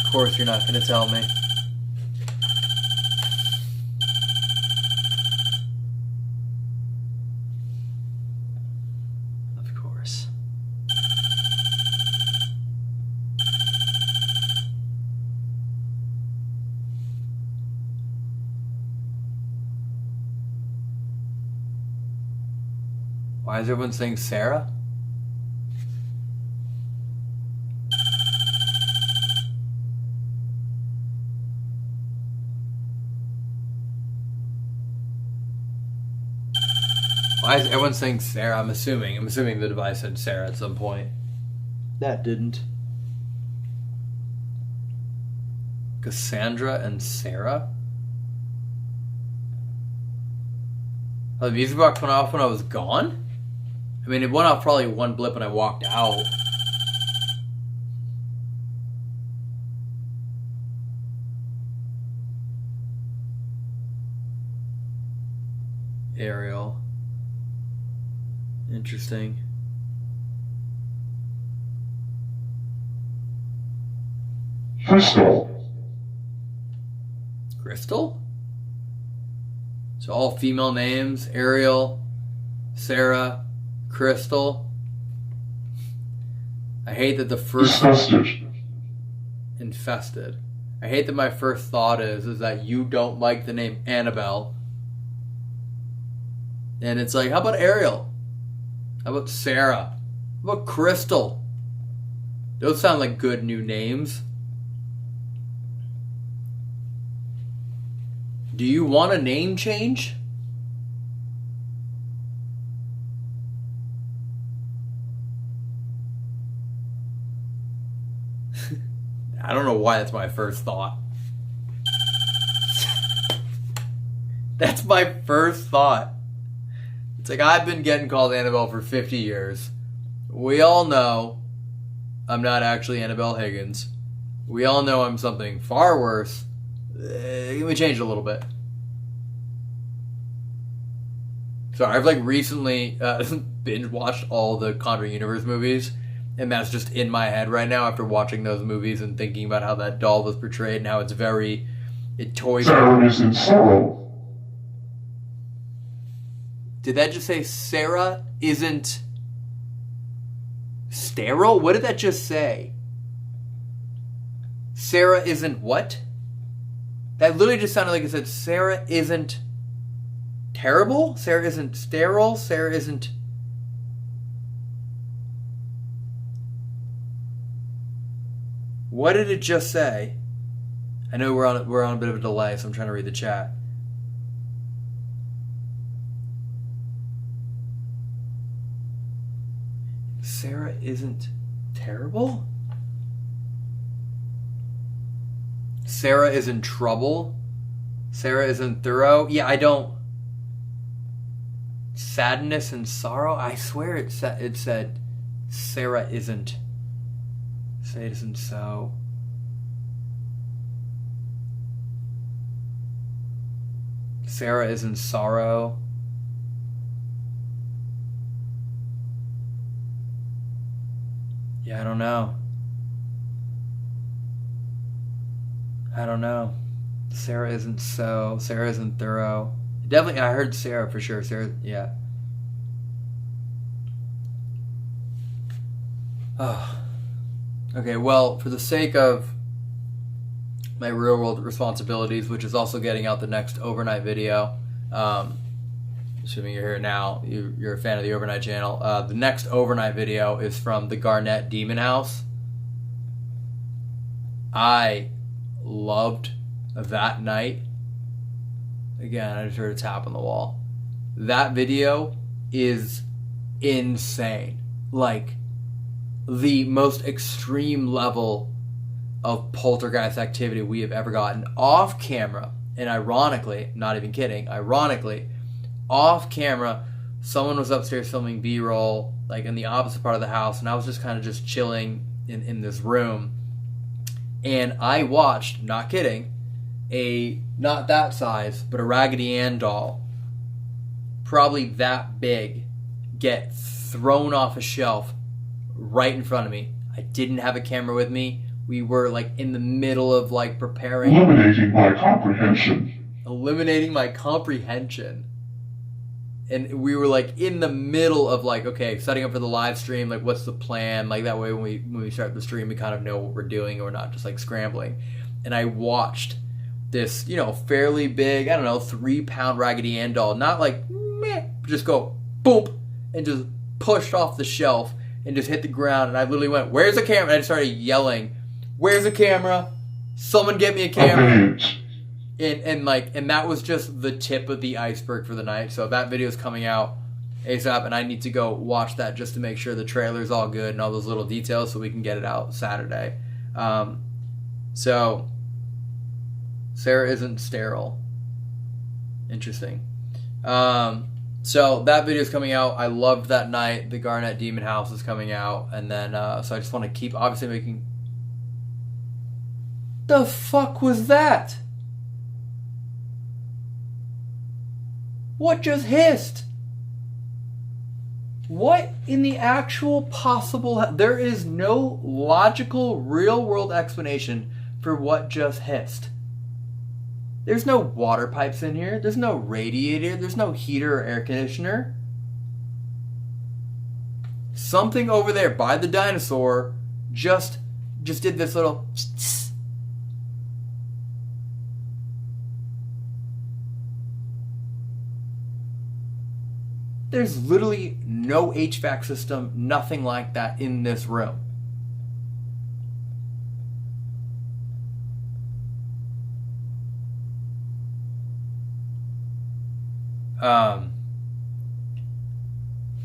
Of course you're not going to tell me. Of course. Why is everyone saying Sarah? Why is everyone saying Sarah? I'm assuming the device said Sarah at some point. That didn't. Cassandra and Sarah? Oh, the music box went off when I was gone? I mean, it went off probably one blip when I walked out. Ariel. Interesting. Crystal. Crystal? So all female names. Ariel, Sarah, Crystal. I hate that the first... Infested. I hate that my first thought is that you don't like the name Annabelle. And it's like, how about Ariel? How about Sarah? How about Crystal? Those sound like good new names. Do you want a name change? I don't know why that's my first thought. That's my first thought. It's like, I've been getting called Annabelle for 50 years. We all know I'm not actually Annabelle Higgins. We all know I'm something far worse. We changed a little bit. So I've like recently binge watched all the Conjuring Universe movies, and that's just in my head right now after watching those movies and thinking about how that doll was portrayed and how it's very... It toys... Sarah is in sorrow. Did that just say Sarah isn't Sterile? What did that just say? Sarah isn't what? That literally just sounded like it said Sarah isn't terrible? Sarah isn't sterile? Sarah isn't... What did it just say? I know we're on a bit of a delay, so I'm trying to read the chat. Sarah isn't terrible? Sarah is in trouble? Sarah isn't thorough? Yeah, I don't... Sadness and sorrow? I swear it said Sarah isn't... Say it isn't so... Sarah is in sorrow. Yeah, I don't know. Sarah isn't so. Sarah isn't thorough. Definitely, I heard Sarah for sure. Sarah, yeah. Oh. Okay, well, for the sake of my real world responsibilities, which is also getting out the next overnight video, assuming you're here now, you're a fan of the overnight channel, the next overnight video is from the Garnett Demon House. I loved that night. Again, I just heard a tap on the wall. That video is insane. Like, the most extreme level of poltergeist activity we have ever gotten off camera. And ironically, not even kidding, off camera, someone was upstairs filming B-roll, like in the opposite part of the house, and I was just kind of just chilling in this room. And I watched, not kidding, a, not that size, but a Raggedy Ann doll, probably that big, get thrown off a shelf right in front of me. I didn't have a camera with me. We were like in the middle of like preparing. Eliminating my comprehension. And we were like in the middle of like, okay, setting up for the live stream, like what's the plan? Like that way when we start the stream, we kind of know what we're doing and we're not just like scrambling. And I watched this, fairly big, 3-pound Raggedy Ann doll, not like, meh, just go boom and just pushed off the shelf and just hit the ground. And I literally went, where's the camera? And I just started yelling, where's the camera? Someone get me a camera. And that was just the tip of the iceberg for the night. So that video is coming out ASAP, and I need to go watch that just to make sure the trailer's all good and all those little details so we can get it out Saturday. So Sarah isn't sterile. Interesting. So that video is coming out. I loved that night. The Garnett Demon House is coming out, and then so I just want to keep obviously making. The fuck was that? What just hissed? What in the actual possible... There is no logical, real-world explanation for what just hissed. There's no water pipes in here. There's no radiator. There's no heater or air conditioner. Something over there by the dinosaur just did this little... There's literally no HVAC system, nothing like that in this room.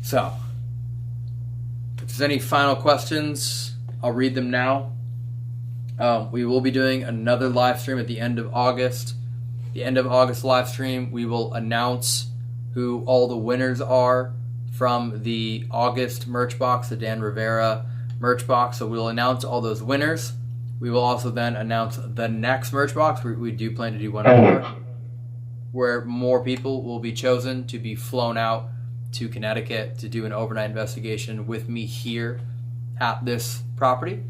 So, if there's any final questions, I'll read them now. We will be doing another live stream at the end of August. The end of August live stream, we will announce who all the winners are from the August merch box, the Dan Rivera merch box. So we'll announce all those winners. We will also then announce the next merch box. We do plan to do one more, where more people will be chosen to be flown out to Connecticut to do an overnight investigation with me here at this property.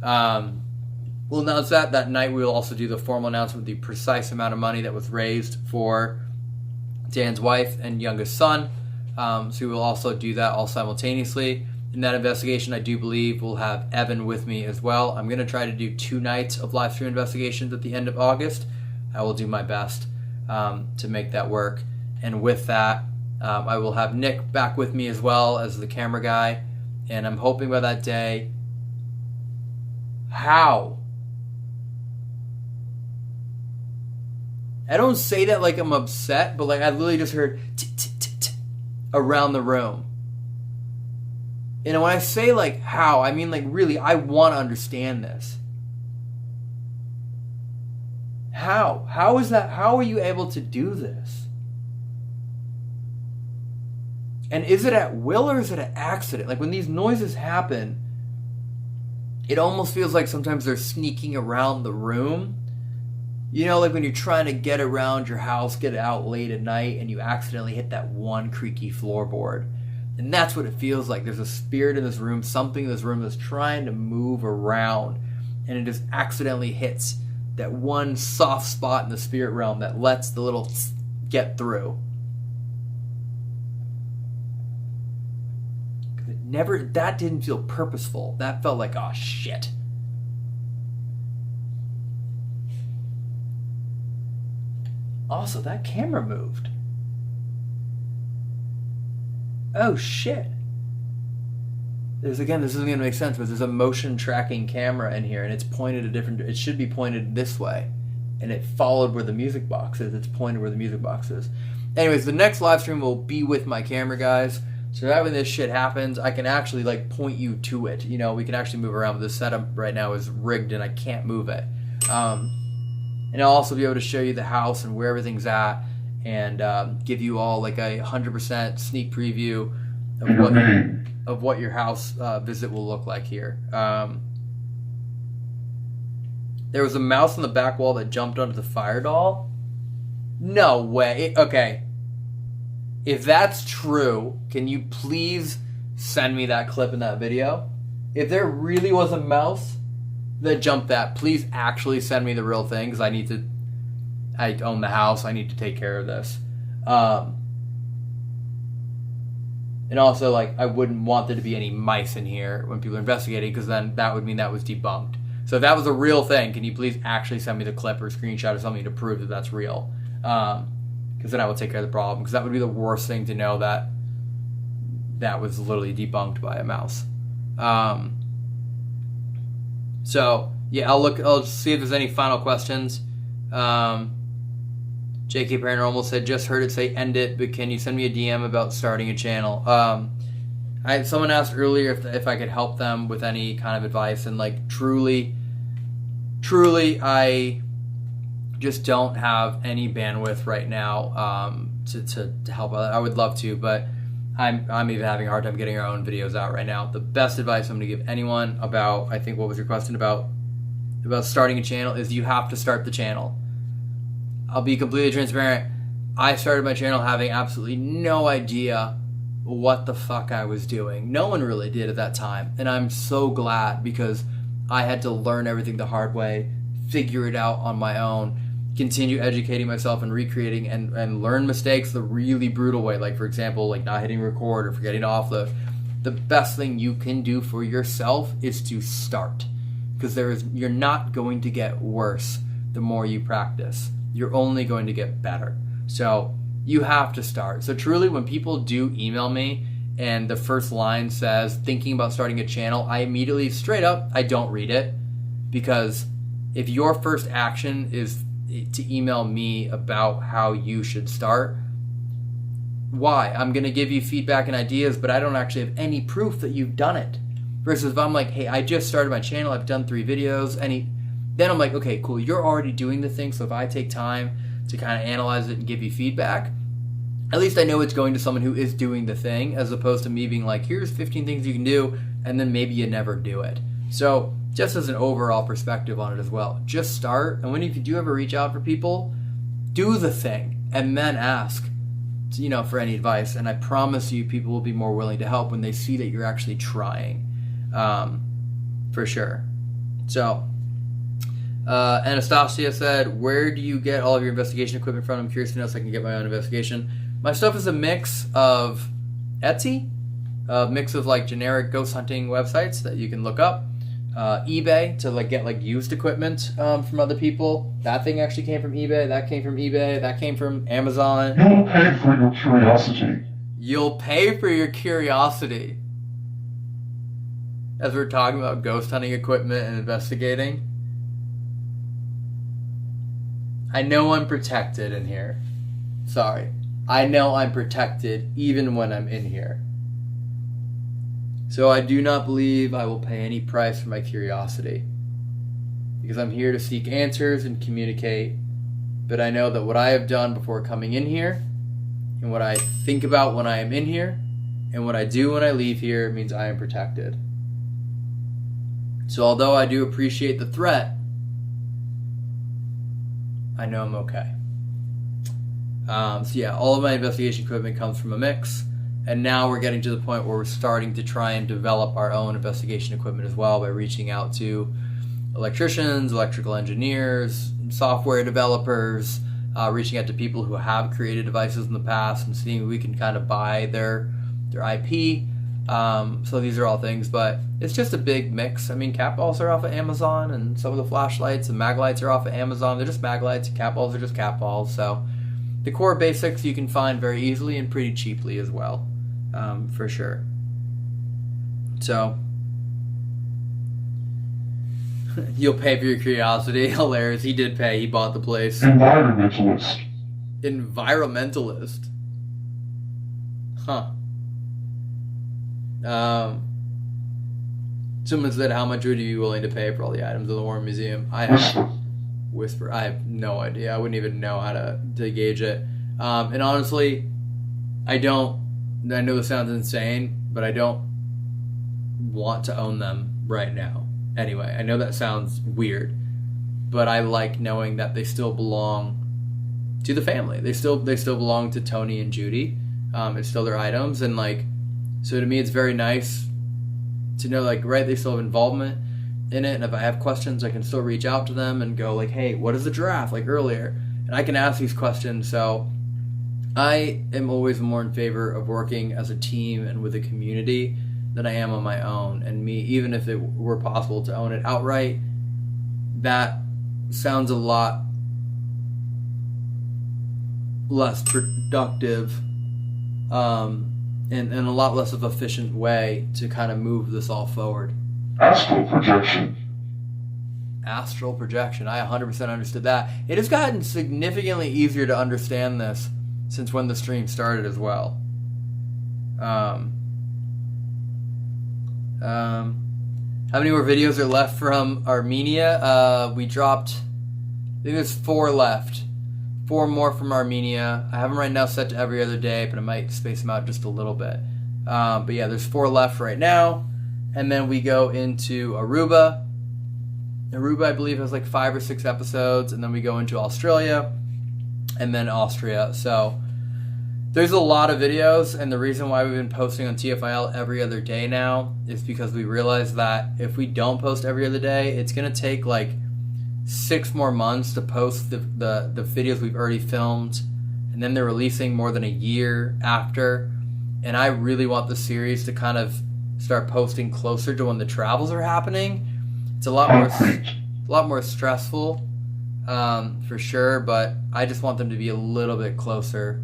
We'll announce that night. We will also do the formal announcement of the precise amount of money that was raised for Dan's wife and youngest son. So we will also do that all simultaneously. In that investigation, I do believe we'll have Evan with me as well. I'm going to try to do 2 nights of live stream investigations at the end of August. I will do my best to make that work. And with that, I will have Nick back with me as well as the camera guy. And I'm hoping by that day... How? I don't say that like I'm upset, but like I literally just heard around the room. And when I say like how, I mean like really, I want to understand this. How? How is that? How are you able to do this? And is it at will or is it an accident? Like when these noises happen, it almost feels like sometimes they're sneaking around the room. You know, like when you're trying to get around your house, get out late at night, and you accidentally hit that one creaky floorboard. And that's what it feels like. There's a spirit in this room, something in this room that's trying to move around. And it just accidentally hits that one soft spot in the spirit realm that lets the little get through. That didn't feel purposeful. That felt like, oh shit. Also, that camera moved. Oh shit. This isn't going to make sense, but there's a motion tracking camera in here and it's pointed a different, it should be pointed this way. And it followed where the music box is. It's pointed where the music box is. Anyways, the next live stream will be with my camera guys. So that when this shit happens, I can actually like point you to it. You know, we can actually move around. But this setup right now is rigged and I can't move it. And I'll also be able to show you the house and where everything's at and give you all like a 100% sneak preview of what your house visit will look like here. There was a mouse on the back wall that jumped onto the fire doll. No way. Okay. If that's true, can you please send me that clip in that video? If there really was a mouse that jumped that, please actually send me the real thing because I own the house. I need to take care of this. And also, like, I wouldn't want there to be any mice in here when people are investigating because then that would mean that was debunked. So if that was a real thing, can you please actually send me the clip or screenshot or something to prove that that's real? Because then I will take care of the problem. Because that would be the worst thing to know that that was literally debunked by a mouse. So yeah, I'll see if there's any final questions. JK Paranormal said, just heard it say end it, but can you send me a DM about starting a channel? Someone asked earlier if I could help them with any kind of advice, and like truly, I just don't have any bandwidth right now to help out. I would love to, but I'm even having a hard time getting our own videos out right now. The best advice I'm going to give anyone about, I think what was your question about starting a channel, is you have to start the channel. I'll be completely transparent. I started my channel having absolutely no idea what the fuck I was doing. No one really did at that time. And I'm so glad because I had to learn everything the hard way, figure it out on my own, continue educating myself and recreating and learn mistakes the really brutal way. Like, for example, like not hitting record or forgetting to offload. The best thing you can do for yourself is to start. Because you're not going to get worse the more you practice. You're only going to get better. So you have to start. So truly, when people do email me and the first line says, thinking about starting a channel, I immediately, straight up, I don't read it. Because if your first action is to email me about how you should start, why? I'm going to give you feedback and ideas, but I don't actually have any proof that you've done it. Versus if I'm like, hey, I just started my channel, I've done 3 videos, then I'm like, okay, cool, you're already doing the thing, so if I take time to kind of analyze it and give you feedback, at least I know it's going to someone who is doing the thing, as opposed to me being like, here's 15 things you can do, and then maybe you never do it. So just as an overall perspective on it as well, just start, and if you do ever reach out for people, do the thing, and then ask, for any advice, and I promise you people will be more willing to help when they see that you're actually trying, for sure. So, Anastasia said, where do you get all of your investigation equipment from? I'm curious to know so I can get my own investigation. My stuff is a mix of Etsy, A mix of like generic ghost hunting websites that you can look up. eBay to like get like used equipment from other people. That thing actually came from eBay. That came from eBay. That came from Amazon. You'll pay for your curiosity. You'll pay for your curiosity. As we're talking about ghost hunting equipment and investigating. I know I'm protected in here. Sorry. I know I'm protected even when I'm in here. So I do not believe I will pay any price for my curiosity. Because I'm here to seek answers and communicate. But I know that what I have done before coming in here, and what I think about when I am in here, and what I do when I leave here means I am protected. So although I do appreciate the threat, I know I'm okay. So yeah, all of my investigation equipment comes from a mix. And now we're getting to the point where we're starting to try and develop our own investigation equipment as well by reaching out to electricians, electrical engineers, software developers, reaching out to people who have created devices in the past and seeing if we can kind of buy their IP. So these are all things, but it's just a big mix. I mean, cat balls are off of Amazon, and some of the flashlights and mag lights are off of Amazon. They're just mag lights. Cat balls are just cat balls. So the core basics you can find very easily and pretty cheaply as well. For sure. So, you'll pay for your curiosity. Hilarious. He did pay. He bought the place. Environmentalist. Environmentalist. Huh. Someone said, how much would you be willing to pay for all the items in the War Museum? Whisper. I have no idea. I wouldn't even know how to gauge it. And honestly, I know this sounds insane, but I don't want to own them right now. Anyway, I know that sounds weird, but I like knowing that they still belong to the family. They still belong to Tony and Judy. It's still their items, and like, so to me, it's very nice to know, like, right, they still have involvement in it, and if I have questions, I can still reach out to them and go like, hey, what is the giraffe, like earlier, and I can ask these questions. So I am always more in favor of working as a team and with a community than I am on my own. And me, even if it were possible to own it outright, that sounds a lot less productive and a lot less of an efficient way to kind of move this all forward. Astral projection. Astral projection. I 100% understood that. It has gotten significantly easier to understand this since when the stream started as well. How many more videos are left from Armenia? We dropped, I think there's 4 left. 4 more from Armenia. I have them right now set to every other day, but I might space them out just a little bit. But yeah, there's 4 left right now. And then we go into Aruba. Aruba, I believe, has like 5 or 6 episodes. And then we go into Australia. And then Austria. So there's a lot of videos, and the reason why we've been posting on TFIL every other day now is because we realize that if we don't post every other day, it's going to take like 6 more months to post the videos we've already filmed, and then they're releasing more than a year after. And I really want the series to kind of start posting closer to when the travels are happening. It's a lot more stressful. For sure, but I just want them to be a little bit closer.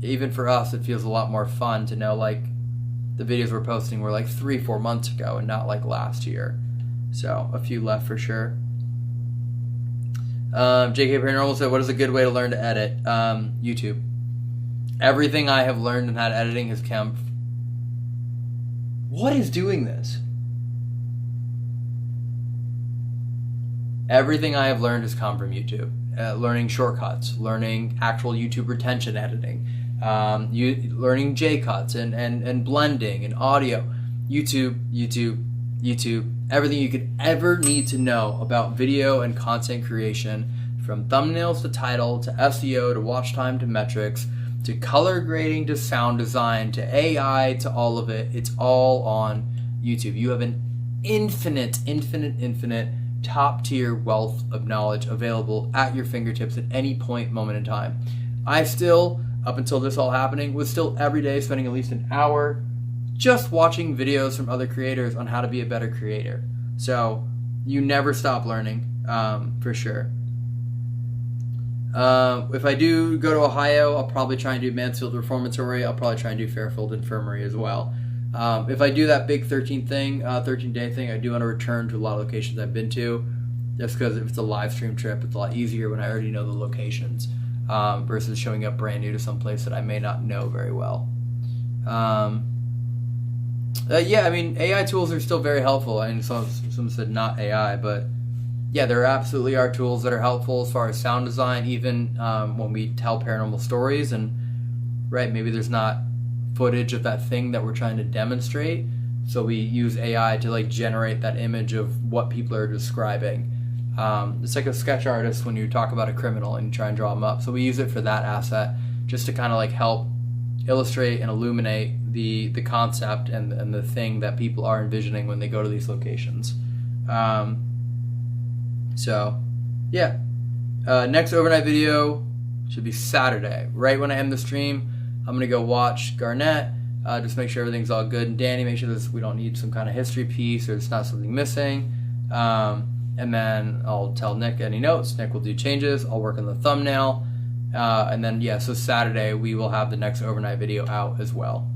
Even for us, it feels a lot more fun to know like the videos we're posting were like 3-4 months ago and not like last year. So a few left for sure. JK Paranormal said, what is a good way to learn to edit? YouTube. Everything I have learned in that editing has come. What is doing this? Everything I have learned has come from YouTube. Learning shortcuts, learning actual YouTube retention editing, learning J-cuts and blending and audio. YouTube. Everything you could ever need to know about video and content creation, from thumbnails to title to SEO to watch time to metrics to color grading to sound design to AI to all of it. It's all on YouTube. You have an infinite top tier wealth of knowledge available at your fingertips at any moment in time. I still, up until this all happening, was still every day spending at least an hour just watching videos from other creators on how to be a better creator. So you never stop learning, for sure. If I do go to Ohio, I'll probably try and do Mansfield Reformatory. I'll probably try and do Fairfield Infirmary as well. If I do that big 13-day thing, I do want to return to a lot of locations I've been to, just because if it's a live stream trip, it's a lot easier when I already know the locations, versus showing up brand new to some place that I may not know very well. Yeah, I mean, AI tools are still very helpful. I mean, some said not AI, but yeah, there absolutely are tools that are helpful as far as sound design, even when we tell paranormal stories. And right, maybe there's not footage of that thing that we're trying to demonstrate, so we use AI to like generate that image of what people are describing. It's like a sketch artist when you talk about a criminal and you try and draw them up. So we use it for that asset, just to kind of like help illustrate and illuminate the concept and the thing that people are envisioning when they go to these locations. So yeah, next overnight video should be Saturday, right when I end the stream. I'm gonna go watch Garnett, just make sure everything's all good, and Danny, make sure we don't need some kind of history piece or it's not something missing. And then I'll tell Nick any notes. Nick will do changes. I'll work on the thumbnail. And then, yeah, so Saturday we will have the next overnight video out as well.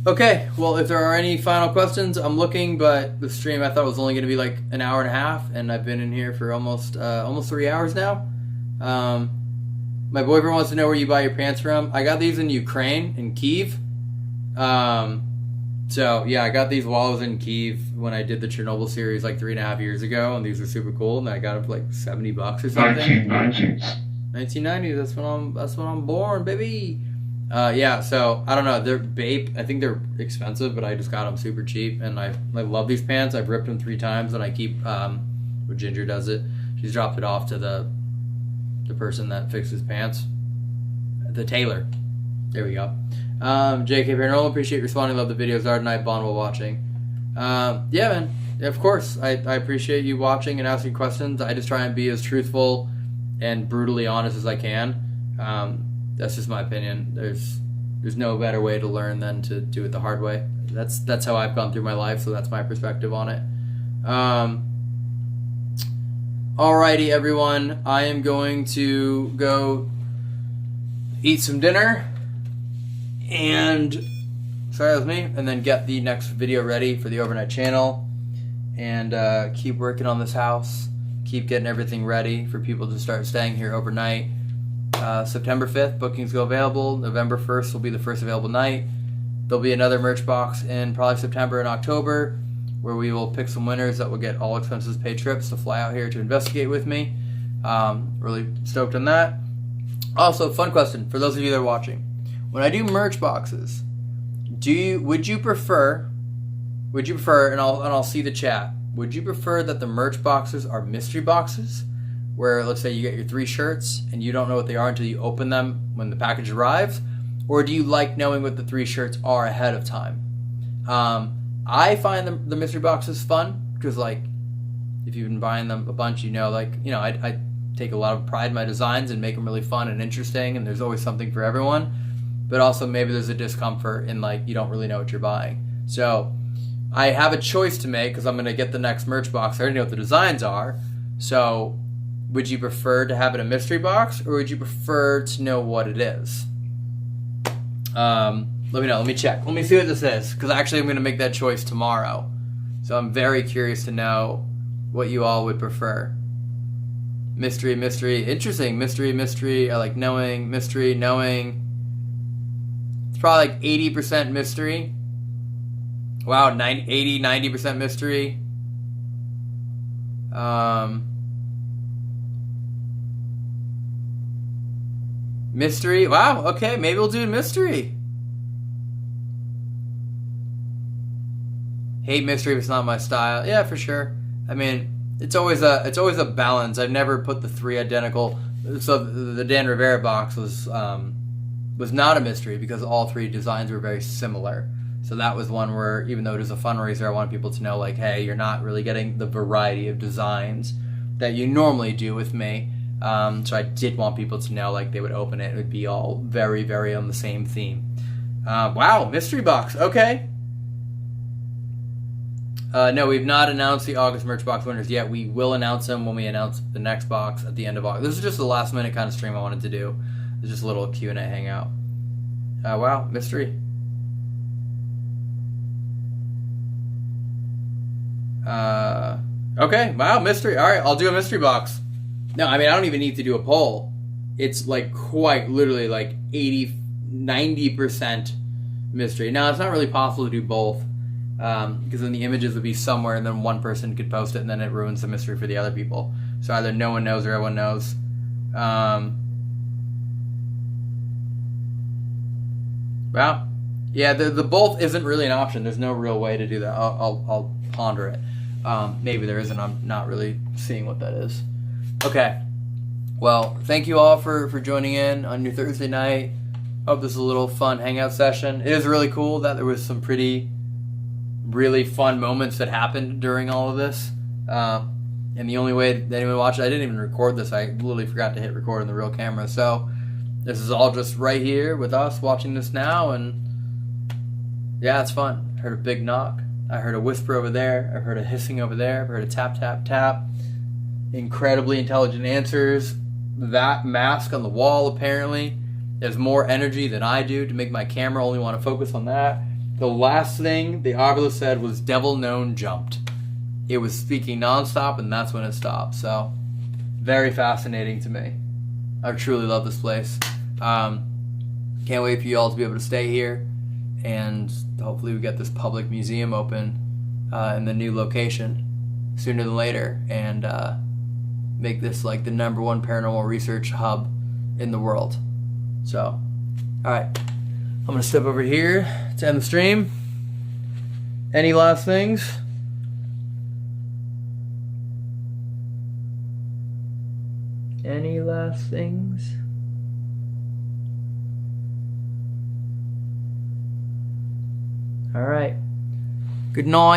Okay, well, if there are any final questions, I'm looking, but the stream I thought was only going to be like an hour and a half, and I've been in here for almost 3 hours now. My boyfriend wants to know where you buy your pants from. I got these in Ukraine, in Kyiv. So yeah, I got these while I was in Kyiv when I did the Chernobyl series like 3.5 years ago, and these are super cool. And I got them for like $70 or something. 1990. That's when I'm born, baby. Yeah. So I don't know. They're Bape. I think they're expensive, but I just got them super cheap, and I love these pants. I've ripped them 3 times, and I keep. When Ginger does it, she's dropped it off to the person that fixes pants, the tailor. There we go. JK Paranormal, appreciate you responding. Love the videos. Art and I bond while watching. Yeah, man. Of course, I appreciate you watching and asking questions. I just try and be as truthful and brutally honest as I can. That's just my opinion. There's no better way to learn than to do it the hard way. That's how I've gone through my life, so that's my perspective on it. Alrighty, everyone. I am going to go eat some dinner. And sorry, that was me. And then get the next video ready for the overnight channel, and keep working on this house. Keep getting everything ready for people to start staying here overnight. September 5th, bookings go available. November 1st will be the first available night. There'll be another merch box in probably September and October, where we will pick some winners that will get all expenses paid trips to fly out here to investigate with me. Really stoked on that. Also, fun question for those of you that are watching. When I do merch boxes, would you prefer, and I'll see the chat, would you prefer that the merch boxes are mystery boxes, where let's say you get your 3 shirts and you don't know what they are until you open them when the package arrives, or do you like knowing what the 3 shirts are ahead of time? I find the mystery boxes fun, because like, if you've been buying them a bunch, I take a lot of pride in my designs and make them really fun and interesting, and there's always something for everyone. But also maybe there's a discomfort in like you don't really know what you're buying. So I have a choice to make, because I'm going to get the next merch box. I already know what the designs are. So would you prefer to have it a mystery box, or would you prefer to know what it is? Let me know. Let me check. Let me see what this is, because actually I'm going to make that choice tomorrow. So I'm very curious to know what you all would prefer. Mystery. Interesting. Mystery. I like knowing. Mystery, knowing. It's probably like 80% mystery. Wow, 90% mystery. Mystery. Wow, okay, maybe we'll do mystery. Hate mystery if it's not my style. Yeah, for sure. I mean, it's always a balance. I've never put the 3 identical. So the Dan Rivera box was not a mystery, because all 3 designs were very similar. So that was one where, even though it is a fundraiser, I want people to know, like, hey, you're not really getting the variety of designs that you normally do with me. So I did want people to know, like, they would open it. It would be all very, very on the same theme. Wow, mystery box. Okay. No, we've not announced the August merch box winners yet. We will announce them when we announce the next box at the end of August. This is just a last minute kind of stream I wanted to do. It's just a little Q&A hangout. Wow, mystery. Okay, wow, mystery. All right, I'll do a mystery box. No, I mean, I don't even need to do a poll. It's like quite literally like 90% mystery. Now, it's not really possible to do both. Because then the images would be somewhere and then one person could post it and then it ruins the mystery for the other people. So either no one knows or everyone knows. Well, yeah, the both isn't really an option. There's no real way to do that. I'll ponder it. Maybe there isn't. I'm not really seeing what that is. Okay. Well, thank you all for joining in on your Thursday night. Hope this is a little fun hangout session. It is really cool that there was some really fun moments that happened during all of this. And the only way that anyone watched it, I didn't even record this. I literally forgot to hit record on the real camera. So this is all just right here with us watching this now. And yeah, it's fun. I heard a big knock. I heard a whisper over there. I heard a hissing over there. I heard a tap, tap, tap. Incredibly intelligent answers. That mask on the wall apparently has more energy than I do to make my camera only want to focus on that. The last thing the obelisk said was devil known jumped. It was speaking nonstop and that's when it stopped. So very fascinating to me. I truly love this place. Can't wait for you all to be able to stay here. And hopefully we get this public museum open in the new location sooner than later. And make this like the #1 paranormal research hub in the world. So, alright. I'm going to step over here to end the stream. Any last things? Any last things? Alright. Good night.